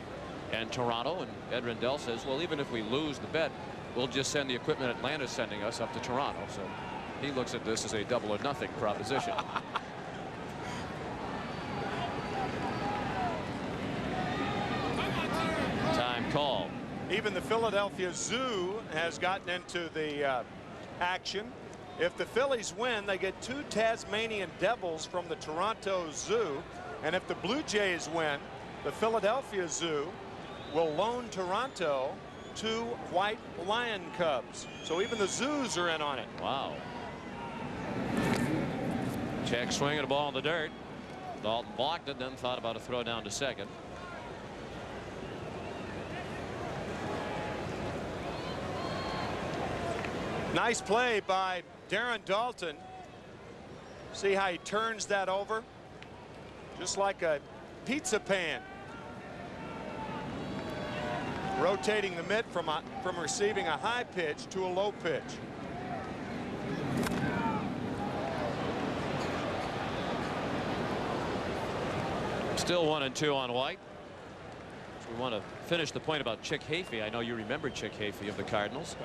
and Toronto. And Ed Rendell says, well, even if we lose the bet, we'll just send the equipment Atlanta's sending us up to Toronto. So he looks at this as a double or nothing proposition. Time call. Even the Philadelphia Zoo has gotten into the action. If the Phillies win, they get 2 Tasmanian devils from the Toronto Zoo. And if the Blue Jays win, the Philadelphia Zoo will loan Toronto 2 white lion cubs. So even the zoos are in on it. Wow. Check swing at a ball in the dirt. Dalton blocked it, then thought about a throw down to second. Nice play by Darren Dalton. See how he turns that over? Just like a pizza pan. rotating the mitt from receiving a high pitch to a low pitch. Still 1-2 on White. We want to finish the point about Chick Hafey. I know you remember Chick Hafey of the Cardinals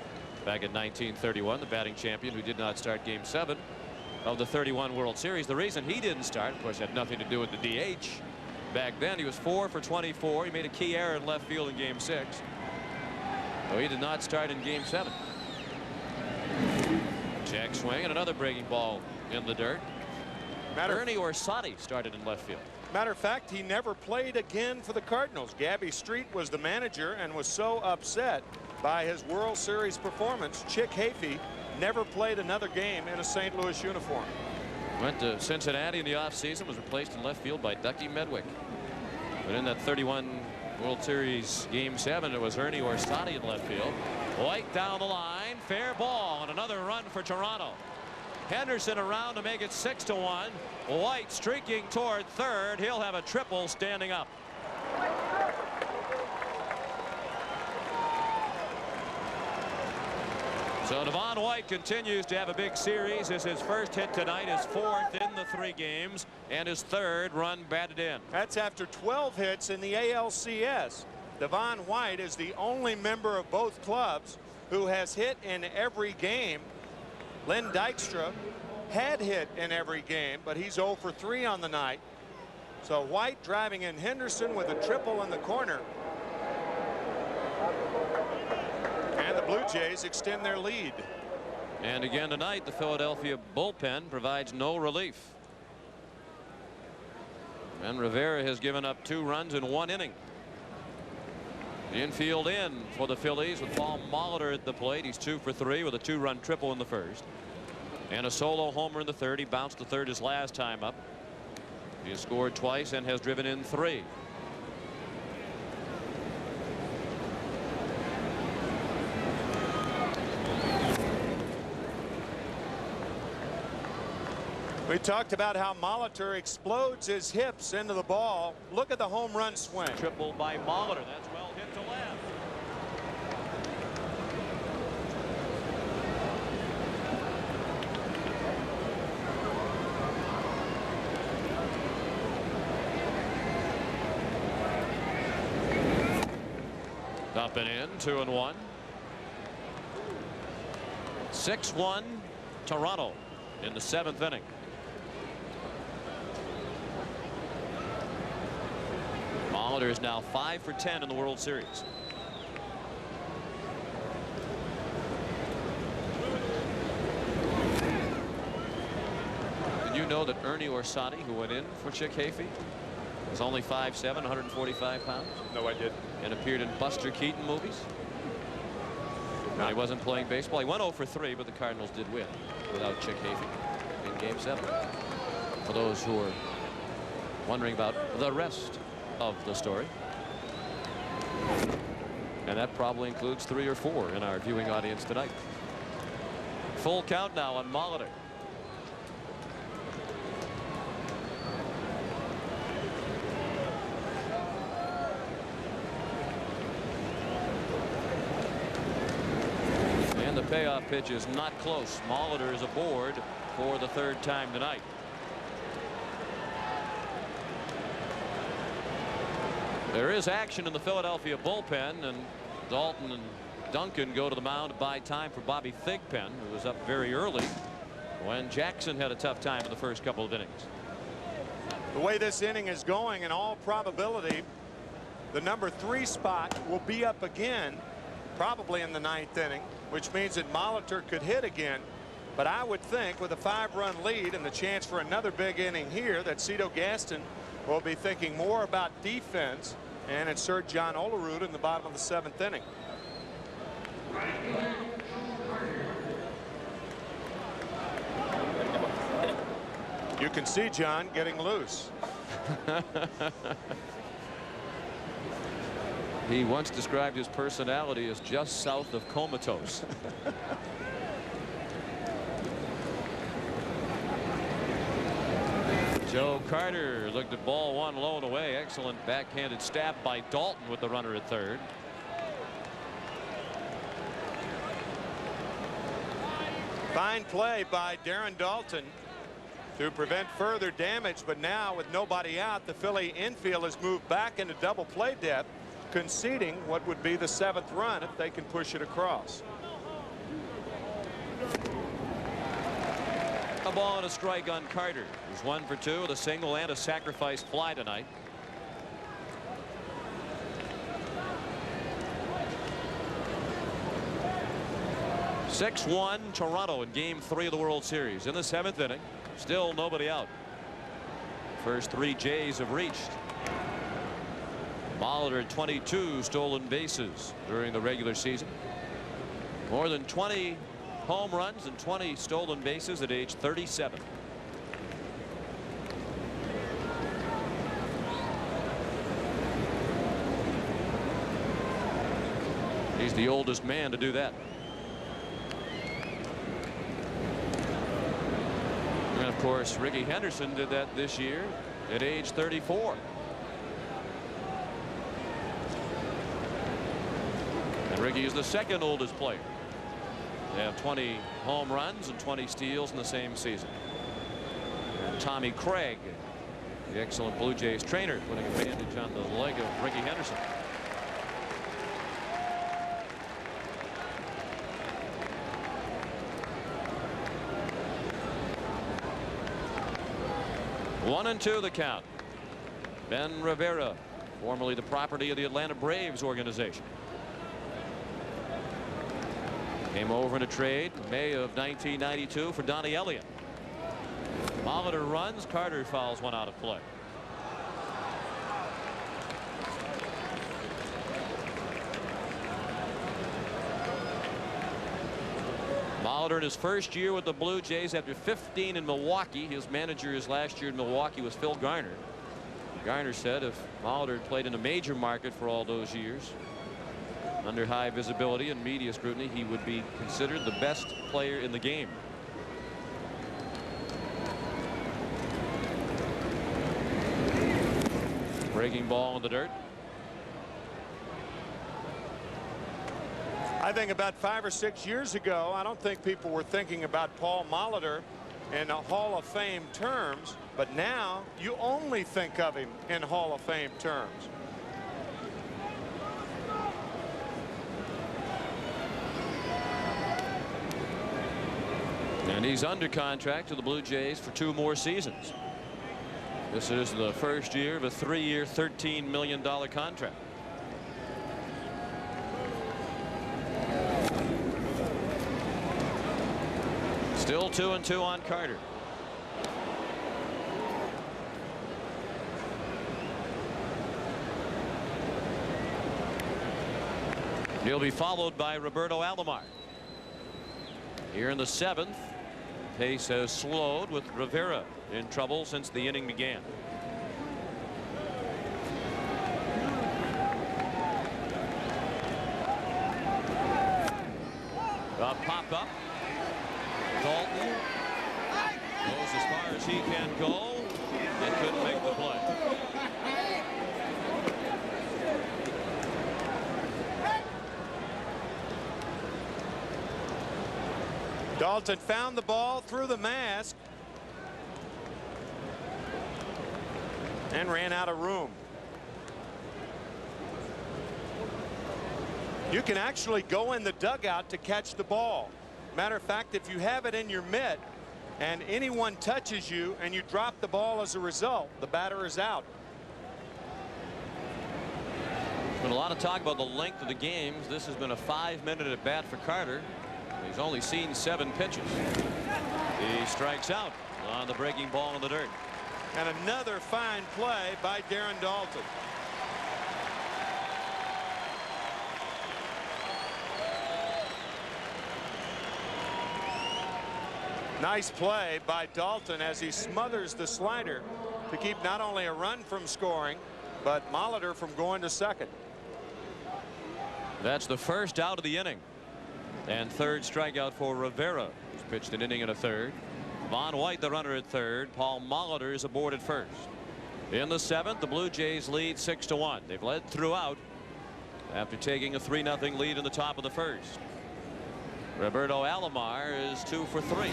back in 1931, the batting champion who did not start Game 7 of the 31 World Series. The reason he didn't start, of course, had nothing to do with the DH. Back then, he was 4 for 24. He made a key error in left field in Game 6. So he did not start in Game 7. Check swing and another breaking ball in the dirt. Ernie Orsatti started in left field. Matter of fact, he never played again for the Cardinals. Gabby Street was the manager and was so upset by his World Series performance. Chick Hafey never played another game in a St. Louis uniform. Went to Cincinnati in the offseason, was replaced in left field by Ducky Medwick. But in that 31 World Series Game 7, it was Ernie Orsatti in left field. White down the line, fair ball, and another run for Toronto. Henderson around to make it 6-1. White streaking toward third. He'll have a triple standing up. So Devon White continues to have a big series. As his first hit tonight, his 4th in the 3 games, and his 3rd run batted in. That's after 12 hits in the ALCS. Devon White is the only member of both clubs who has hit in every game. Len Dykstra had hit in every game, but he's 0 for 3 on the night. So White driving in Henderson with a triple in the corner. And the Blue Jays extend their lead. And again tonight, the Philadelphia bullpen provides no relief. And Rivera has given up 2 runs in 1 inning. The infield in for the Phillies with Paul Molitor at the plate. He's 2 for 3 with a 2-run triple in the first. And a solo homer in the third. He bounced to third his last time up. He has scored twice and has driven in 3. We talked about how Molitor explodes his hips into the ball. Look at the home run swing. Triple by Molitor. That's well hit to left. Up and in, 2-1. 6-1 Toronto in the 7th inning. Molitor is now 5 for 10 in the World Series. Did you know that Ernie Orsatti, who went in for Chick Hafey, was only 5'7", 145 pounds? No, I did. And appeared in Buster Keaton movies. No. He wasn't playing baseball. He went 0 for 3, but the Cardinals did win without Chick Hafey in Game 7. For those who are wondering about the rest of the story. And that probably includes 3 or 4 in our viewing audience tonight. Full count now on Molitor. And the payoff pitch is not close. Molitor is aboard for the 3rd time tonight. There is action in the Philadelphia bullpen, and Dalton and Duncan go to the mound to buy time for Bobby Thigpen, who was up very early when Jackson had a tough time in the first couple of innings. The way this inning is going, in all probability, the number 3 spot will be up again, probably in the 9th inning, which means that Molitor could hit again. But I would think with a 5-run lead and the chance for another big inning here that Cito Gaston will be thinking more about defense and insert John Olerud in the bottom of the 7th inning. You can see John getting loose. He once described his personality as just south of comatose. Joe Carter looked at ball 1 low and away. Excellent backhanded stab by Dalton with the runner at third. Fine play by Darren Daulton to prevent further damage, but now with nobody out, the Philly infield has moved back into double play depth, conceding what would be the 7th run if they can push it across. A ball and a strike on Carter, who's 1 for 2 with a single and a sacrifice fly tonight. (6-1) Toronto in Game 3 of the World Series. In the 7th inning, still nobody out. First 3 Jays have reached. Molitor had 22 stolen bases during the regular season. More than 20 home runs and 20 stolen bases at age 37. He's the oldest man to do that. And of course, Ricky Henderson did that this year at age 34. And Ricky is the 2nd oldest player. They have 20 home runs and 20 steals in the same season. And Tommy Craig, the excellent Blue Jays trainer, putting a bandage on the leg of Ricky Henderson. One and 2 the count. Ben Rivera, formerly the property of the Atlanta Braves organization. Came over in a trade May of 1992 for Donnie Elliott. Molitor runs. Carter fouls one out of play. Molitor in his first year with the Blue Jays after 15 in Milwaukee. His manager his last year in Milwaukee was Phil Garner. Garner said if Molitor had played in a major market for all those years, under high visibility and media scrutiny, he would be considered the best player in the game. Breaking ball in the dirt. I think about 5 or 6 years ago, I don't think people were thinking about Paul Molitor in Hall of Fame terms, but now you only think of him in Hall of Fame terms. And he's under contract to the Blue Jays for 2 more seasons. This is the first year of a 3-year, $13 million contract. Still 2-2 on Carter. He'll be followed by Roberto Alomar. Here in the 7th, pace has slowed with Rivera in trouble since the inning began. A pop up. Daulton goes as far as he can go and couldn't make the play. Daulton found the ball through the mask and ran out of room. You can actually go in the dugout to catch the ball. Matter of fact, if you have it in your mitt and anyone touches you and you drop the ball as a result, the batter is out. There's been a lot of talk about the length of the games. This has been a 5-minute at bat for Carter. He's only seen 7 pitches. He strikes out on the breaking ball in the dirt. And another fine play by Darren Daulton. Nice play by Daulton as he smothers the slider to keep not only a run from scoring, but Molitor from going to second. That's the first out of the inning. And 3rd strikeout for Rivera, who's pitched an inning and a 3rd. Von White, the runner at 3rd. Paul Molitor is aboard at 1st. In the 7th, the Blue Jays lead 6-1. They've led throughout after taking a 3-0 lead in the top of the 1st. Roberto Alomar is 2 for 3.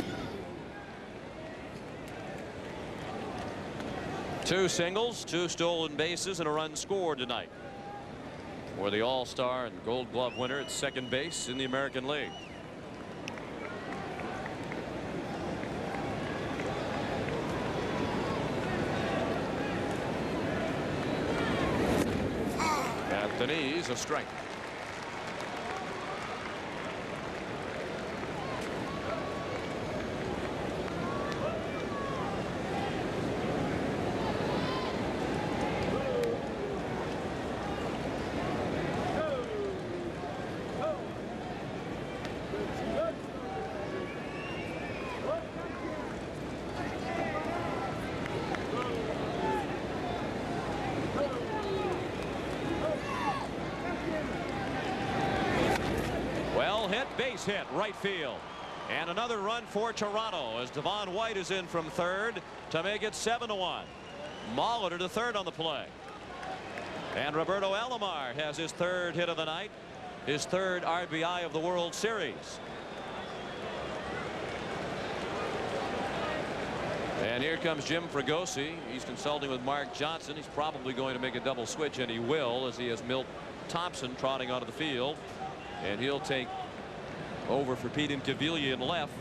2 singles, 2 stolen bases, and a run scored tonight for the All-Star and Gold Glove winner at second base in the American League. At the knees, a strike. Base hit right field, and another run for Toronto as Devon White is in from third to make it 7-1. Molitor to third on the play, and Roberto Alomar has his third hit of the night, his third RBI of the World Series. And here comes Jim Fregosi. He's consulting with Mark Johnson. He's probably going to make a double switch, and he will, as he has Milt Thompson trotting onto the field, and he'll take over for Pete Incaviglia in left,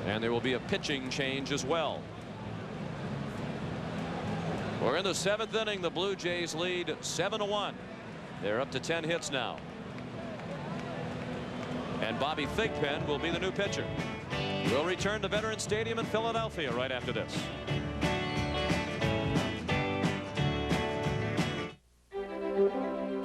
and there will be a pitching change as well. We're in the 7th inning. The Blue Jays lead 7-1. They're up to 10 hits now, and Bobby Thigpen will be the new pitcher. We'll return to Veterans Stadium in Philadelphia right after this.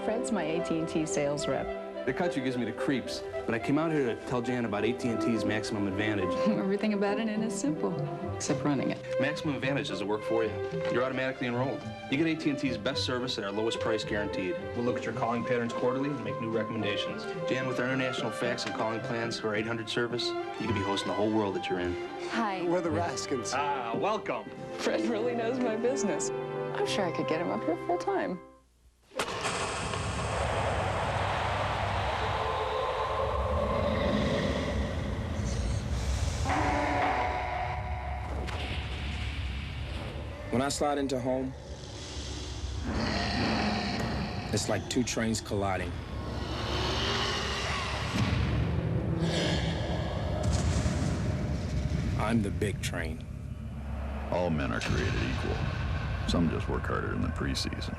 Fred's my AT&T sales rep. The country gives me the creeps, but I came out here to tell Jan about AT&T's Maximum Advantage. Everything about it is simple, except running it. Maximum Advantage doesn't work for you. You're automatically enrolled. You get AT&T's best service at our lowest price guaranteed. We'll look at your calling patterns quarterly and make new recommendations. Jan, with our international fax and calling plans for our 800 service, you could be hosting the whole world that you're in. Hi. We're the Raskins. Ah, welcome. Fred really knows my business. I'm sure I could get him up here full time. When I slide into home, it's like 2 trains colliding. I'm the big train. All men are created equal. Some just work harder in the preseason.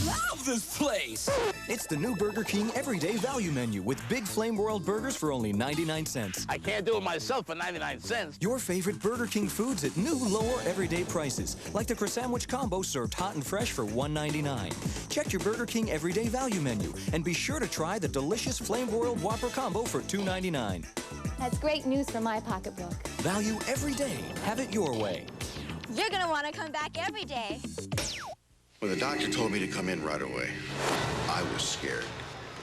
Love this place! It's the new Burger King Everyday Value Menu with Big Flame World Burgers for only 99 cents. I can't do it myself for 99 cents. Your favorite Burger King foods at new, lower everyday prices, like the Croissant Combo served hot and fresh for $1.99. Check your Burger King Everyday Value Menu and be sure to try the delicious Flame Broiled Whopper Combo for $2.99. That's great news for my pocketbook. Value every day. Have it your way. You're gonna want to come back every day. When the doctor told me to come in right away, I was scared.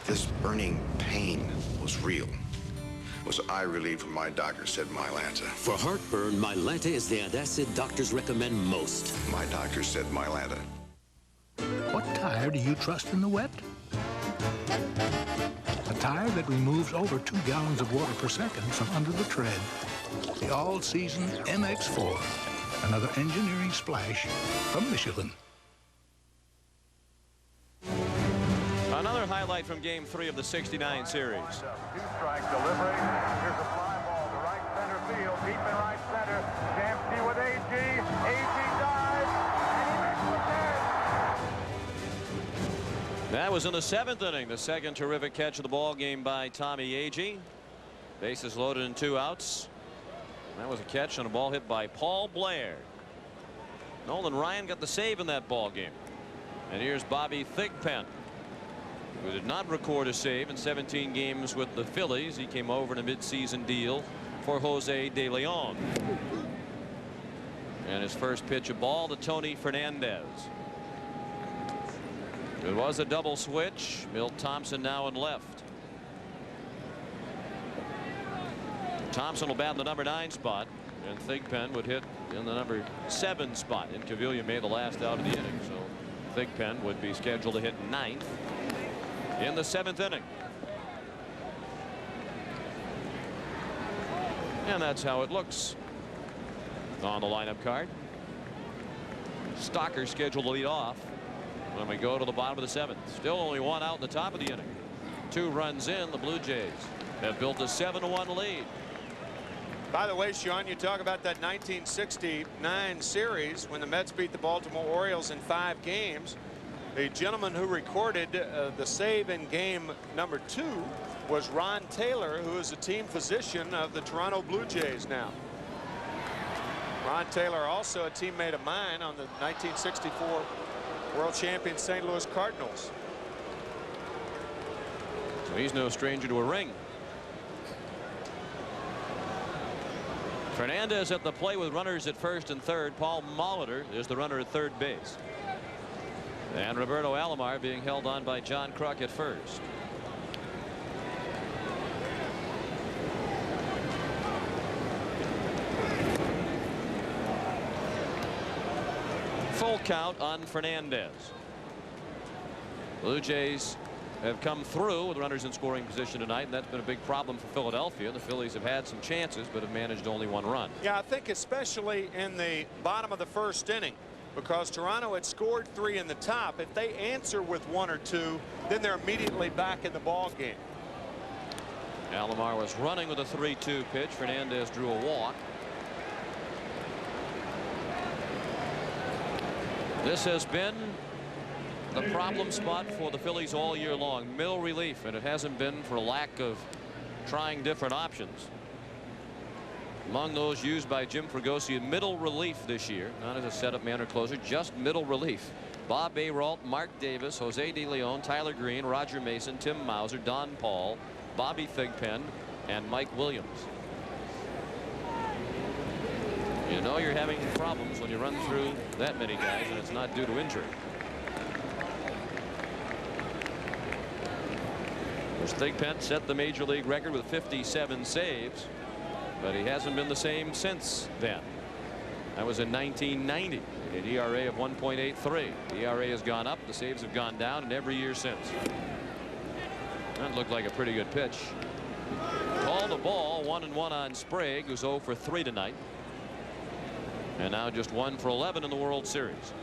This burning pain was real. Was I relieved when my doctor said Mylanta? For heartburn, Mylanta is the antacid doctors recommend most. My doctor said Mylanta. What tire do you trust in the wet? A tire that removes over 2 gallons of water per second from under the tread. The all-season MX4. Another engineering splash from Michelin. Another highlight from Game 3 of the '69 series. 2-strike delivery. Here's a fly ball to right center field, deep in right center. Jamsky with A.G. A.G. dives, and he makes the catch. That was in the 7th inning. The second terrific catch of the ball game by Tommy Agee. Bases loaded and 2 outs. That was a catch on a ball hit by Paul Blair. Nolan Ryan got the save in that ball game. And here's Bobby Thigpen, who did not record a save in 17 games with the Phillies. He came over in a midseason deal for Jose De Leon. And his first pitch, a ball to Tony Fernandez. It was a double switch. Milt Thompson now in left. Thompson will bat in the number 9 spot, and Thigpen would hit in the number 7 spot. Incaviglia made the last out of the inning, so Thigpen would be scheduled to hit 9th in the 7th inning. And that's how it looks on the lineup card. Stocker scheduled to lead off when we go to the bottom of the 7th. Still only one out in the top of the inning. 2 runs in. The Blue Jays have built a 7-1 lead. By the way, Sean, you talk about that 1969 series when the Mets beat the Baltimore Orioles in 5 games. The gentleman who recorded the save in game number 2 was Ron Taylor, who is the team physician of the Toronto Blue Jays now. Ron Taylor, also a teammate of mine on the 1964 world champion St. Louis Cardinals. So he's no stranger to a ring. Fernandez at the plate with runners at first and third. Paul Molitor is the runner at third base. And Roberto Alomar being held on by John Kruk at first. Full count on Fernandez. Blue Jays have come through with runners in scoring position tonight, and that's been a big problem for Philadelphia. The Phillies have had some chances but have managed only 1 run. Yeah, I think especially in the bottom of the 1st inning, because Toronto had scored 3 in the top. If they answer with 1 or 2, then they're immediately back in the ball game. Alomar was running with a 3-2 pitch. Fernandez drew a walk. This has been the problem spot for the Phillies all year long. Middle relief, and it hasn't been for lack of trying different options. Among those used by Jim Fregosi, middle relief this year, not as a setup man or closer, just middle relief. Bob Ayrault, Mark Davis, Jose De Leon, Tyler Green, Roger Mason, Tim Mauser, Don Paul, Bobby Thigpen, and Mike Williams. You know you're having problems when you run through that many guys, and it's not due to injury. Thigpen set the major league record with 57 saves, but he hasn't been the same since then. That was in 1990. An ERA of 1.83. The ERA has gone up, the saves have gone down, and every year since. That looked like a pretty good pitch. Called the ball. 1-1 on Sprague, who's 0 for 3 tonight. And now just 1 for 11 in the World Series.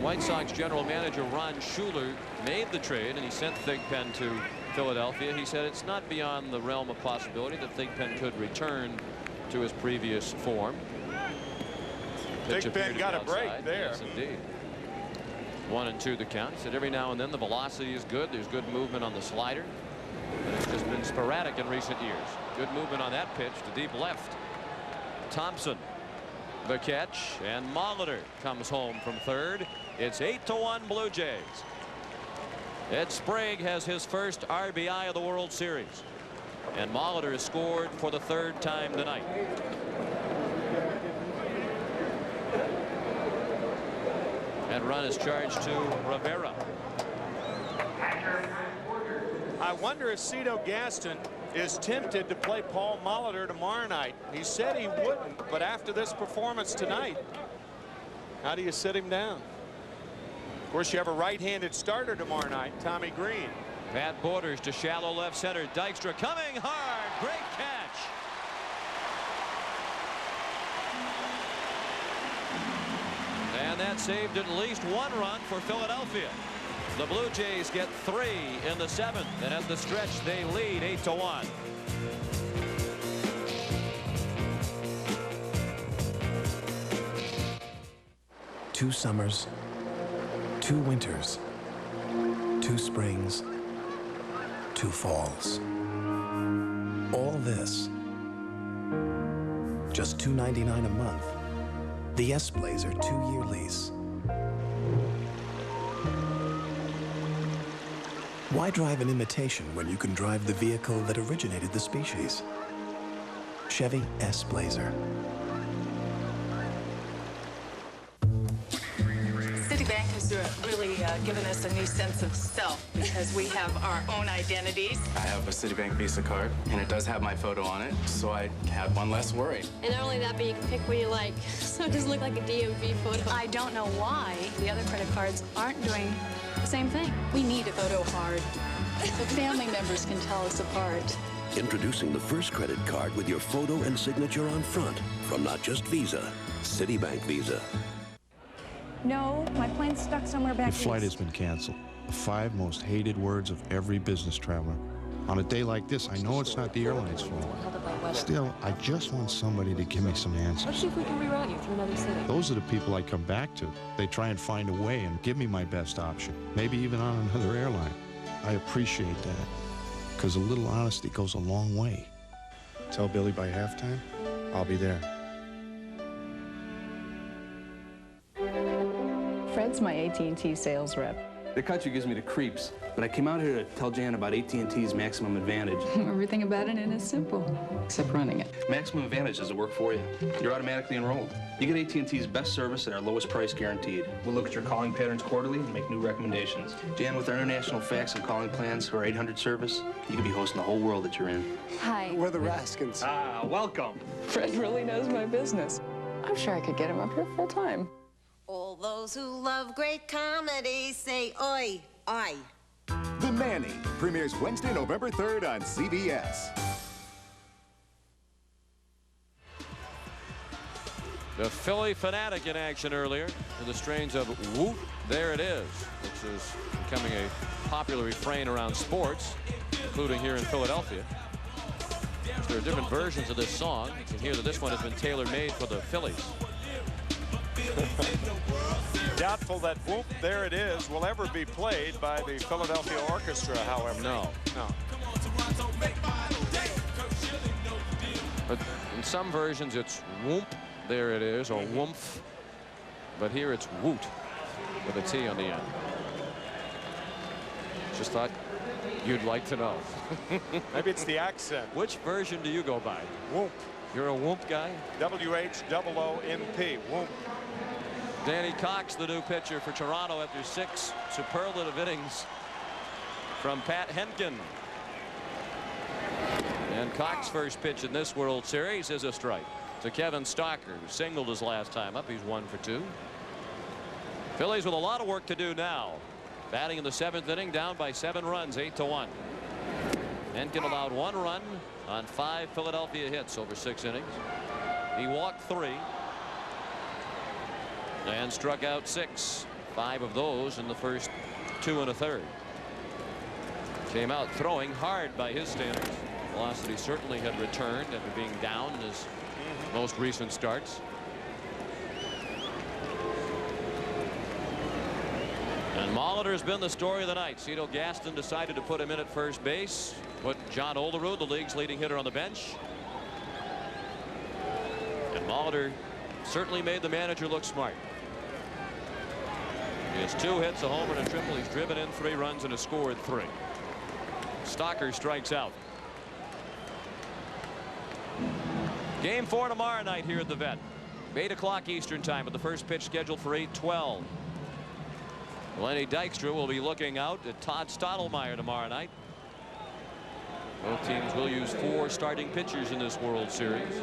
White Sox general manager Ron Schuler made the trade and he sent Thigpen to Philadelphia. He said it's not beyond the realm of possibility that Thigpen could return to his previous form. Thigpen got a break there. Yes, indeed. 1-2 the count. He said every now and then the velocity is good. There's good movement on the slider. And it's just been sporadic in recent years. Good movement on that pitch to deep left. Thompson the catch, and Molitor comes home from third. It's 8-1 Blue Jays. Ed Sprague has his first RBI of the World Series, and Molitor has scored for the 3rd time tonight. And run is charged to Rivera. I wonder if Cito Gaston is tempted to play Paul Molitor tomorrow night. He said he wouldn't, but after this performance tonight, how do you sit him down? Of course, you have a right-handed starter tomorrow night, Tommy Green. Pat Borders to shallow left center. Dykstra coming hard. Great catch. And that saved at least 1 run for Philadelphia. The Blue Jays get 3 in the 7th, and at the stretch they lead 8-1. Two summers, 2 winters, 2 springs, 2 falls. All this, just $2.99 a month. The S-Blazer 2-year lease. Why drive an imitation when you can drive the vehicle that originated the species? Chevy S-Blazer. Citibank has really given us a new sense of self because we have our own identities. I have a Citibank Visa card, and it does have my photo on it, so I have one less worry. And not only that, but you can pick what you like, so it doesn't look like a DMV photo. I don't know why the other credit cards aren't doing the same thing. We need a photo card so family members can tell us apart. Introducing the first credit card with your photo and signature on front from not just Visa, Citibank Visa. No, my plane's stuck somewhere back Your flight has been canceled. The 5 most hated words of every business traveler. On a day like this, I know it's not the airline's fault. Still, I just want somebody to give me some answers. Let's see if we can reroute you through another city. Those are the people I come back to. They try and find a way and give me my best option, maybe even on another airline. I appreciate that, because a little honesty goes a long way. Tell Billy by halftime, I'll be there. Fred's my AT&T sales rep. The country gives me the creeps, but I came out here to tell Jan about AT&T's Maximum Advantage. Everything about it is simple, except running it. Maximum Advantage does the work for you. You're automatically enrolled. You get AT&T's best service at our lowest price guaranteed. We'll look at your calling patterns quarterly and make new recommendations. Jan, with our international fax and calling plans for our 800 service, you could be hosting the whole world that you're in. Hi. We're the Raskins. Ah, welcome. Fred really knows my business. I'm sure I could get him up here full time. All those who love great comedy say oi, oi. The Nanny premieres Wednesday, November 3rd on CBS. The Philly Fanatic in action earlier with the strains of Whoop, There It Is, which is becoming a popular refrain around sports, including here in Philadelphia. There are different versions of this song. You can hear that this one has been tailor-made for the Phillies. Doubtful that Whoop, There It Is will ever be played by the Philadelphia Orchestra, however. No. But in some versions it's Whoop, There It Is, or Woomph. But here it's Woot with a T on the end. Just thought you'd like to know. Maybe it's the accent. Which version do you go by? Whoop. You're a Whoop guy? W-H-O-O-M-P. Whoop. Danny Cox, the new pitcher for Toronto after 6 superlative innings from Pat Henkin. And Cox's first pitch in this World Series is a strike to Kevin Stalker, who singled his last time up. He's 1 for 2. Phillies with a lot of work to do now. Batting in the 7th inning, down by 7 runs, 8-1. Henkin allowed 1 run on 5 Philadelphia hits over 6 innings. He walked 3 and struck out 6. 5 of those in the first 2 1/3. Came out throwing hard by his standards. Velocity certainly had returned after being down in his most recent starts. And Molitor has been the story of the night. Cito Gaston decided to put him in at first base. Put John Olerud, the league's leading hitter, on the bench. And Molitor certainly made the manager look smart. He has 2 hits, a homer, and a triple. He's driven in 3 runs and has scored 3. Stalker strikes out. Game 4 tomorrow night here at the Vet. 8 o'clock Eastern time, with the first pitch scheduled for 8:12. Lenny Dykstra will be looking out at Todd Stottlemyre tomorrow night. Both teams will use 4 starting pitchers in this World Series.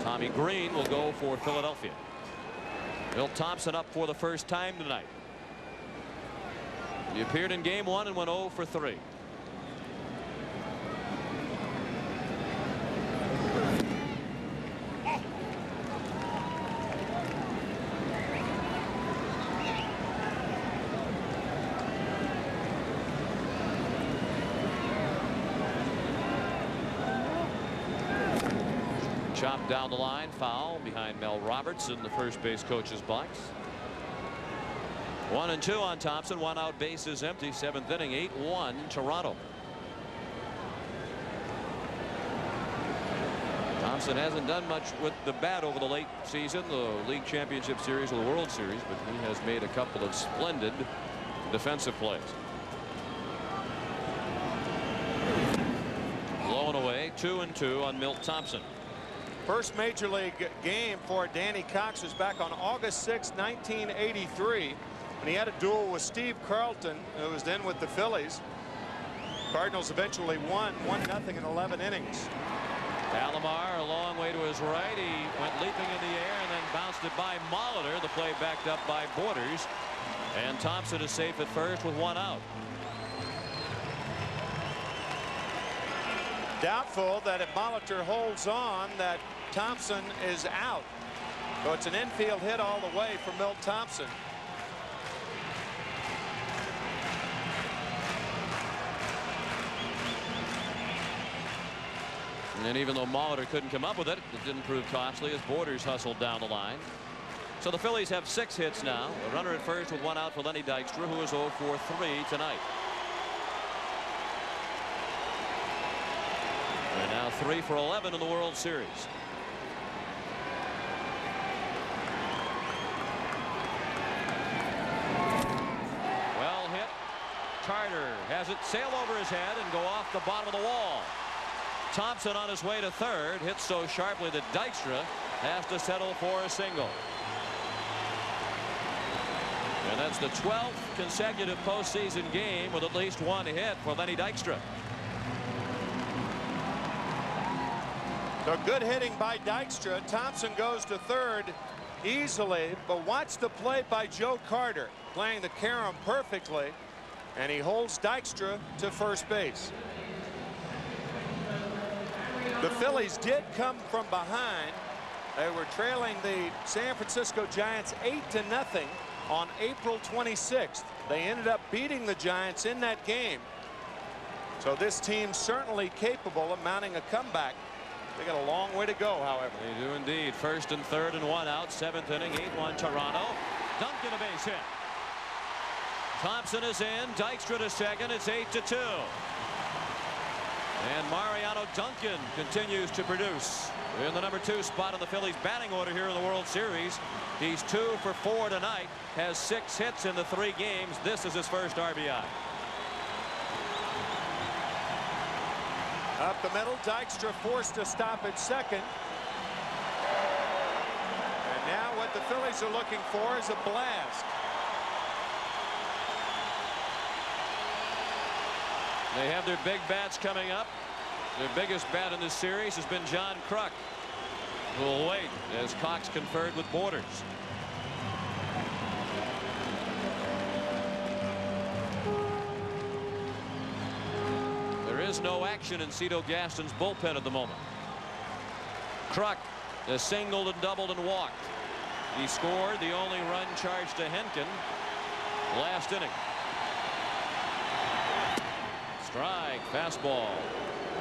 Tommy Green will go for Philadelphia. Milt Thompson up for the first time tonight. He appeared in game 1 and went 0 for 3. Chopped down the line, foul behind Mel Roberts in the first base coach's box. 1-2 on Thompson. 1 out, bases empty. 7th inning, 8-1 Toronto. Thompson hasn't done much with the bat over the late season, the League Championship Series or the World Series, but he has made a couple of splendid defensive plays. Blown away. 2-2 on Milt Thompson. First major league game for Danny Cox was back on August 6, 1983. And he had a duel with Steve Carlton, who was then with the Phillies. Cardinals eventually won 1-0 in 11 innings. Alomar a long way to his right. He went leaping in the air and then bounced it by Molitor. The play backed up by Borders. And Thompson is safe at first with 1 out. Doubtful that if Molitor holds on that Thompson is out. So it's an infield hit all the way for Milt Thompson. And even though Molitor couldn't come up with it, it didn't prove costly as Borders hustled down the line. So the Phillies have 6 hits now. A runner at first with 1 out for Lenny Dykstra, who is 0 for 3 tonight. And now 3 for 11 in the World Series. Well hit. Carter has it sail over his head and go off the bottom of the wall. Thompson on his way to third, hits so sharply that Dykstra has to settle for a single. And that's the 12th consecutive postseason game with at least 1 hit for Lenny Dykstra. So good hitting by Dykstra. Thompson goes to third easily, but watch the play by Joe Carter, playing the carom perfectly, and he holds Dykstra to first base. The Phillies did come from behind. They were trailing the San Francisco Giants 8-0 on April 26th. They ended up beating the Giants in that game. So this team's certainly capable of mounting a comeback. They got a long way to go, however. They do indeed. First and third and 1 out. 7th inning, 8-1 Toronto. Duncan a base hit. Thompson is in. Dykstra to second. It's 8-2. And Mariano Duncan continues to produce in the number 2 spot in the Phillies batting order here in the World Series. He's 2 for 4 tonight, has 6 hits in the 3 games. This is his first RBI. Up the middle, Dykstra forced to stop at second. And now what the Phillies are looking for is a blast. They have their big bats coming up. Their biggest bat in this series has been John Kruk, who will wait as Cox conferred with Borders. There is no action in Cito Gaston's bullpen at the moment. Kruk has singled and doubled and walked. He scored the only run charged to Henkin last inning. Strike, fastball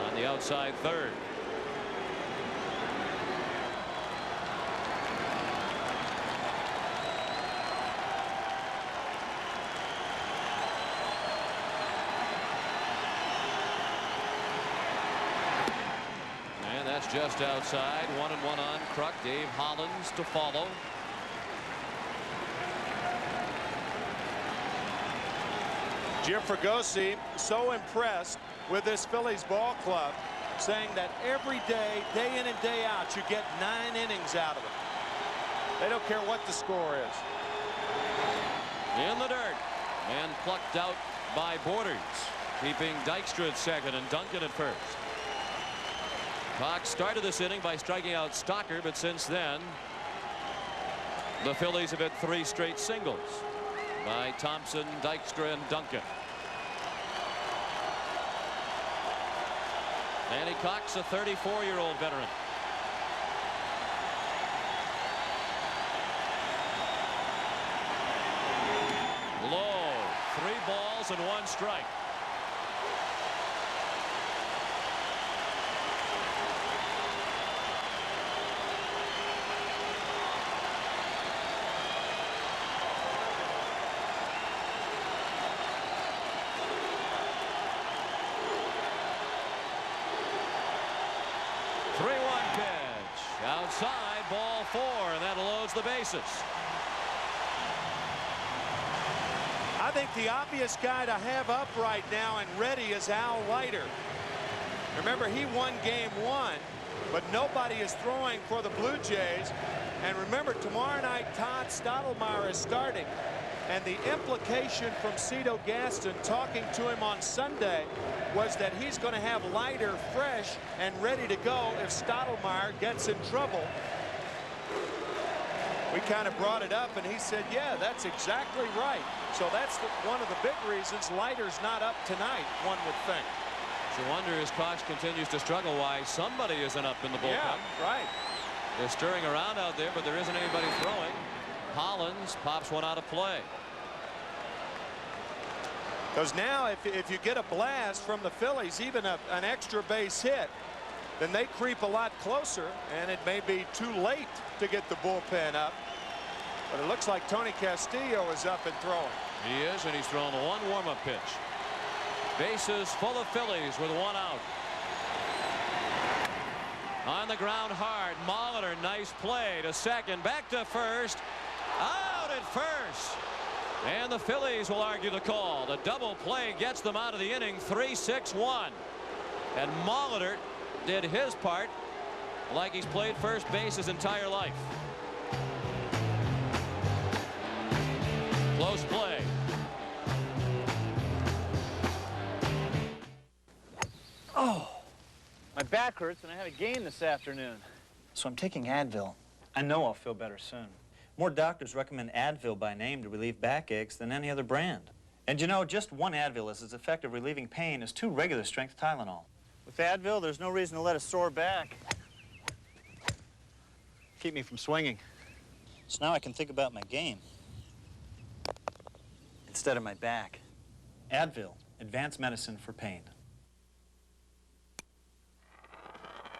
on the outside third. And that's just outside. 1-1 on Kruk. Dave Hollins to follow. Jim Fregosi so impressed with this Phillies ball club, saying that every day, day in and day out, you get 9 innings out of it. They don't care what the score is. In the dirt and plucked out by Borders, keeping Dykstra at second and Duncan at first. Cox started this inning by striking out Stocker, but since then the Phillies have hit 3 straight singles by Thompson, Dykstra, and Duncan. Manny Cox, a 34-year-old veteran. Low, 3 balls and 1 strike. Outside, ball 4, and that loads the bases. I think the obvious guy to have up right now and ready is Al Leiter. Remember, he won game 1, but nobody is throwing for the Blue Jays. And remember, tomorrow night Todd Stottlemyre is starting. And the implication from Cito Gaston talking to him on Sunday was that he's going to have Leiter fresh and ready to go if Stottlemyre gets in trouble. We kind of brought it up, and he said, yeah, that's exactly right. So that's one of the big reasons Leiter's not up tonight, one would think. You wonder, as Cox continues to struggle, why somebody isn't up in the bullpen. Yeah, right. They're stirring around out there, but there isn't anybody throwing. Hollins pops one out of play. Because now if you get a blast from the Phillies, even an extra base hit, then they creep a lot closer, and it may be too late to get the bullpen up. But it looks like Tony Castillo is up and throwing. He is, and he's thrown one warm-up pitch. Bases full of Phillies with one out. On the ground hard. Molitor, nice play to second. Back to first. Out at first. And the Phillies will argue the call. The double play gets them out of the inning. 3-6-1. And Molitor did his part like he's played first base his entire life. Close play. Oh, my back hurts and I had a game this afternoon. So I'm taking Advil. I know I'll feel better soon. More doctors recommend Advil by name to relieve backaches than any other brand. And you know, just one Advil is as effective relieving pain as 2 regular strength Tylenol. With Advil, there's no reason to let a sore back keep me from swinging. So now I can think about my game instead of my back. Advil, advanced medicine for pain.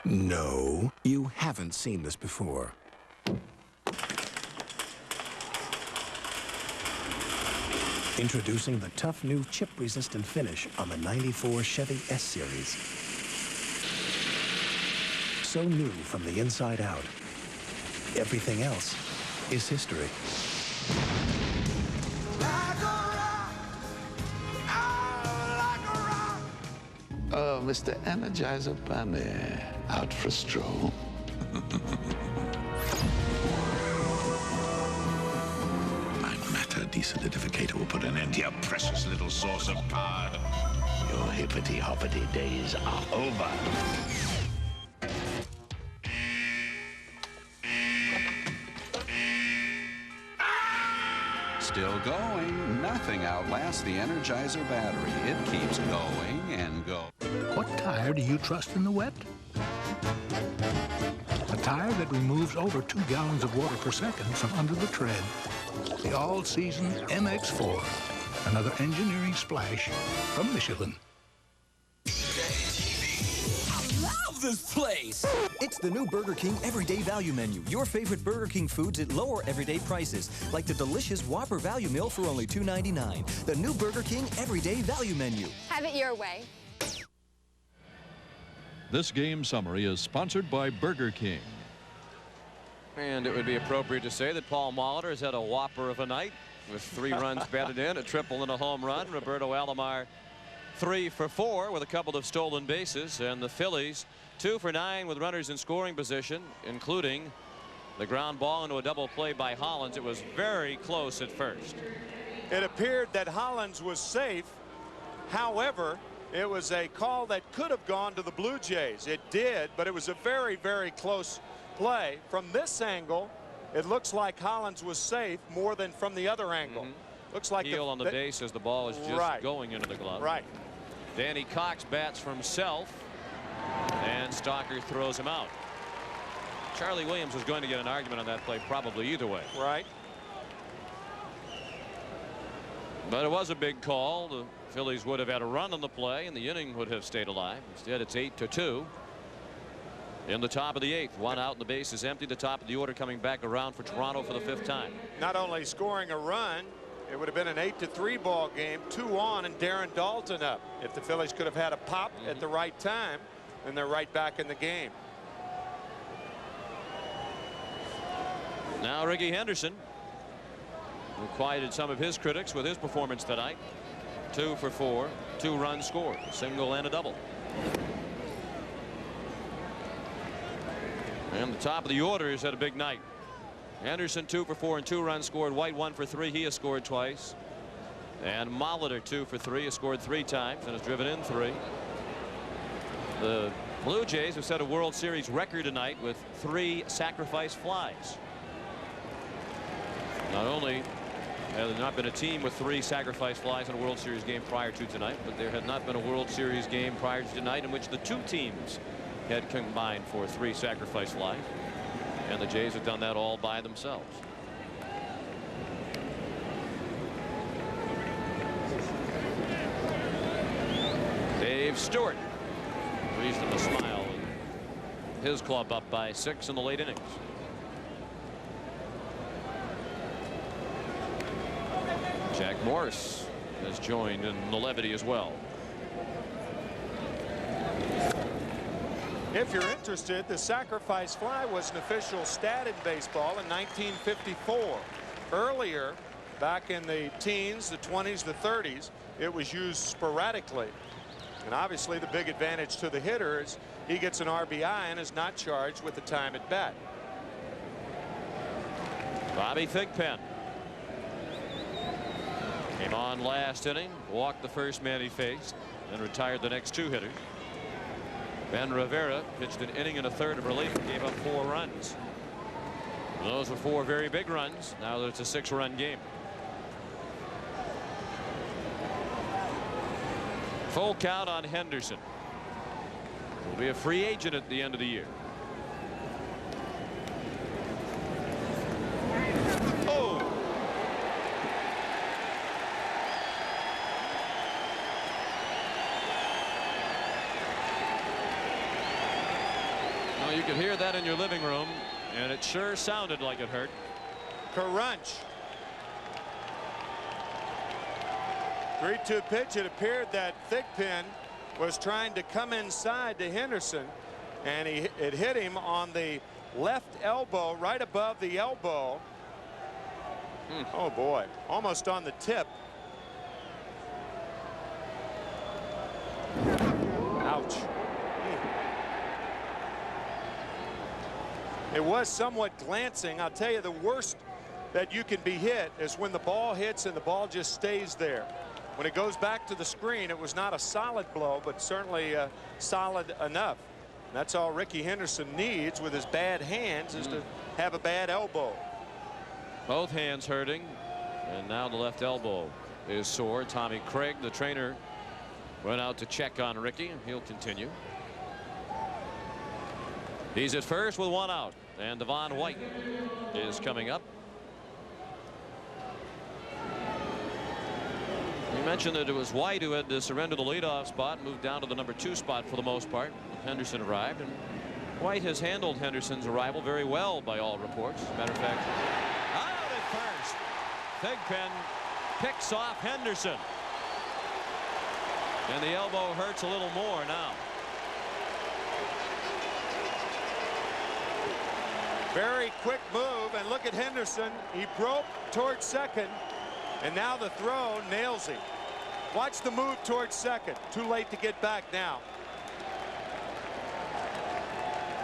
No, you haven't seen this before. Introducing the tough new chip-resistant finish on the '94 Chevy S-Series. So new from the inside out. Everything else is history. Oh, Mr. Energizer Bunny, out for a stroll. My matter desolidificator will put an end to your precious little source of power. Your hippity-hoppity days are over. Still going. Nothing outlasts the Energizer battery. It keeps going and going. What tire do you trust in the wet? A tire that removes over 2 gallons of water per second from under the tread. The all-season MX4. Another engineering splash from Michelin. Love this place! It's the new Burger King Everyday Value Menu. Your favorite Burger King foods at lower everyday prices, like the delicious Whopper Value Meal for only $2.99. The new Burger King Everyday Value Menu. Have it your way. This game summary is sponsored by Burger King. And it would be appropriate to say that Paul Molitor has had a whopper of a night with 3 runs batted in, a triple and a home run. Roberto Alomar 3 for 4 with a couple of stolen bases, and the Phillies 2 for 9 with runners in scoring position, including the ground ball into a double play by Hollins. It was very close at first. It appeared that Hollins was safe. However, it was a call that could have gone to the Blue Jays. It did, but it was a very, very close play. From this angle, it looks like Hollins was safe more than from the other angle. Looks like heel on the base as the ball is just going into the glove. Right. Danny Cox bats for himself, and Stalker throws him out. Charlie Williams was going to get an argument on that play probably either way. Right. But it was a big call. The Phillies would have had a run on the play, and the inning would have stayed alive. Instead, it's 8-2. In the top of the 8th, 1 out and the base is empty. The top of the order coming back around for Toronto for the 5th time. Not only scoring a run, it would have been an 8-3 ball game, 2 on and Darren Dalton up. If the Phillies could have had a pop at the right time, then they're right back in the game. Now Ricky Henderson, who quieted some of his critics with his performance tonight. 2 for 4, 2 runs scored, a single and a double. And the top of the order has had a big night. Henderson 2 for 4 and 2 runs scored. White 1 for 3. He has scored twice. And Molitor 2 for 3 has scored 3 times and has driven in 3. The Blue Jays have set a World Series record tonight with 3 sacrifice flies. Not only has there not been a team with 3 sacrifice flies in a World Series game prior to tonight, but there had not been a World Series game prior to tonight in which the 2 teams had combined for 3 sacrifice flies. And the Jays have done that all by themselves. Dave Stewart reason to smile. His club up by 6 in the late innings. Jack Morris has joined in the levity as well. If you're interested, the sacrifice fly was an official stat in baseball in 1954. Earlier, back in the teens, the 20s, the 30s, it was used sporadically. And obviously the big advantage to the hitter is he gets an RBI and is not charged with the time at bat. Bobby Thigpen came on last inning, walked the first man he faced, and retired the next 2 hitters. Ben Rivera pitched an inning and a third of relief and gave up 4 runs. Those were 4 very big runs. Now that it's a 6-run game. Full count on Henderson. Will be a free agent at the end of the year. Oh! Well, you could hear that in your living room, and it sure sounded like it hurt. Crunch. 3-2 pitch. It appeared that Thigpen was trying to come inside to Henderson, and it hit him on the left elbow, right above the elbow. Oh boy, almost on the tip. Ouch. It was somewhat glancing. I'll tell you, the worst that you can be hit is when the ball hits and the ball just stays there. When it goes back to the screen, it was not a solid blow, but certainly solid enough. And that's all Ricky Henderson needs with his bad hands is to have a bad elbow. Both hands hurting, and now the left elbow is sore. Tommy Craig, the trainer, went out to check on Ricky, and he'll continue. He's at first with 1 out, and Devon White is coming up. You mentioned that it was White who had to surrender the leadoff spot, moved down to the number 2 spot for the most part. Henderson arrived, and White has handled Henderson's arrival very well by all reports. As a matter of fact, out at first. Thigpen picks off Henderson, and the elbow hurts a little more now. Very quick move, and look at Henderson. He broke towards second, and now the throw nails him. Watch the move towards second. Too late to get back now.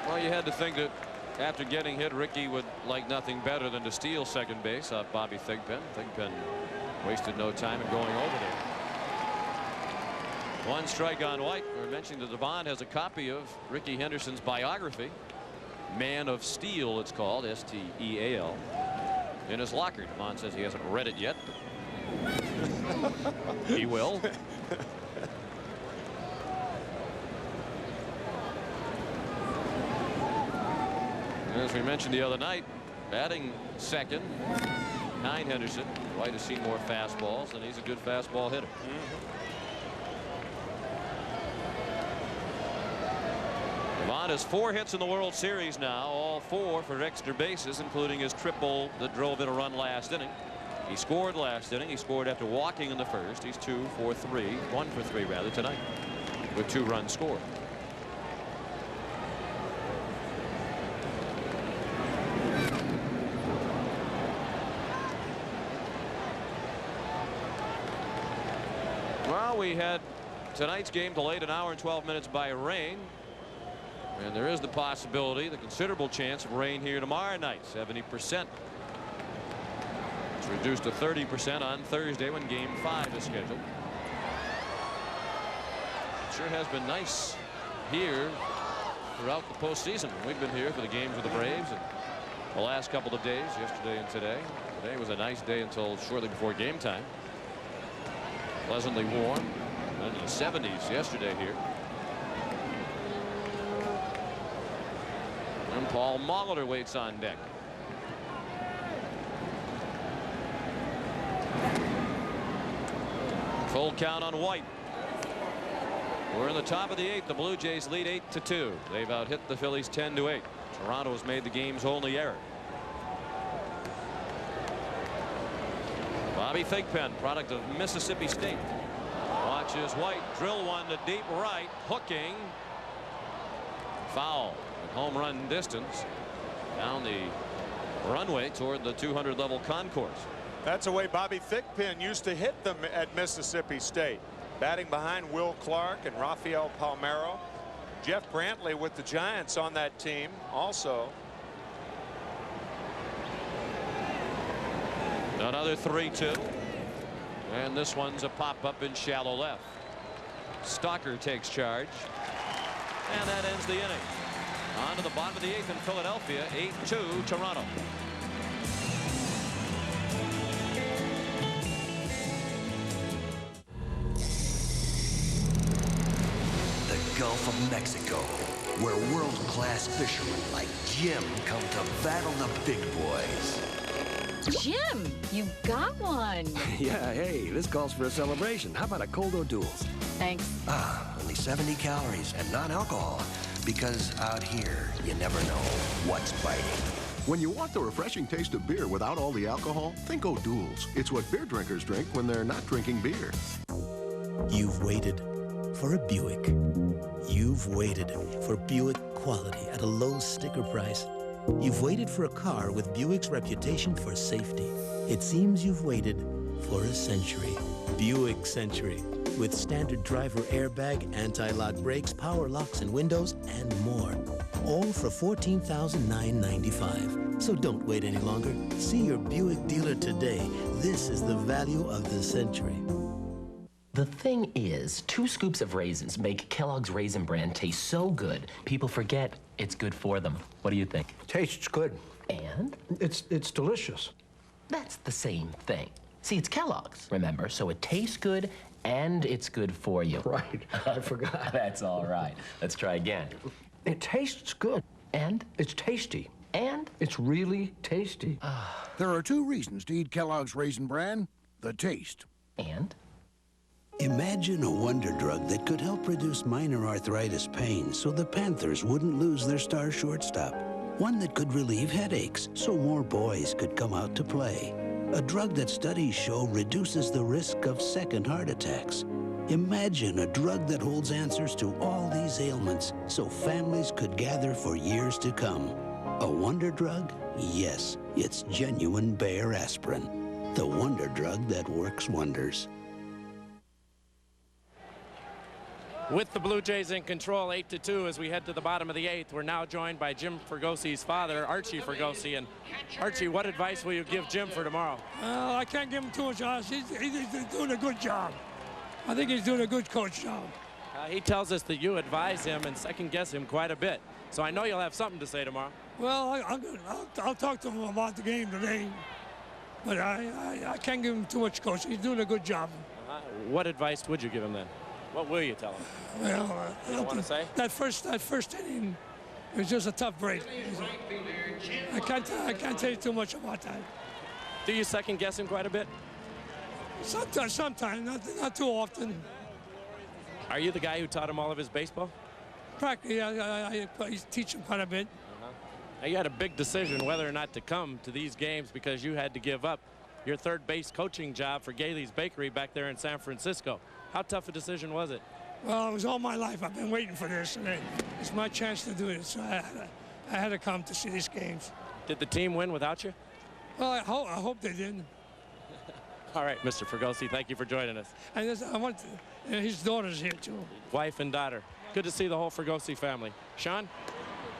Well, you had to think that after getting hit, Ricky would like nothing better than to steal second base off Bobby Thigpen. Thigpen wasted no time in going over there. 1 strike on White. We're mentioning that Devon has a copy of Ricky Henderson's biography, Man of Steel, it's called, S-T-E-A-L, in his locker. Devon says he hasn't read it yet, but he will. As we mentioned the other night, batting second behind Henderson. White has seen more fastballs, and he's a good fastball hitter. Devon has 4 hits in the World Series now, all 4 for extra bases, including his triple that drove in a run last inning. He scored last inning. He scored after walking in the first. He's 2 for 3, 1 for 3 rather, tonight, with 2 runs scored. Well, we had tonight's game delayed 1 hour and 12 minutes by rain. And there is the possibility, the considerable chance of rain here tomorrow night. 70% reduced to 30% on Thursday when Game 5 is scheduled. It sure has been nice here throughout the postseason. We've been here for the games with the Braves and the last couple of days, yesterday and today. Today was a nice day until shortly before game time. Pleasantly warm. In the 70s yesterday here. And Paul Molitor waits on deck. Full count on White. We're in the top of the 8th. The Blue Jays lead 8-2. They've out-hit the Phillies 10-8. Toronto has made the game's only error. Bobby Thigpen, product of Mississippi State. Watches White drill one to deep right, hooking. Foul at home run distance down the runway toward the 200 level concourse. That's the way Bobby Thigpen used to hit them at Mississippi State. Batting behind Will Clark and Rafael Palmeiro. Jeff Brantley with the Giants on that team also. Another 3-2. And this one's a pop-up in shallow left. Stalker takes charge. And that ends the inning. On to the bottom of the 8th in Philadelphia. 8-2 Toronto. The Gulf of Mexico, where world-class fishermen like Jim come to battle the big boys. Jim, you got one. Yeah, hey, this calls for a celebration. How about a cold O'Doul's? Thanks. Only 70 calories and non-alcohol. Because out here, you never know what's biting. When you want the refreshing taste of beer without all the alcohol, think O'Doul's. It's what beer drinkers drink when they're not drinking beer. You've waited for a Buick. You've waited for Buick quality at a low sticker price. You've waited for a car with Buick's reputation for safety. It seems you've waited for a century. Buick Century. With standard driver airbag, anti-lock brakes, power locks and windows, and more. All for $14,995. So don't wait any longer. See your Buick dealer today. This is the value of the century. The thing is, 2 scoops of raisins make Kellogg's Raisin Bran taste so good, people forget it's good for them. What do you think? Tastes good. And? It's delicious. That's the same thing. See, it's Kellogg's, remember? So it tastes good and it's good for you. Right. I forgot. That's all right. Let's try again. It tastes good. And? It's tasty. And? It's really tasty. There are 2 reasons to eat Kellogg's Raisin Bran. The taste. And? Imagine a wonder drug that could help reduce minor arthritis pain so the Panthers wouldn't lose their star shortstop. One that could relieve headaches so more boys could come out to play. A drug that studies show reduces the risk of second heart attacks. Imagine a drug that holds answers to all these ailments so families could gather for years to come. A wonder drug? Yes, it's genuine Bayer aspirin. The wonder drug that works wonders. With the Blue Jays in control, 8-2 as we head to the bottom of the 8th. We're now joined by Jim Fergosi's father, Archie Fergosi. And Archie, what advice will you give Jim for tomorrow? Well, I can't give him too much odds. He's doing a good job. I think he's doing a good coach job. He tells us that you advise him and second guess him quite a bit. So I know you'll have something to say tomorrow. Well, I'll talk to him about the game today. But I can't give him too much coaching. He's doing a good job. What advice would you give him then? What will you tell him? Well, you don't want to say? That first inning was just a tough break. I can't tell you too much about that. Do you second guess him quite a bit? Sometimes, not too often. Are you the guy who taught him all of his baseball? Practically, I teach him quite a bit. Now you had a big decision whether or not to come to these games because you had to give up your third base coaching job for Gailey's Bakery back there in San Francisco. How tough a decision was it? Well, it was all my life. I've been waiting for this, and it's my chance to do it. So I had to come to see these games. Did the team win without you? Well, I hope they did. All right, Mr. Fergosi, thank you for joining us. And I want his daughter's here too. Wife and daughter. Good to see the whole Fergosi family. Sean?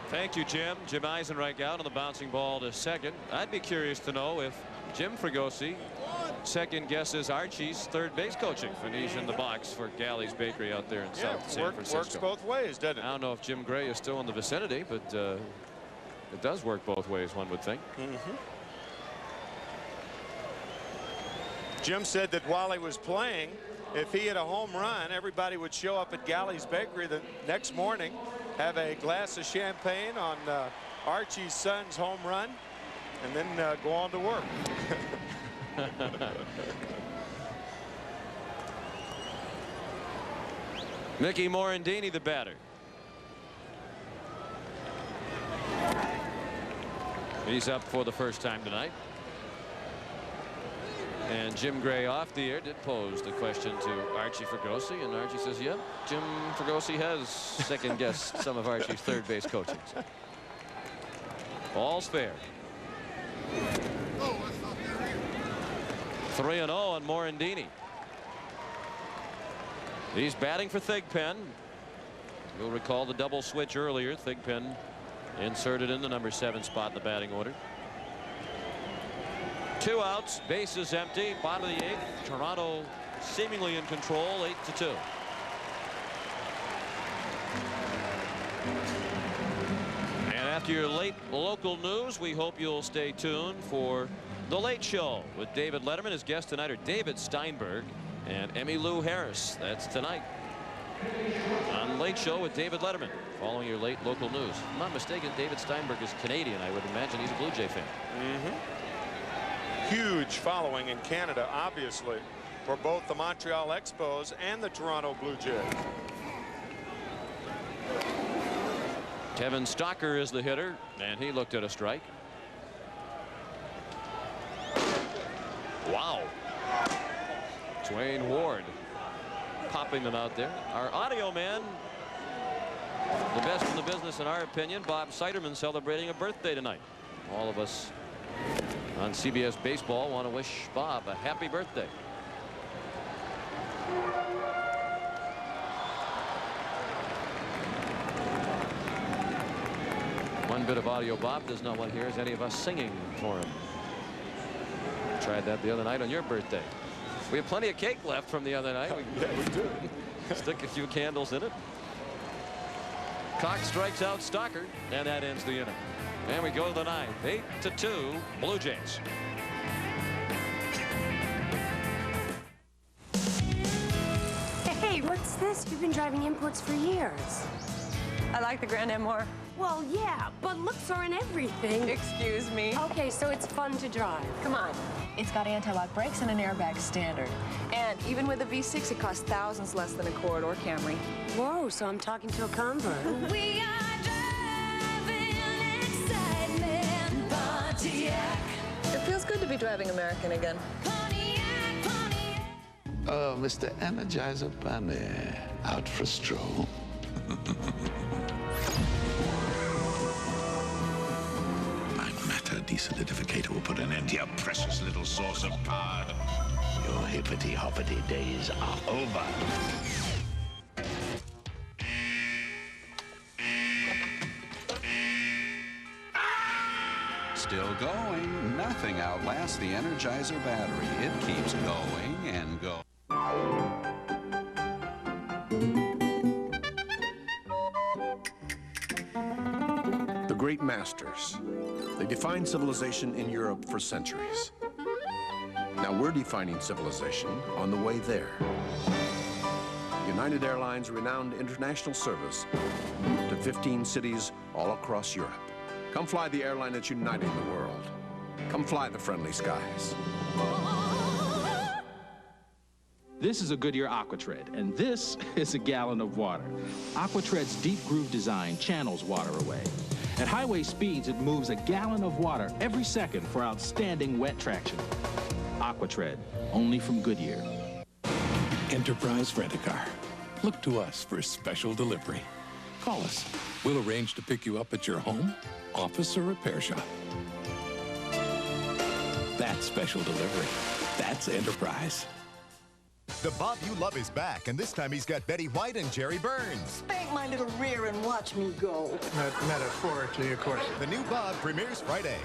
Thank you, Jim. Jim Eisenreich out on the bouncing ball to second. I'd be curious to know if Jim Fregosi second guesses Archie's third base coaching. Finish in the box for Galley's Bakery out there in South San Francisco. Works both ways, doesn't it? I don't know if Jim Gray is still in the vicinity, but it does work both ways, one would think. Jim said that while he was playing, if he hit a home run, everybody would show up at Galley's Bakery the next morning, have a glass of champagne on Archie's son's home run, and then go on to work. Mickey Morandini, the batter. He's up for the first time tonight. And Jim Gray off the air did pose the question to Archie Fregosi, and Archie says, yep, Jim Fregosi has second guessed some of Archie's third base coaching. All's fair. 3-0 on Morandini. He's batting for Thigpen. You'll recall the double switch earlier. Thigpen inserted in the number 7 spot in the batting order. 2 outs, bases empty, bottom of the 8th. Toronto seemingly in control, 8-2. And after your late local news, we hope you'll stay tuned for The Late Show with David Letterman. His guests tonight are David Steinberg and Emmylou Harris. That's tonight on Late Show with David Letterman, following your late local news. If I'm not mistaken, David Steinberg is Canadian. I would imagine he's a Blue Jay fan. Huge following in Canada, obviously, for both the Montreal Expos and the Toronto Blue Jays. Kevin Stocker is the hitter, and he looked at a strike. Wow. Dwayne Ward popping them out there. Our audio man, the best in the business in our opinion, Bob Siderman, celebrating a birthday tonight. All of us on CBS Baseball want to wish Bob a happy birthday. One bit of audio Bob does not want to hear is any of us singing for him. Tried that the other night on your birthday. We have plenty of cake left from the other night. Yeah, we do. Stick a few candles in it. Cox strikes out Stocker, and that ends the inning. And we go to the 9th, 8-2 Blue Jays. Hey, what's this? You've been driving imports for years. I like the Grand Am more. Well, yeah, but looks aren't everything. Excuse me. Okay, so it's fun to drive. Come on. It's got anti-lock brakes and an airbag standard. And even with a V6, it costs thousands less than a Accord or Camry. Whoa, so I'm talking to a convert. We are driving excitement, Pontiac. It feels good to be driving American again. Pontiac, Pontiac. Oh, Mr. Energizer Bunny, out for a stroll. My matter desolidificator will put an end to your precious little source of power. Your hippity-hoppity days are over. Still going. Nothing outlasts the Energizer battery. It keeps going and going. The great masters. They defined civilization in Europe for centuries. Now we're defining civilization on the way there. United Airlines' renowned international service to 15 cities all across Europe. Come fly the airline that's uniting the world. Come fly the friendly skies. This is a Goodyear Aquatread, and this is a gallon of water. Aquatread's deep groove design channels water away. At highway speeds, it moves a gallon of water every second for outstanding wet traction. Aquatread, only from Goodyear. Enterprise Rent-A-Car. Look to us for special delivery. Call us. We'll arrange to pick you up at your home, office, or repair shop. That's special delivery. That's Enterprise. The Bob You Love is back, and this time he's got Betty White and Jerry Burns. Spank my little rear and watch me go. Metaphorically, of course. The new Bob premieres Friday.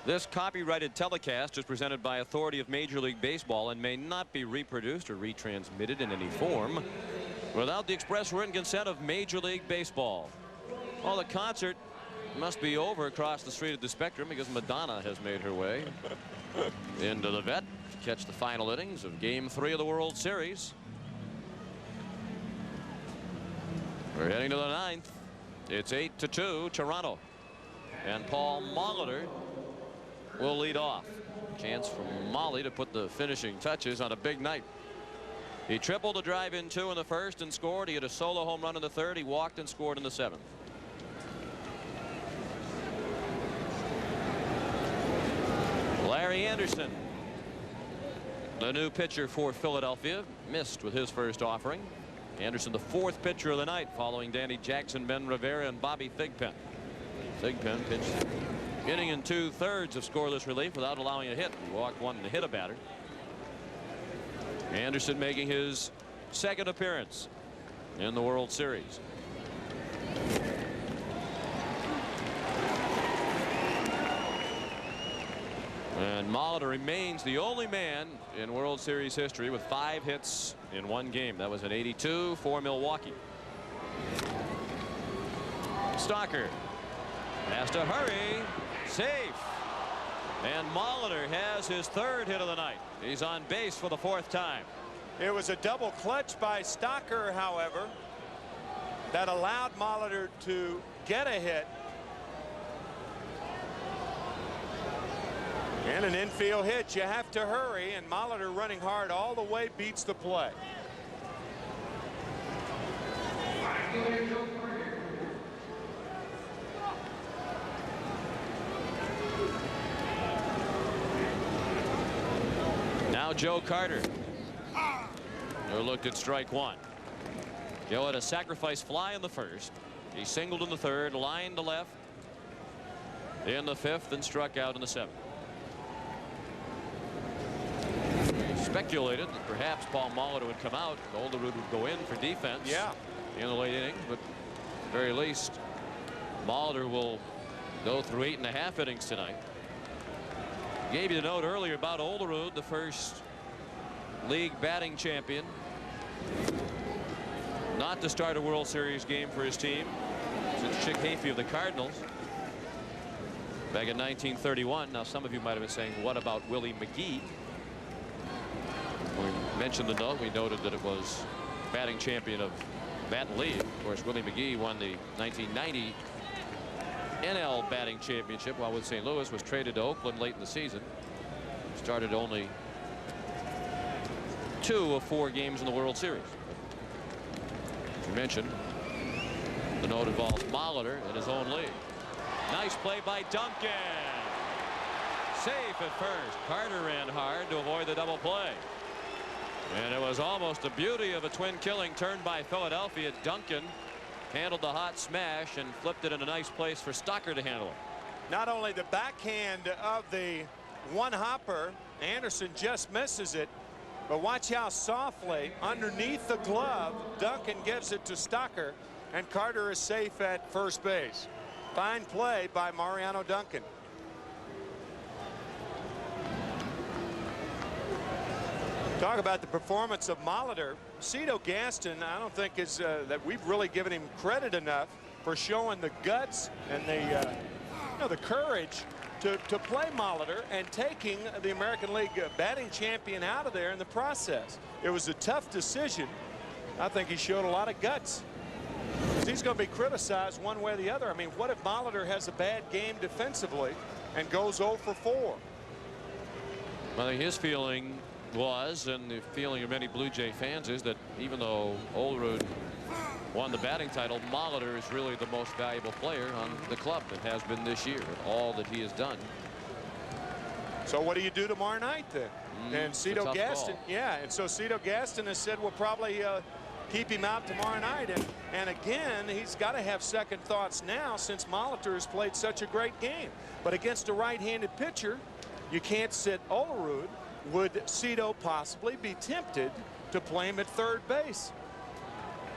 This copyrighted telecast is presented by authority of Major League Baseball and may not be reproduced or retransmitted in any form without the express written consent of Major League Baseball. Well, the concert must be over across the street at the Spectrum because Madonna has made her way into the vet to catch the final innings of Game 3 of the World Series. We're heading to the 9th. It's 8-2 Toronto. And Paul Molitor will lead off. Chance for Molly to put the finishing touches on a big night. He tripled a drive in 2 in the first and scored. He had a solo home run in the third. He walked and scored in the 7th. Larry Anderson, the new pitcher for Philadelphia, missed with his first offering. Anderson, the 4th pitcher of the night, following Danny Jackson, Ben Rivera, and Bobby Thigpen. Thigpen pitched inning and 2/3 of scoreless relief without allowing a hit. He walked 1 and hit a batter. Anderson making his 2nd appearance in the World Series. And Molitor remains the only man in World Series history with 5 hits in 1 game. That was in '82 for Milwaukee. Stalker has to hurry. Safe. And Molitor has his 3rd hit of the night. He's on base for the 4th time. It was a double clutch by Stalker, however, that allowed Molitor to get a hit. And an infield hit. You have to hurry, and Molitor running hard all the way beats the play. Now Joe Carter, who looked at strike 1. Joe had a sacrifice fly in the first. He singled in the third, line to left in the 5th, and struck out in the 7th. Speculated that perhaps Paul Molitor would come out. Olerud would go in for defense in the late innings, but at the very least, Molitor will go through 8.5 innings tonight. Gave you the note earlier about Olerud, the first league batting champion not to start a World Series game for his team since Chick Hafey of the Cardinals back in 1931. Now, some of you might have been saying, what about Willie McGee? When we mentioned the note, we noted that it was batting champion of that league. Of course, Willie McGee won the 1990 NL batting championship while with St. Louis, was traded to Oakland late in the season. Started only 2 of 4 games in the World Series. As you mentioned, the note involves Molitor in his own league. Nice play by Duncan. Safe at first. Carter ran hard to avoid the double play. And it was almost a beauty of a twin killing turn by Philadelphia. Duncan handled the hot smash and flipped it in a nice place for Stalker to handle it. Not only the backhand of the one-hopper, Anderson just misses it, but watch how softly underneath the glove Duncan gives it to Stalker, and Carter is safe at first base. Fine play by Mariano Duncan. Talk about the performance of Molitor. Cito Gaston, I don't think is that we've really given him credit enough for showing the guts and the courage to play Molitor and taking the American League batting champion out of there in the process. It was a tough decision. I think he showed a lot of guts. He's going to be criticized one way or the other. I mean, what if Molitor has a bad game defensively and goes 0 for 4? I think his feeling was, and the feeling of many Blue Jay fans, is that even though Olerud won the batting title, Molitor is really the most valuable player on the club and has been this year, all that he has done. So what do you do tomorrow night then? And Cito Gaston, and so Cito Gaston has said we'll probably keep him out tomorrow night, and again he's got to have second thoughts now since Molitor has played such a great game. But against a right-handed pitcher, you can't sit Olerud. Would Cito possibly be tempted to play him at third base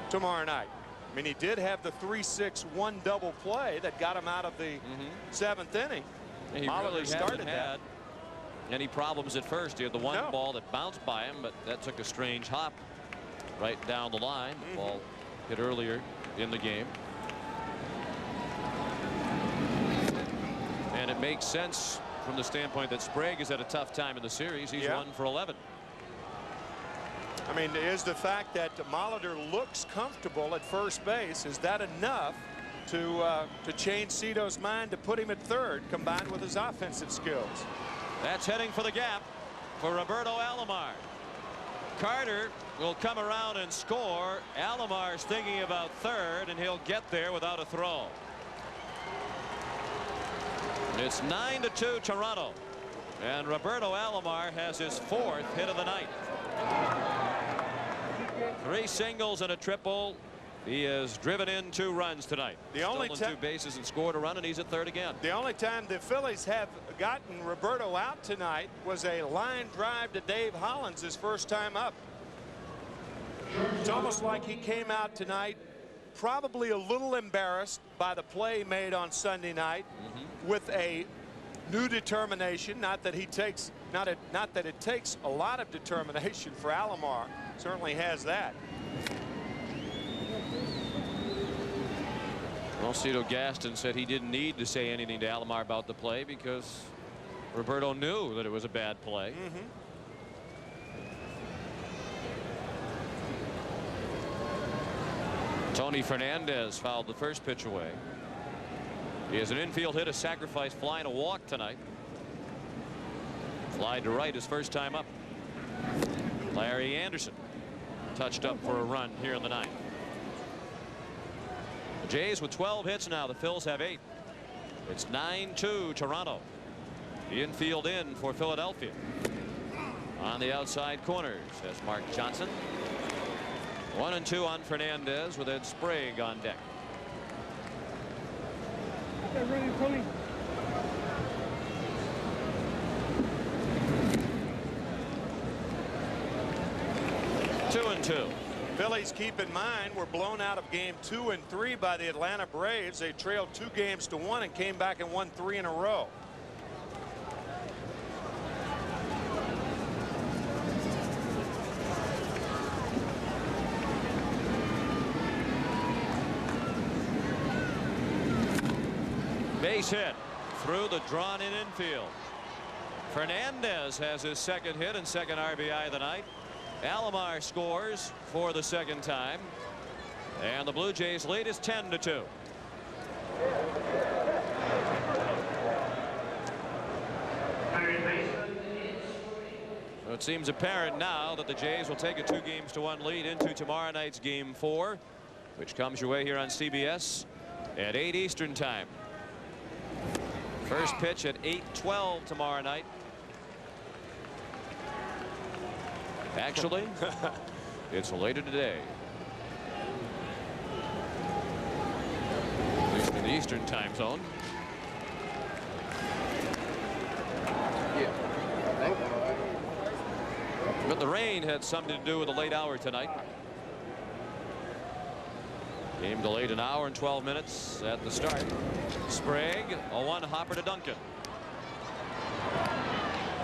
tomorrow night? I mean, he did have the 3-6-1 double play that got him out of the 7th inning. He really hasn't had any problems at first. He had the one ball that bounced by him, but that took a strange hop right down the line. The ball hit earlier in the game. And it makes sense from the standpoint that Sprague has had a tough time in the series. He's 1 for 11. I mean, is the fact that Molitor looks comfortable at first base, is that enough to change Cito's mind to put him at third, combined with his offensive skills? That's heading for the gap for Roberto Alomar. Carter will come around and score. Alomar's thinking about third, and he'll get there without a throw. It's 9-2 Toronto, and Roberto Alomar has his 4th hit of the night. 3 singles and a triple. He has driven in 2 runs tonight. The only stolen 2 bases and scored a run, and he's at third again. The only time the Phillies have gotten Roberto out tonight was a line drive to Dave Hollins, his first time up. It's almost like he came out tonight probably a little embarrassed by the play made on Sunday night, with a new determination. Not that it takes a lot of determination for Alomar. Certainly has that. Well, Cito Gaston said he didn't need to say anything to Alomar about the play because Roberto knew that it was a bad play. Tony Fernandez fouled the first pitch away. He has an infield hit, a sacrifice fly, and a walk tonight. Fly to right his first time up. Larry Anderson touched up for a run here in the 9th. The Jays with 12 hits now. The Phils have 8. It's 9-2 Toronto. The infield in for Philadelphia. On the outside corners as Mark Johnson. 1-2 on Fernandez with Ed Sprague on deck. Ready, 2-2. Phillies, keep in mind, were blown out of game 2 and 3 by the Atlanta Braves. They trailed 2 games to 1 and came back and won 3 in a row. Base hit through the drawn-in infield. Fernandez has his 2nd hit and 2nd RBI of the night. Alomar scores for the 2nd time, and the Blue Jays lead is 10-2. So it seems apparent now that the Jays will take a 2-1 lead into tomorrow night's Game 4, which comes your way here on CBS at 8 Eastern time. First pitch at 8:12 tomorrow night. Actually, it's later today. At least in the Eastern time zone. But the rain had something to do with the late hour tonight. Game delayed an hour and 12 minutes at the start. Sprague, a 1-hopper to Duncan.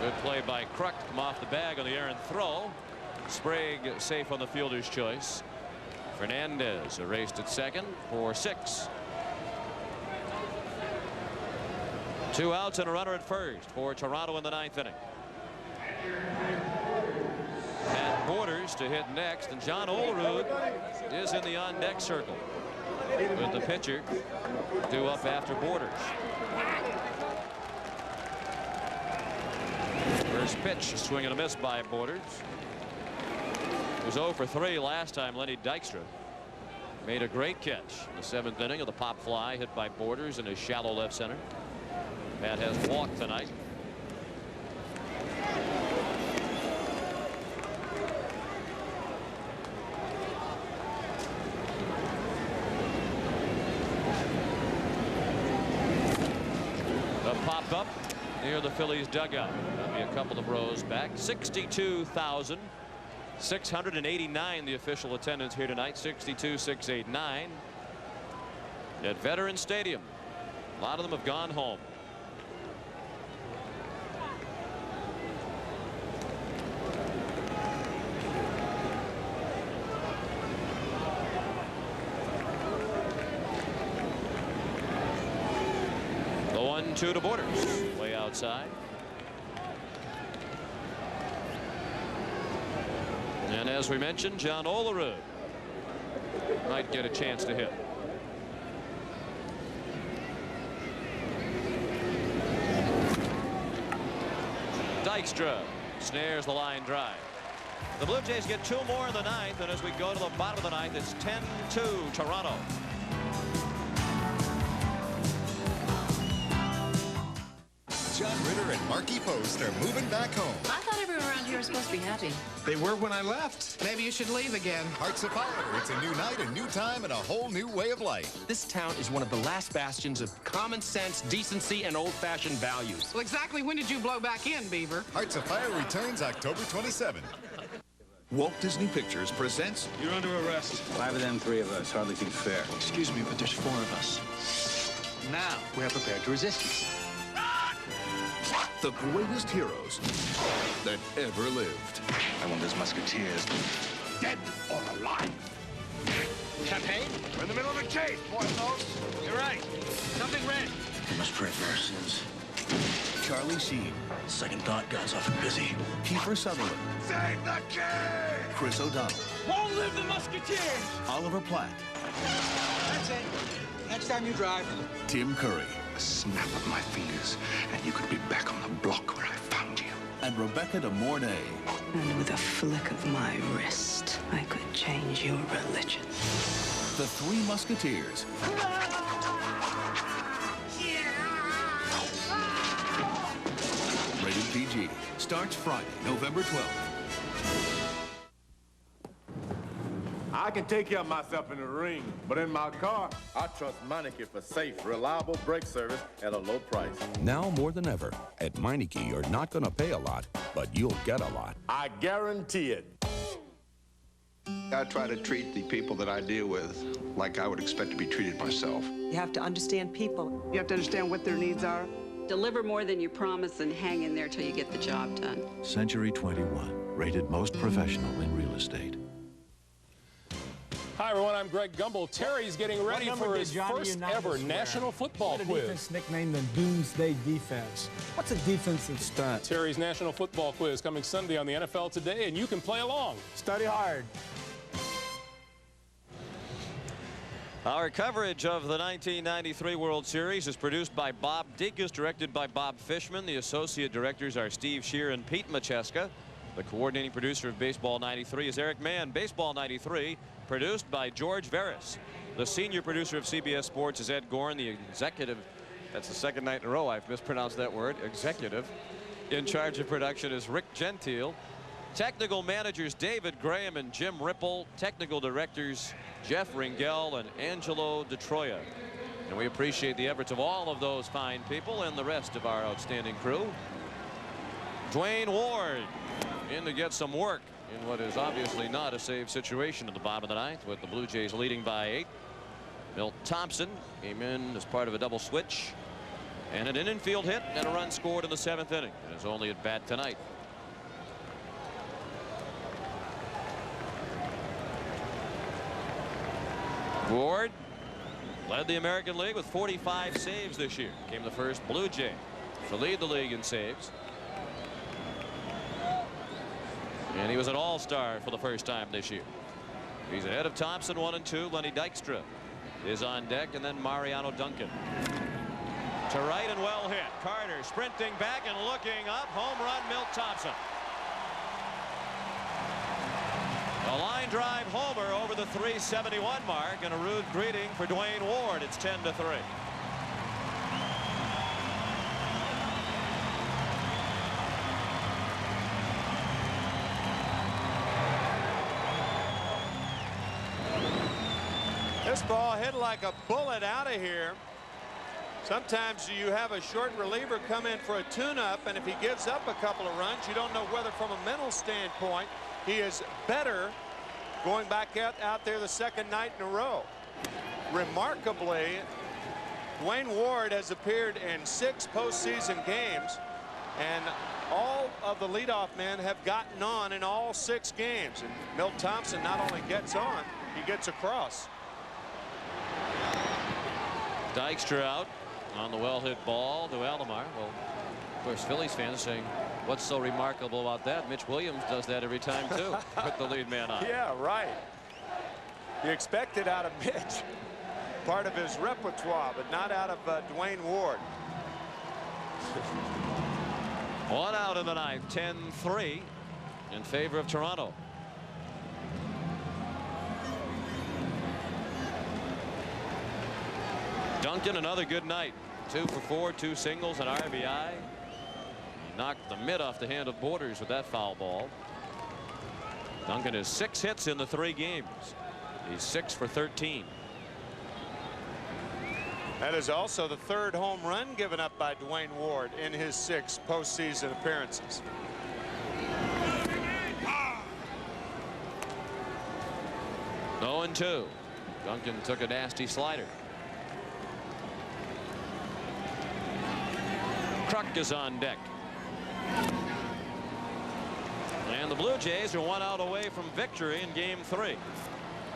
Good play by Kruk to come off the bag on the errant throw. Sprague safe on the fielder's choice. Fernandez erased at 2nd for 6. 2 outs and a runner at 1st for Toronto in the 9th inning. And Borders to hit next, and John Olerud is in the on-deck circle with the pitcher due up after Borders. First pitch, a swing and a miss by Borders. It was 0 for 3 last time. Lenny Dykstra made a great catch in the 7th inning of the pop fly hit by Borders in his shallow left center. Matt has walked tonight. Pop up near the Phillies dugout. That'll be a couple of rows back. 62,689 the official attendance here tonight. 62,689 at Veterans Stadium. A lot of them have gone home. 1-2 to Borders. Way outside. And as we mentioned, John Olerud might get a chance to hit. Dykstra snares the line drive. The Blue Jays get 2 more in the 9th, and as we go to the bottom of the 9th, it's 10-2 Toronto. John Ritter and Marky Post are moving back home. I thought everyone around here was supposed to be happy. They were when I left. Maybe you should leave again. Hearts of Fire. It's a new night, a new time, and a whole new way of life. This town is one of the last bastions of common sense, decency, and old-fashioned values. Well, exactly when did you blow back in, Beaver? Hearts of Fire returns October 27th. Walt Disney Pictures presents... You're under arrest. 5 of them, 3 of us. Hardly seems fair. Excuse me, but there's 4 of us. Now, we're prepared to resist. The greatest heroes that ever lived. I want those musketeers dead or alive. Champagne? We're in the middle of a chase, Porthos. You're right. Something red. We must pray for our sins. Charlie Sheen. Second thought, God's often busy. Kiefer Sutherland. Save the king! Chris O'Donnell. Long live the musketeers! Oliver Platt. That's it. Next time you drive. Tim Curry. A snap of my fingers, and you could be back on the block where I found you. And Rebecca de Mornay. And with a flick of my wrist, I could change your religion. The Three Musketeers. Rated PG. Starts Friday, November 12th. I can take care of myself in the ring, but in my car, I trust Meineke for safe, reliable brake service at a low price. Now more than ever, at Meineke, you're not going to pay a lot, but you'll get a lot. I guarantee it. I try to treat the people that I deal with like I would expect to be treated myself. You have to understand people. You have to understand what their needs are. Deliver more than you promise and hang in there till you get the job done. Century 21, rated most professional in real estate. Hi, everyone. I'm Greg Gumbel. Terry's getting ready for his first ever National Football Quiz. Defense nicknamed the Doomsday Defense. What's a defensive stunt? Terry's National Football Quiz coming Sunday on the NFL Today, and you can play along. Study hard. Our coverage of the 1993 World Series is produced by Bob Dickus, directed by Bob Fishman. The associate directors are Steve Shear and Pete Macheska. The coordinating producer of Baseball 93 is Eric Mann. Baseball 93 produced by George Veras. The senior producer of CBS Sports is Ed Gorn. The executive, that's the second night in a row I've mispronounced that word, executive, in charge of production is Rick Gentile. Technical managers David Graham and Jim Ripple. Technical directors Jeff Ringel and Angelo DeTroia. And we appreciate the efforts of all of those fine people and the rest of our outstanding crew. Dwayne Ward in to get some work in what is obviously not a save situation at the bottom of the 9th, with the Blue Jays leading by 8. Milt Thompson came in as part of a double switch, and an infield hit and a run scored in the 7th inning, and is only at bat tonight. Ward led the American League with 45 saves this year. Became the first Blue Jay to lead the league in saves. And he was an all-star for the first time this year. He's ahead of Thompson, 1 and 2. Lenny Dykstra is on deck, and then Mariano Duncan. To right and well hit. Carter sprinting back and looking up. Home run, Milt Thompson. A line drive homer over the 371 mark, and a rude greeting for Dwayne Ward. It's 10-3. This ball hit like a bullet out of here. Sometimes you have a short reliever come in for a tune-up, and if he gives up a couple of runs, you don't know whether from a mental standpoint he is better going back out there the second night in a row. Remarkably, Dwayne Ward has appeared in 6 postseason games, and all of the leadoff men have gotten on in all 6 games. And Milt Thompson not only gets on, he gets across. Dykstra out on the well-hit ball to Alomar. Well, of course, Phillies fans saying, what's so remarkable about that? Mitch Williams does that every time, too, with the lead man on. Yeah, right. You expect it out of Mitch. Part of his repertoire, but not out of Dwayne Ward. 1 out in the ninth, 10-3 in favor of Toronto. Duncan, another good night. 2 for 4, 2 singles, an RBI. He knocked the mid off the hand of Borders with that foul ball. Duncan has 6 hits in the 3 games. He's 6 for 13. That is also the 3rd home run given up by Dwayne Ward in his 6 postseason appearances. Oh, 0-2. Duncan took a nasty slider. Kruk is on deck. And the Blue Jays are 1 out away from victory in game 3.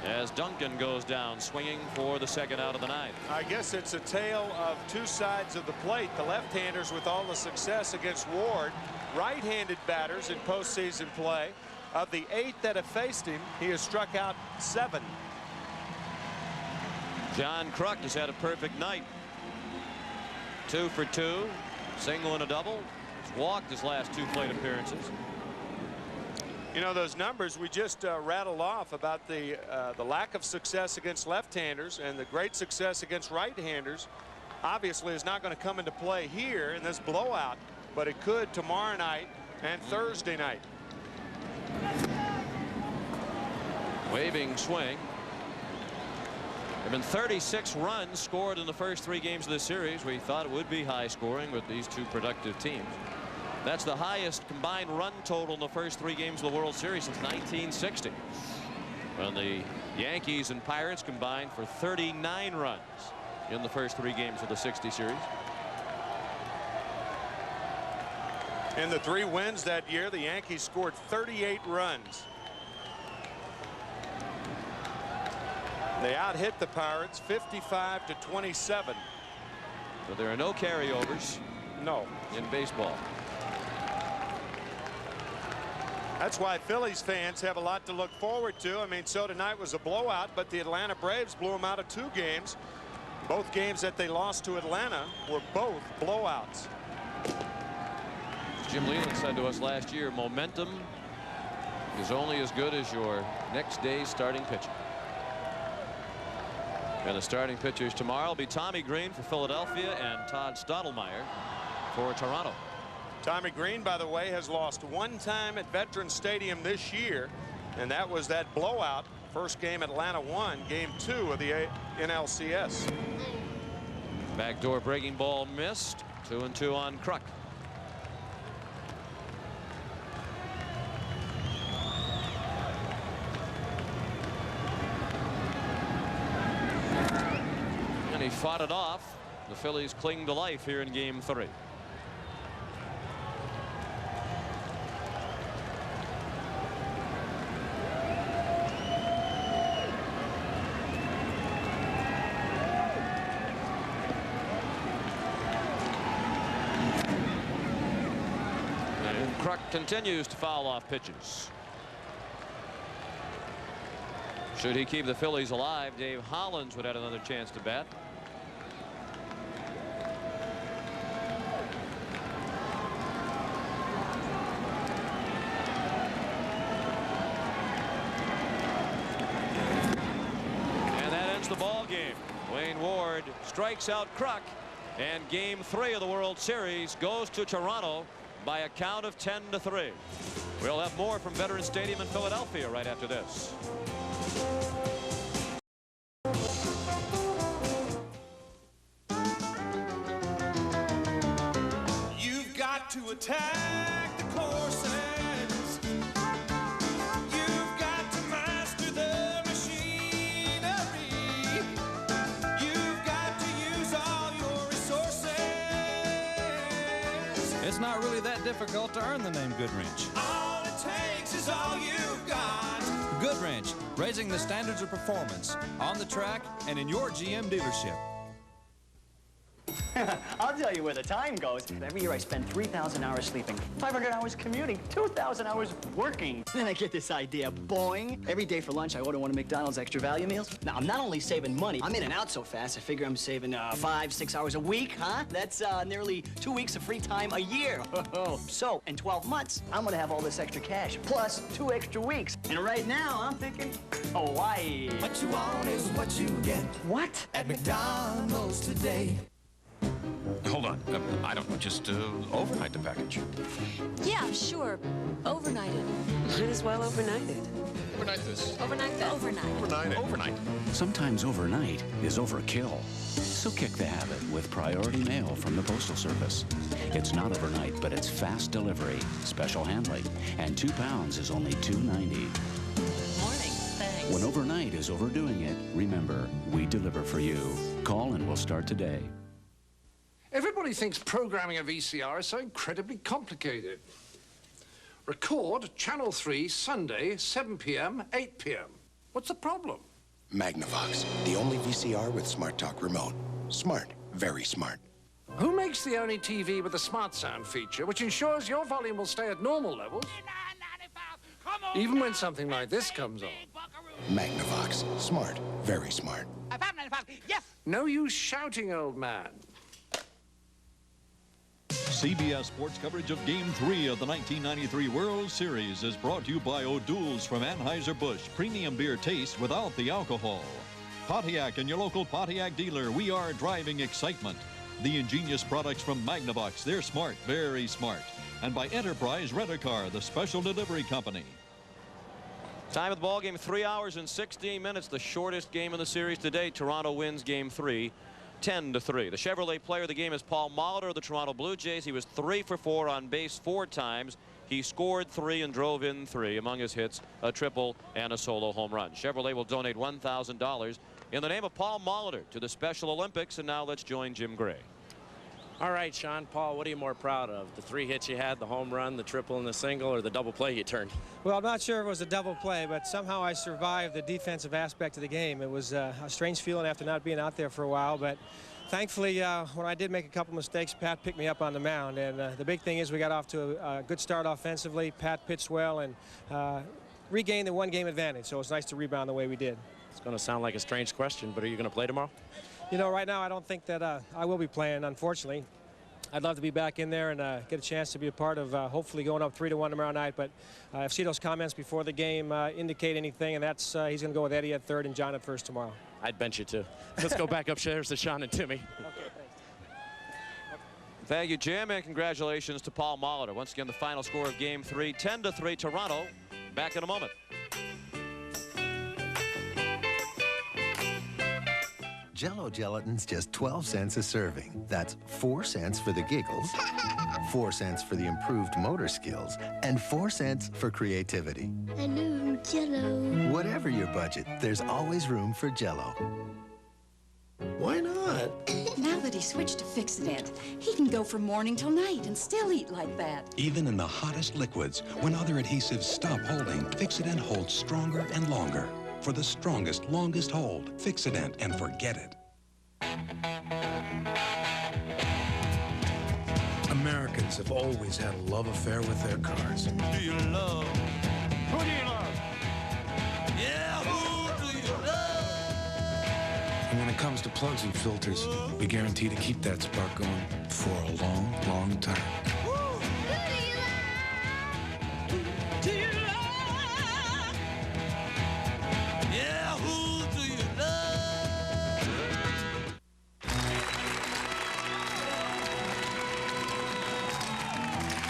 As Duncan goes down swinging for the 2nd out of the 9th. I guess it's a tale of 2 sides of the plate. The left-handers with all the success against Ward. Right-handed batters in postseason play. Of the 8 that have faced him, he has struck out 7. John Kruk has had a perfect night. 2 for 2, single and a double. He's walked his last 2 plate appearances. You know, those numbers we just rattled off about the lack of success against left-handers and the great success against right-handers obviously is not going to come into play here in this blowout, but it could tomorrow night and Thursday night. Waving swing. There have been 36 runs scored in the first 3 games of this series. We thought it would be high scoring with these 2 productive teams. That's the highest combined run total in the first 3 games of the World Series since 1960, when the Yankees and Pirates combined for 39 runs in the first 3 games of the '60 series. In the 3 wins that year, the Yankees scored 38 runs. They out-hit the Pirates 55-27. So there are no carryovers. No. In baseball. That's why Phillies fans have a lot to look forward to. I mean, so tonight was a blowout, but the Atlanta Braves blew them out of 2 games. Both games that they lost to Atlanta were both blowouts. Jim Leland said to us last year, momentum is only as good as your next day's starting pitcher. And the starting pitchers tomorrow will be Tommy Green for Philadelphia and Todd Stottlemyre for Toronto. Tommy Green, by the way, has lost 1 time at Veterans Stadium this year, and that was that blowout. First game Atlanta won, game 2 of the NLCS. Backdoor breaking ball missed. 2-2 on Kruk. And he fought it off. The Phillies cling to life here in game 3. Kruk continues to foul off pitches. Should he keep the Phillies alive, Dave Hollins would have another chance to bat. And that ends the ball game. Dwayne Ward strikes out Kruk, and game 3 of the World Series goes to Toronto by a count of 10-3. We'll have more from Veterans Stadium in Philadelphia right after this. You've got to attack the courses. You've got to master the machinery. You've got to use all your resources. It's not really that difficult to earn the name Goodwrench. All it takes is all you've got. Goodwrench, raising the standards of performance on the track and in your GM dealership. I'll tell you where the time goes. Every year I spend 3,000 hours sleeping, 500 hours commuting, 2,000 hours working. Then I get this idea, boing. Every day for lunch, I order one of McDonald's extra value meals. Now, I'm not only saving money, I'm in and out so fast, I figure I'm saving 5, 6 hours a week, huh? That's nearly 2 weeks of free time a year. So, in 12 months, I'm gonna have all this extra cash, plus 2 extra weeks. And right now, I'm thinking Hawaii. What you want is what you get. What? At McDonald's today. Hold on. I don't know. Just overnight the package. Yeah, sure. Overnight it. Might as well overnight it. Overnight this. Overnight that. Overnight. Overnight. Sometimes overnight is overkill. So kick the habit with Priority Mail from the Postal Service. It's not overnight, but it's fast delivery, special handling, and 2 pounds is only $2.90. Morning. Thanks. When overnight is overdoing it, remember, we deliver for you. Call and we'll start today. Everybody thinks programming a VCR is so incredibly complicated. Record Channel 3 Sunday, 7 p.m., 8 p.m. What's the problem? Magnavox, the only VCR with Smart Talk remote. Smart, very smart. Who makes the only TV with a smart sound feature, which ensures your volume will stay at normal levels, even when something like this comes on? Magnavox, smart, very smart. Yes! No use shouting, old man. CBS Sports coverage of Game 3 of the 1993 World Series is brought to you by O'Doul's from Anheuser-Busch. Premium beer taste without the alcohol. Pontiac and your local Pontiac dealer. We are driving excitement. The ingenious products from Magnavox. They're smart, very smart. And by Enterprise Rent-A-Car, the special delivery company. Time of the ball game, 3 hours and 16 minutes. The shortest game in the series today. Toronto wins Game 3. 10-3. The Chevrolet player of the game is Paul Molitor of the Toronto Blue Jays. He was 3 for 4 on base 4 times. He scored 3 and drove in 3. Among his hits, a triple and a solo home run. Chevrolet will donate $1,000 in the name of Paul Molitor to the Special Olympics. And now let's join Jim Gray. All right, Sean. Paul, what are you more proud of? The 3 hits you had, the home run, the triple and the single, or the double play you turned? Well, I'm not sure if it was a double play, but somehow I survived the defensive aspect of the game. It was a strange feeling after not being out there for a while, but thankfully, when I did make a couple mistakes, Pat picked me up on the mound. And the big thing is we got off to a good start offensively. Pat pitched well and regained the 1-game advantage, so it's nice to rebound the way we did. It's going to sound like a strange question, but are you going to play tomorrow? You know, right now I don't think that I will be playing, unfortunately. I'd love to be back in there and get a chance to be a part of hopefully going up 3-1 tomorrow night. But if Cito's comments before the game indicate anything, and that's he's going to go with Eddie at third and John at first tomorrow. I'd bench you too. Let's go back upstairs to Sean and Timmy. Okay, thanks. Thank you, Jim, and congratulations to Paul Molitor. Once again, the final score of Game 3, 10-3 Toronto. Back in a moment. Jell-O gelatin's just 12 cents a serving. That's 4 cents for the giggles, 4 cents for the improved motor skills, and 4 cents for creativity. Hello, Jell-O. Whatever your budget, there's always room for Jell-O. Why not? Now that he switched to Fix-It-Ent, he can go from morning till night and still eat like that. Even in the hottest liquids, when other adhesives stop holding, Fix-It-Ent holds stronger and longer. For the strongest, longest hold, Fix-It-Ent and forget it. Americans have always had a love affair with their cars. Do you love? Who do you love? Yeah, who do you love? And when it comes to plugs and filters, we guarantee to keep that spark going for a long, long time. Yeah, who do you love?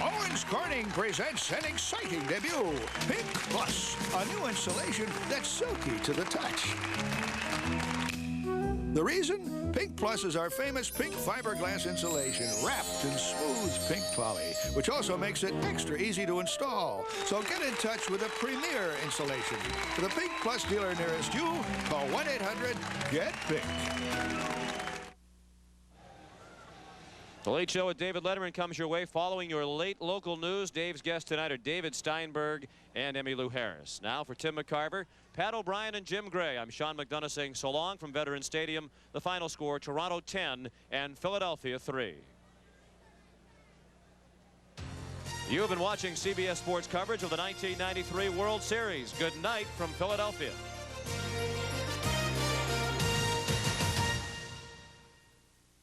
Owens Corning presents an exciting debut, Pink Plus, a new insulation that's silky to the touch. The reason? Pink Plus is our famous pink fiberglass insulation wrapped in smooth pink poly, which also makes it extra easy to install. So get in touch with a premier insulation. For the Pink Plus dealer nearest you, call 1-800-GET-PINK. The Late Show with David Letterman comes your way following your late local news. Dave's guests tonight are David Steinberg and Emmylou Harris. Now for Tim McCarver, Pat O'Brien, and Jim Gray, I'm Sean McDonough saying so long from Veterans Stadium. The final score, Toronto 10 and Philadelphia 3. You have been watching CBS Sports coverage of the 1993 World Series. Good night from Philadelphia.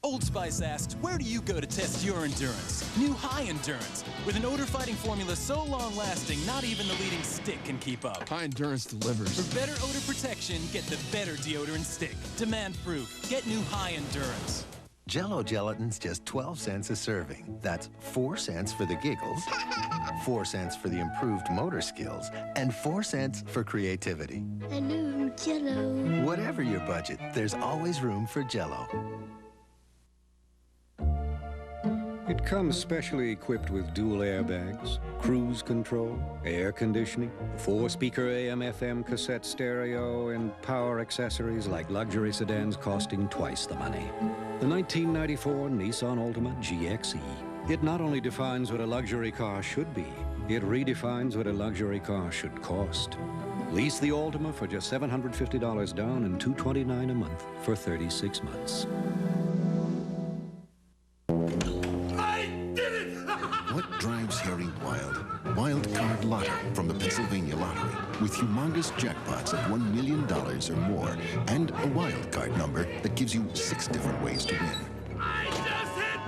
Old Spice asks, where do you go to test your endurance? New High Endurance. With an odor-fighting formula so long-lasting, not even the leading stick can keep up. High Endurance delivers. For better odor protection, get the better deodorant stick. Demand proof. Get New High Endurance. Jell-O gelatin's just 12 cents a serving. That's 4 cents for the giggles, 4 cents for the improved motor skills, and 4 cents for creativity. Hello, Jell-O. Whatever your budget, there's always room for Jell-O. It comes specially equipped with dual airbags, cruise control, air conditioning, 4-speaker AM/FM cassette stereo, and power accessories like luxury sedans costing twice the money. The 1994 Nissan Altima GXE. It not only defines what a luxury car should be, it redefines what a luxury car should cost. Lease the Altima for just $750 down and $229 a month for 36 months. What drives Harry wild? Wild Card Lotto from the Pennsylvania Lottery, with humongous jackpots of $1 million or more, and a wild card number that gives you 6 different ways to win. I just hit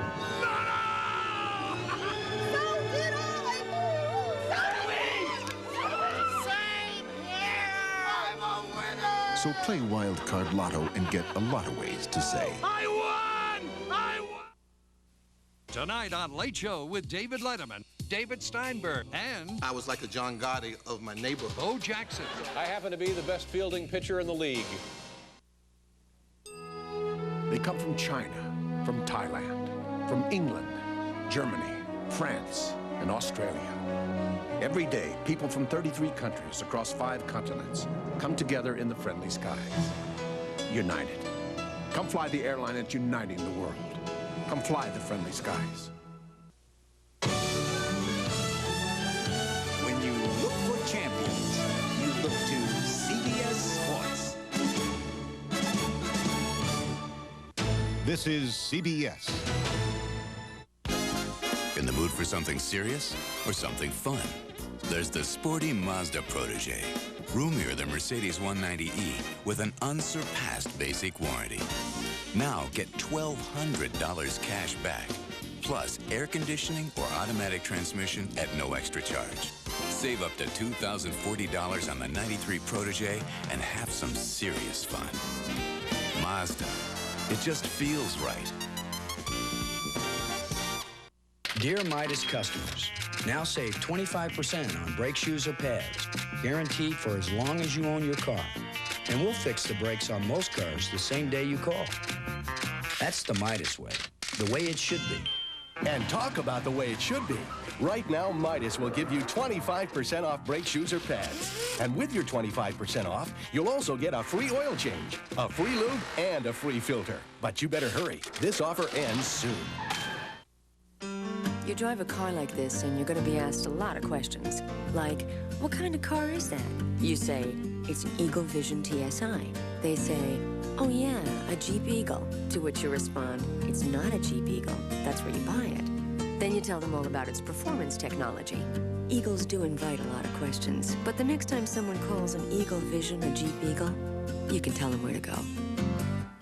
So play Wild Card Lotto and get a lot of ways to say. I won! I won! Tonight on Late Show with David Letterman, David Steinberg, and I was like a John Gotti of my neighborhood. Bo Jackson. I happen to be the best fielding pitcher in the league. They come from China, from Thailand, from England, Germany, France, and Australia. Every day, people from 33 countries across 5 continents come together in the friendly skies. United. Come fly the airline that's uniting the world. Come fly the friendly skies. When you look for champions, you look to CBS Sports. This is CBS. In the mood for something serious or something fun? There's the sporty Mazda Protege. Roomier than Mercedes 190E with an unsurpassed basic warranty. Now get $1,200 cash back, plus air conditioning or automatic transmission at no extra charge. Save up to $2,040 on the 93 Protege and have some serious fun. Mazda. It just feels right. Dear Midas customers, now save 25% on brake shoes or pads, guaranteed for as long as you own your car. And we'll fix the brakes on most cars the same day you call. That's the Midas way, the way it should be. And talk about the way it should be. Right now, Midas will give you 25% off brake shoes or pads. And with your 25% off, you'll also get a free oil change, a free lube, and a free filter. But you better hurry. This offer ends soon. You drive a car like this and you're going to be asked a lot of questions. Like, what kind of car is that? You say, it's Eagle Vision TSI. They say, oh yeah, a Jeep Eagle. To which you respond, it's not a Jeep Eagle. That's where you buy it. Then you tell them all about its performance technology. Eagles do invite a lot of questions, but the next time someone calls an Eagle Vision a Jeep Eagle, you can tell them where to go.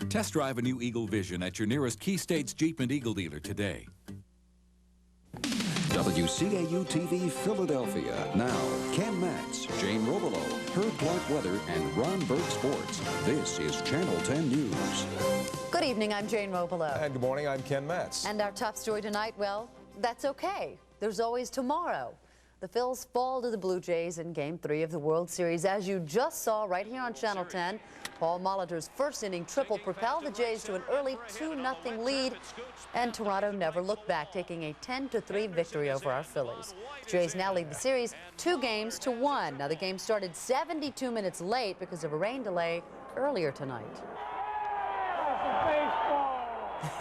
Test drive a new Eagle Vision at your nearest Key States Jeep and Eagle dealer today. WCAU-TV Philadelphia. Now, Ken Matz, Jane Robelo, Herb Clark Weather, and Ron Berg Sports. This is Channel 10 News. Good evening, I'm Jane Robelo. And good morning, I'm Ken Matz. And our top story tonight, well, that's okay. There's always tomorrow. The Phils fall to the Blue Jays in Game 3 of the World Series. As you just saw right here on Channel 10, Paul Molitor's first inning triple propelled the Jays to an early 2-0 lead, and Toronto never looked back, taking a 10-3 victory over our Phillies. The Jays now lead the series 2-1. Now, the game started 72 minutes late because of a rain delay earlier tonight.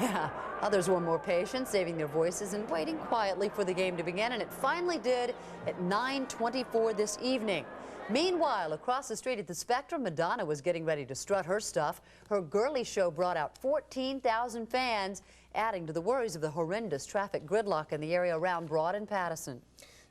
Yeah, Others were more patient, saving their voices and waiting quietly for the game to begin, and it finally did at 9:24 this evening. Meanwhile, across the street at the Spectrum, Madonna was getting ready to strut her stuff. Her girly show brought out 14,000 fans, adding to the worries of the horrendous traffic gridlock in the area around Broad and Patterson.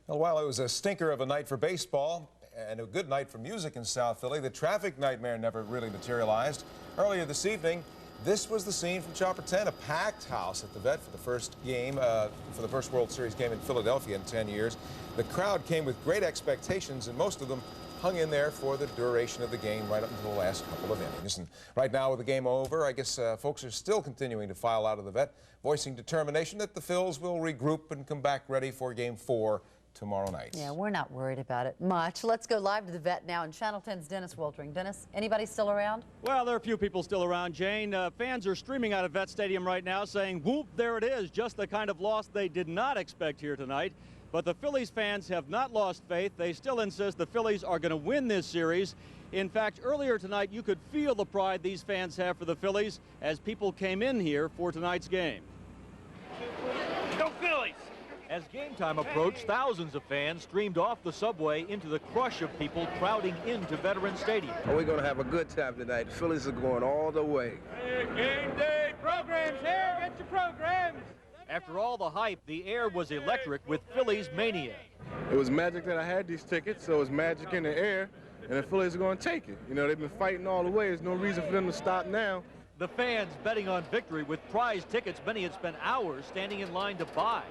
Well, while it was a stinker of a night for baseball and a good night for music in South Philly, the traffic nightmare never really materialized. Earlier this evening, this was the scene from Chopper 10, a packed house at the Vet for the first game, for the first World Series game in Philadelphia in 10 years. The crowd came with great expectations, and most of them hung in there for the duration of the game right up until the last couple of innings. And right now, with the game over, I guess folks are still continuing to file out of the Vet, voicing determination that the Phils will regroup and come back ready for Game 4 tomorrow night. Yeah, we're not worried about it much. Let's go live to the Vet now, and Channel 10's Dennis Woltering. Dennis, anybody still around? Well, there are a few people still around, Jane. Fans are streaming out of Vet Stadium right now saying, whoop, there it is, just the kind of loss they did not expect here tonight. But the Phillies fans have not lost faith. They still insist the Phillies are going to win this series. In fact, earlier tonight, you could feel the pride these fans have for the Phillies as people came in here for tonight's game. Go Phillies! As game time approached, thousands of fans streamed off the subway into the crush of people crowding into Veterans Stadium. We're going to have a good time tonight. The Phillies are going all the way. Hey, game day programs here. Get your programs. After all the hype, the air was electric with Phillies mania. It was magic that I had these tickets, so it was magic in the air, and the Phillies are going to take it. You know, they've been fighting all the way. There's no reason for them to stop now. The fans betting on victory with prize tickets many had spent hours standing in line to buy.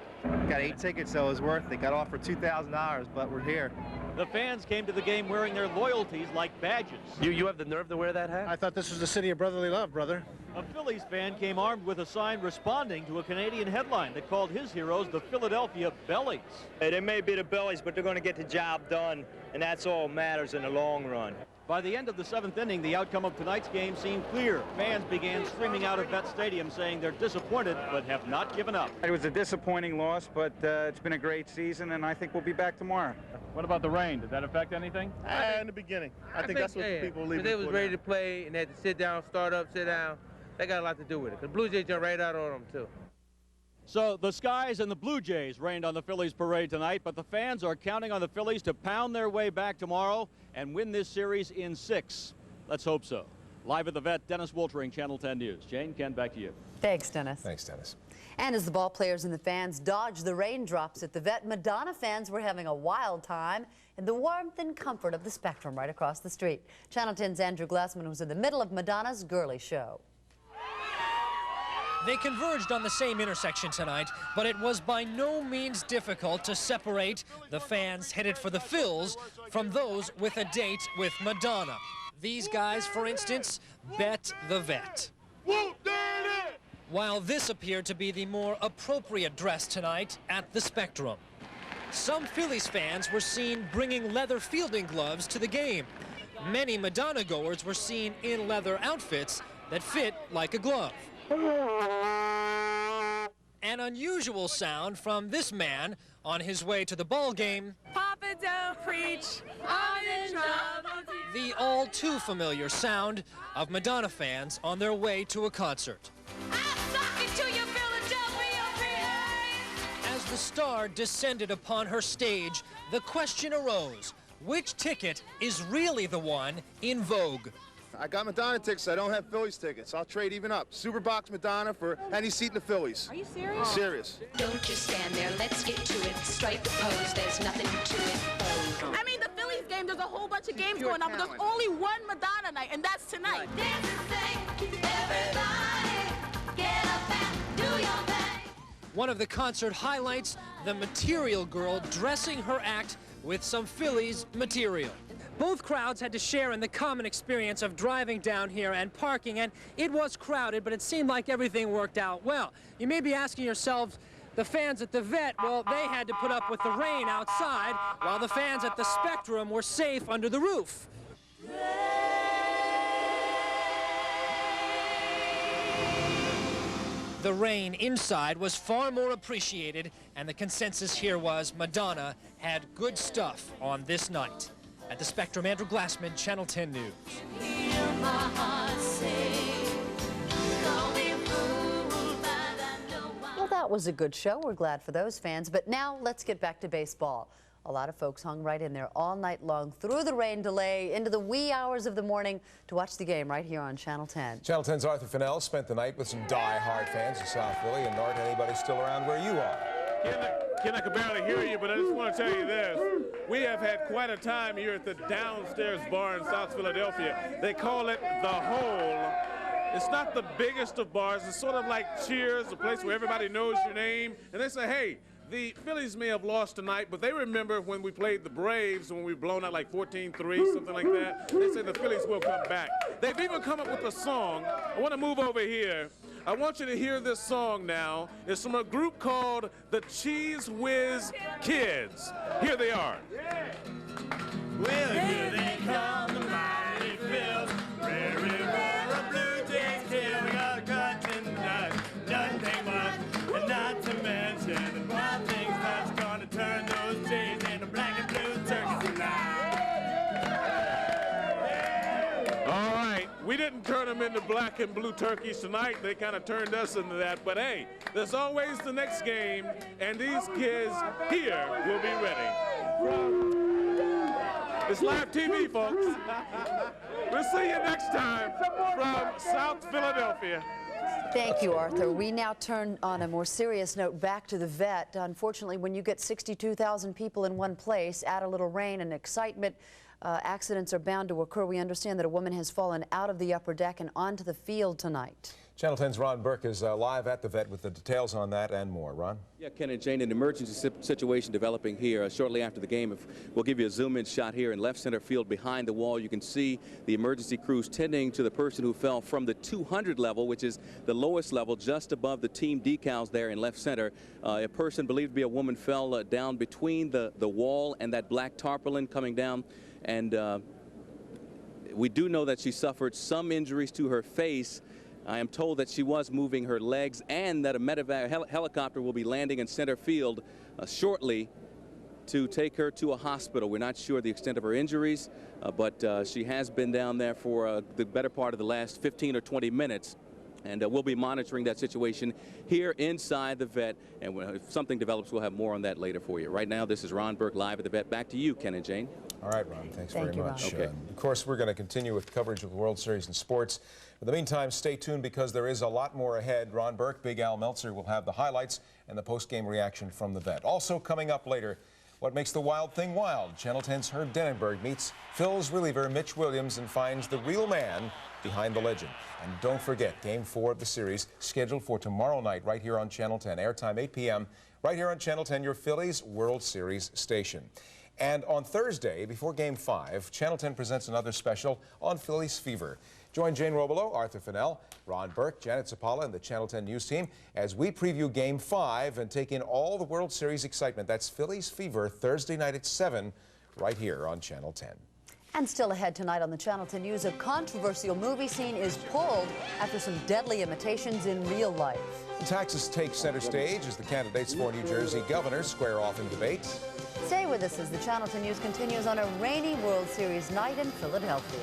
Got 8 tickets, so it was worth it. Got offered $2,000, but we're here. The fans came to the game wearing their loyalties like badges. You have the nerve to wear that hat? I thought this was the city of brotherly love, brother. A Phillies fan came armed with a sign responding to a Canadian headline that called his heroes the Philadelphia Bellies. Hey, they may be the Bellies, but they're going to get the job done, and that's all matters in the long run. By the end of the 7th inning, the outcome of tonight's game seemed clear. Fans began streaming out of Vet Stadium saying they're disappointed but have not given up. It was a disappointing loss, but it's been a great season, and I think we'll be back tomorrow. What about the rain? Did that affect anything? In the beginning. I think that's what people leave. They was ready to play and they had to sit down, start up, sit down. That got a lot to do with it. The Blue Jays jumped right out on them, too. So the Skies and the Blue Jays rained on the Phillies parade tonight, but the fans are counting on the Phillies to pound their way back tomorrow and win this series in 6. Let's hope so. Live at the Vet, Dennis Woltering, Channel 10 News. Jane, Ken, back to you. Thanks, Dennis. Thanks, Dennis. And as the ball players and the fans dodged the raindrops at the Vet, Madonna fans were having a wild time in the warmth and comfort of the Spectrum right across the street. Channel 10's Andrew Glassman was in the middle of Madonna's girly show. They converged on the same intersection tonight, but it was by no means difficult to separate the fans headed for the Phils from those with a date with Madonna. These guys, for instance, bet the Vet. While this appeared to be the more appropriate dress tonight at the Spectrum. Some Phillies fans were seen bringing leather fielding gloves to the game. Many Madonna goers were seen in leather outfits that fit like a glove. An unusual sound from this man on his way to the ball game. Papa don't preach, I'm in trouble. The all too familiar sound of Madonna fans on their way to a concert. As the star descended upon her stage, the question arose, which ticket is really the one in vogue? I got Madonna tickets. I don't have Phillies tickets. I'll trade even up. Superbox Madonna for any seat in the Phillies. Are you serious? Serious. Don't just stand there. Let's get to it. Strike the pose. There's nothing to it. Oh. I mean, the Phillies game, there's a whole bunch of games going on, but there's only one Madonna night, and that's tonight. Dance and sing. Everybody, get up and do your thing. One of the concert highlights, the Material Girl dressing her act with some Phillies material. Both crowds had to share in the common experience of driving down here and parking, and it was crowded, but it seemed like everything worked out well. You may be asking yourselves, the fans at the Vet, well, they had to put up with the rain outside, while the fans at the Spectrum were safe under the roof. The rain inside was far more appreciated, and the consensus here was Madonna had good stuff on this night. At the Spectrum, Andrew Glassman, Channel 10 News. That was a good show. We're glad for those fans. But now let's get back to baseball. A lot of folks hung right in there all night long through the rain delay into the wee hours of the morning to watch the game right here on Channel 10. Channel 10's Arthur Fennell spent the night with some die-hard fans of South Philly. And Art, anybody still around where you are? Ken, I can barely hear you, but I just want to tell you this. We have had quite a time here at the downstairs bar in South Philadelphia. They call it The Hole. It's not the biggest of bars. It's sort of like Cheers, a place where everybody knows your name. And they say, hey, the Phillies may have lost tonight, but they remember when we played the Braves, when we were blown out like 14-3, something like that. They say the Phillies will come back. They've even come up with a song. I want to move over here. I want you to hear this song now. It's from a group called the Cheese Whiz Kids. Here they are. Well, here they come, the mighty Phils. Prairie Roar, Blue Jays kill. We got guts and nuts, nothing much, and not to mention the one thing that's gonna turn those Jays into black and blue turkeys tonight. All right, we didn't turn them into black and blue turkeys tonight. They kind of turned us into that. But hey, there's always the next game, and these kids here will be ready. It's live TV, folks. We'll see you next time from South Philadelphia. Thank you, Arthur. We now turn on a more serious note back to the vet. Unfortunately, when you get 62,000 people in one place, add a little rain and excitement, accidents are bound to occur. We understand that a woman has fallen out of the upper deck and onto the field tonight. Channel 10's Ron Burke is live at the vet with the details on that and more. Ron? Yeah, Ken and Jane, an emergency situation developing here shortly after the game. We'll give you a zoom-in shot here in left center field behind the wall. You can see the emergency crews tending to the person who fell from the 200 level, which is the lowest level, just above the team decals there in left center. A person believed to be a woman fell down between the wall and that black tarpaulin coming down. And we do know that she suffered some injuries to her face. I am told that she was moving her legs and that a medevac helicopter will be landing in center field shortly to take her to a hospital. We're not sure the extent of her injuries, but she has been down there for the better part of the last 15 or 20 minutes. And we'll be monitoring that situation here inside the vet. And if something develops, we'll have more on that later for you. Right now, this is Ron Burke live at the vet. Back to you, Ken and Jane. All right, Ron. Thanks very much. Okay. Of course, we're going to continue with coverage of the World Series in sports. In the meantime, stay tuned because there is a lot more ahead. Ron Burke, Big Al Meltzer will have the highlights and the post-game reaction from the vet. Also coming up later, what makes the wild thing wild? Channel 10's Herb Denenberg meets Phil's reliever Mitch Williams and finds the real man behind the legend. And don't forget, Game 4 of the series scheduled for tomorrow night right here on Channel 10. Airtime 8 p.m. right here on Channel 10, your Phillies World Series station. And on Thursday, before Game 5, Channel 10 presents another special on Phillies Fever. Join Jane Robelo, Arthur Fennell, Ron Burke, Janet Zapala, and the Channel 10 News team as we preview Game 5 and take in all the World Series excitement. That's Phillies Fever, Thursday night at 7, right here on Channel 10. And still ahead tonight on the Channel 10 News, a controversial movie scene is pulled after some deadly imitations in real life. Texas takes center stage as the candidates for New Jersey governor square off in debate. Stay with us as the Channel 10 News continues on a rainy World Series night in Philadelphia.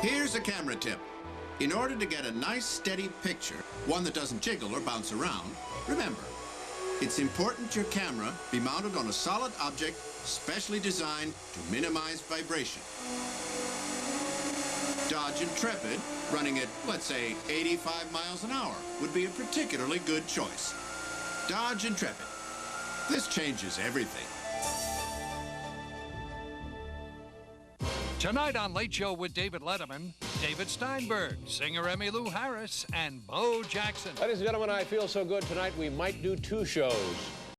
Here's a camera tip. In order to get a nice steady picture, one that doesn't jiggle or bounce around, remember, it's important your camera be mounted on a solid object specially designed to minimize vibration. Dodge Intrepid, running at, let's say, 85 miles an hour, would be a particularly good choice. Dodge Intrepid. This changes everything. Tonight on Late Show with David Letterman, David Steinberg, singer Emmylou Harris, and Bo Jackson. Ladies and gentlemen, I feel so good tonight we might do 2 shows.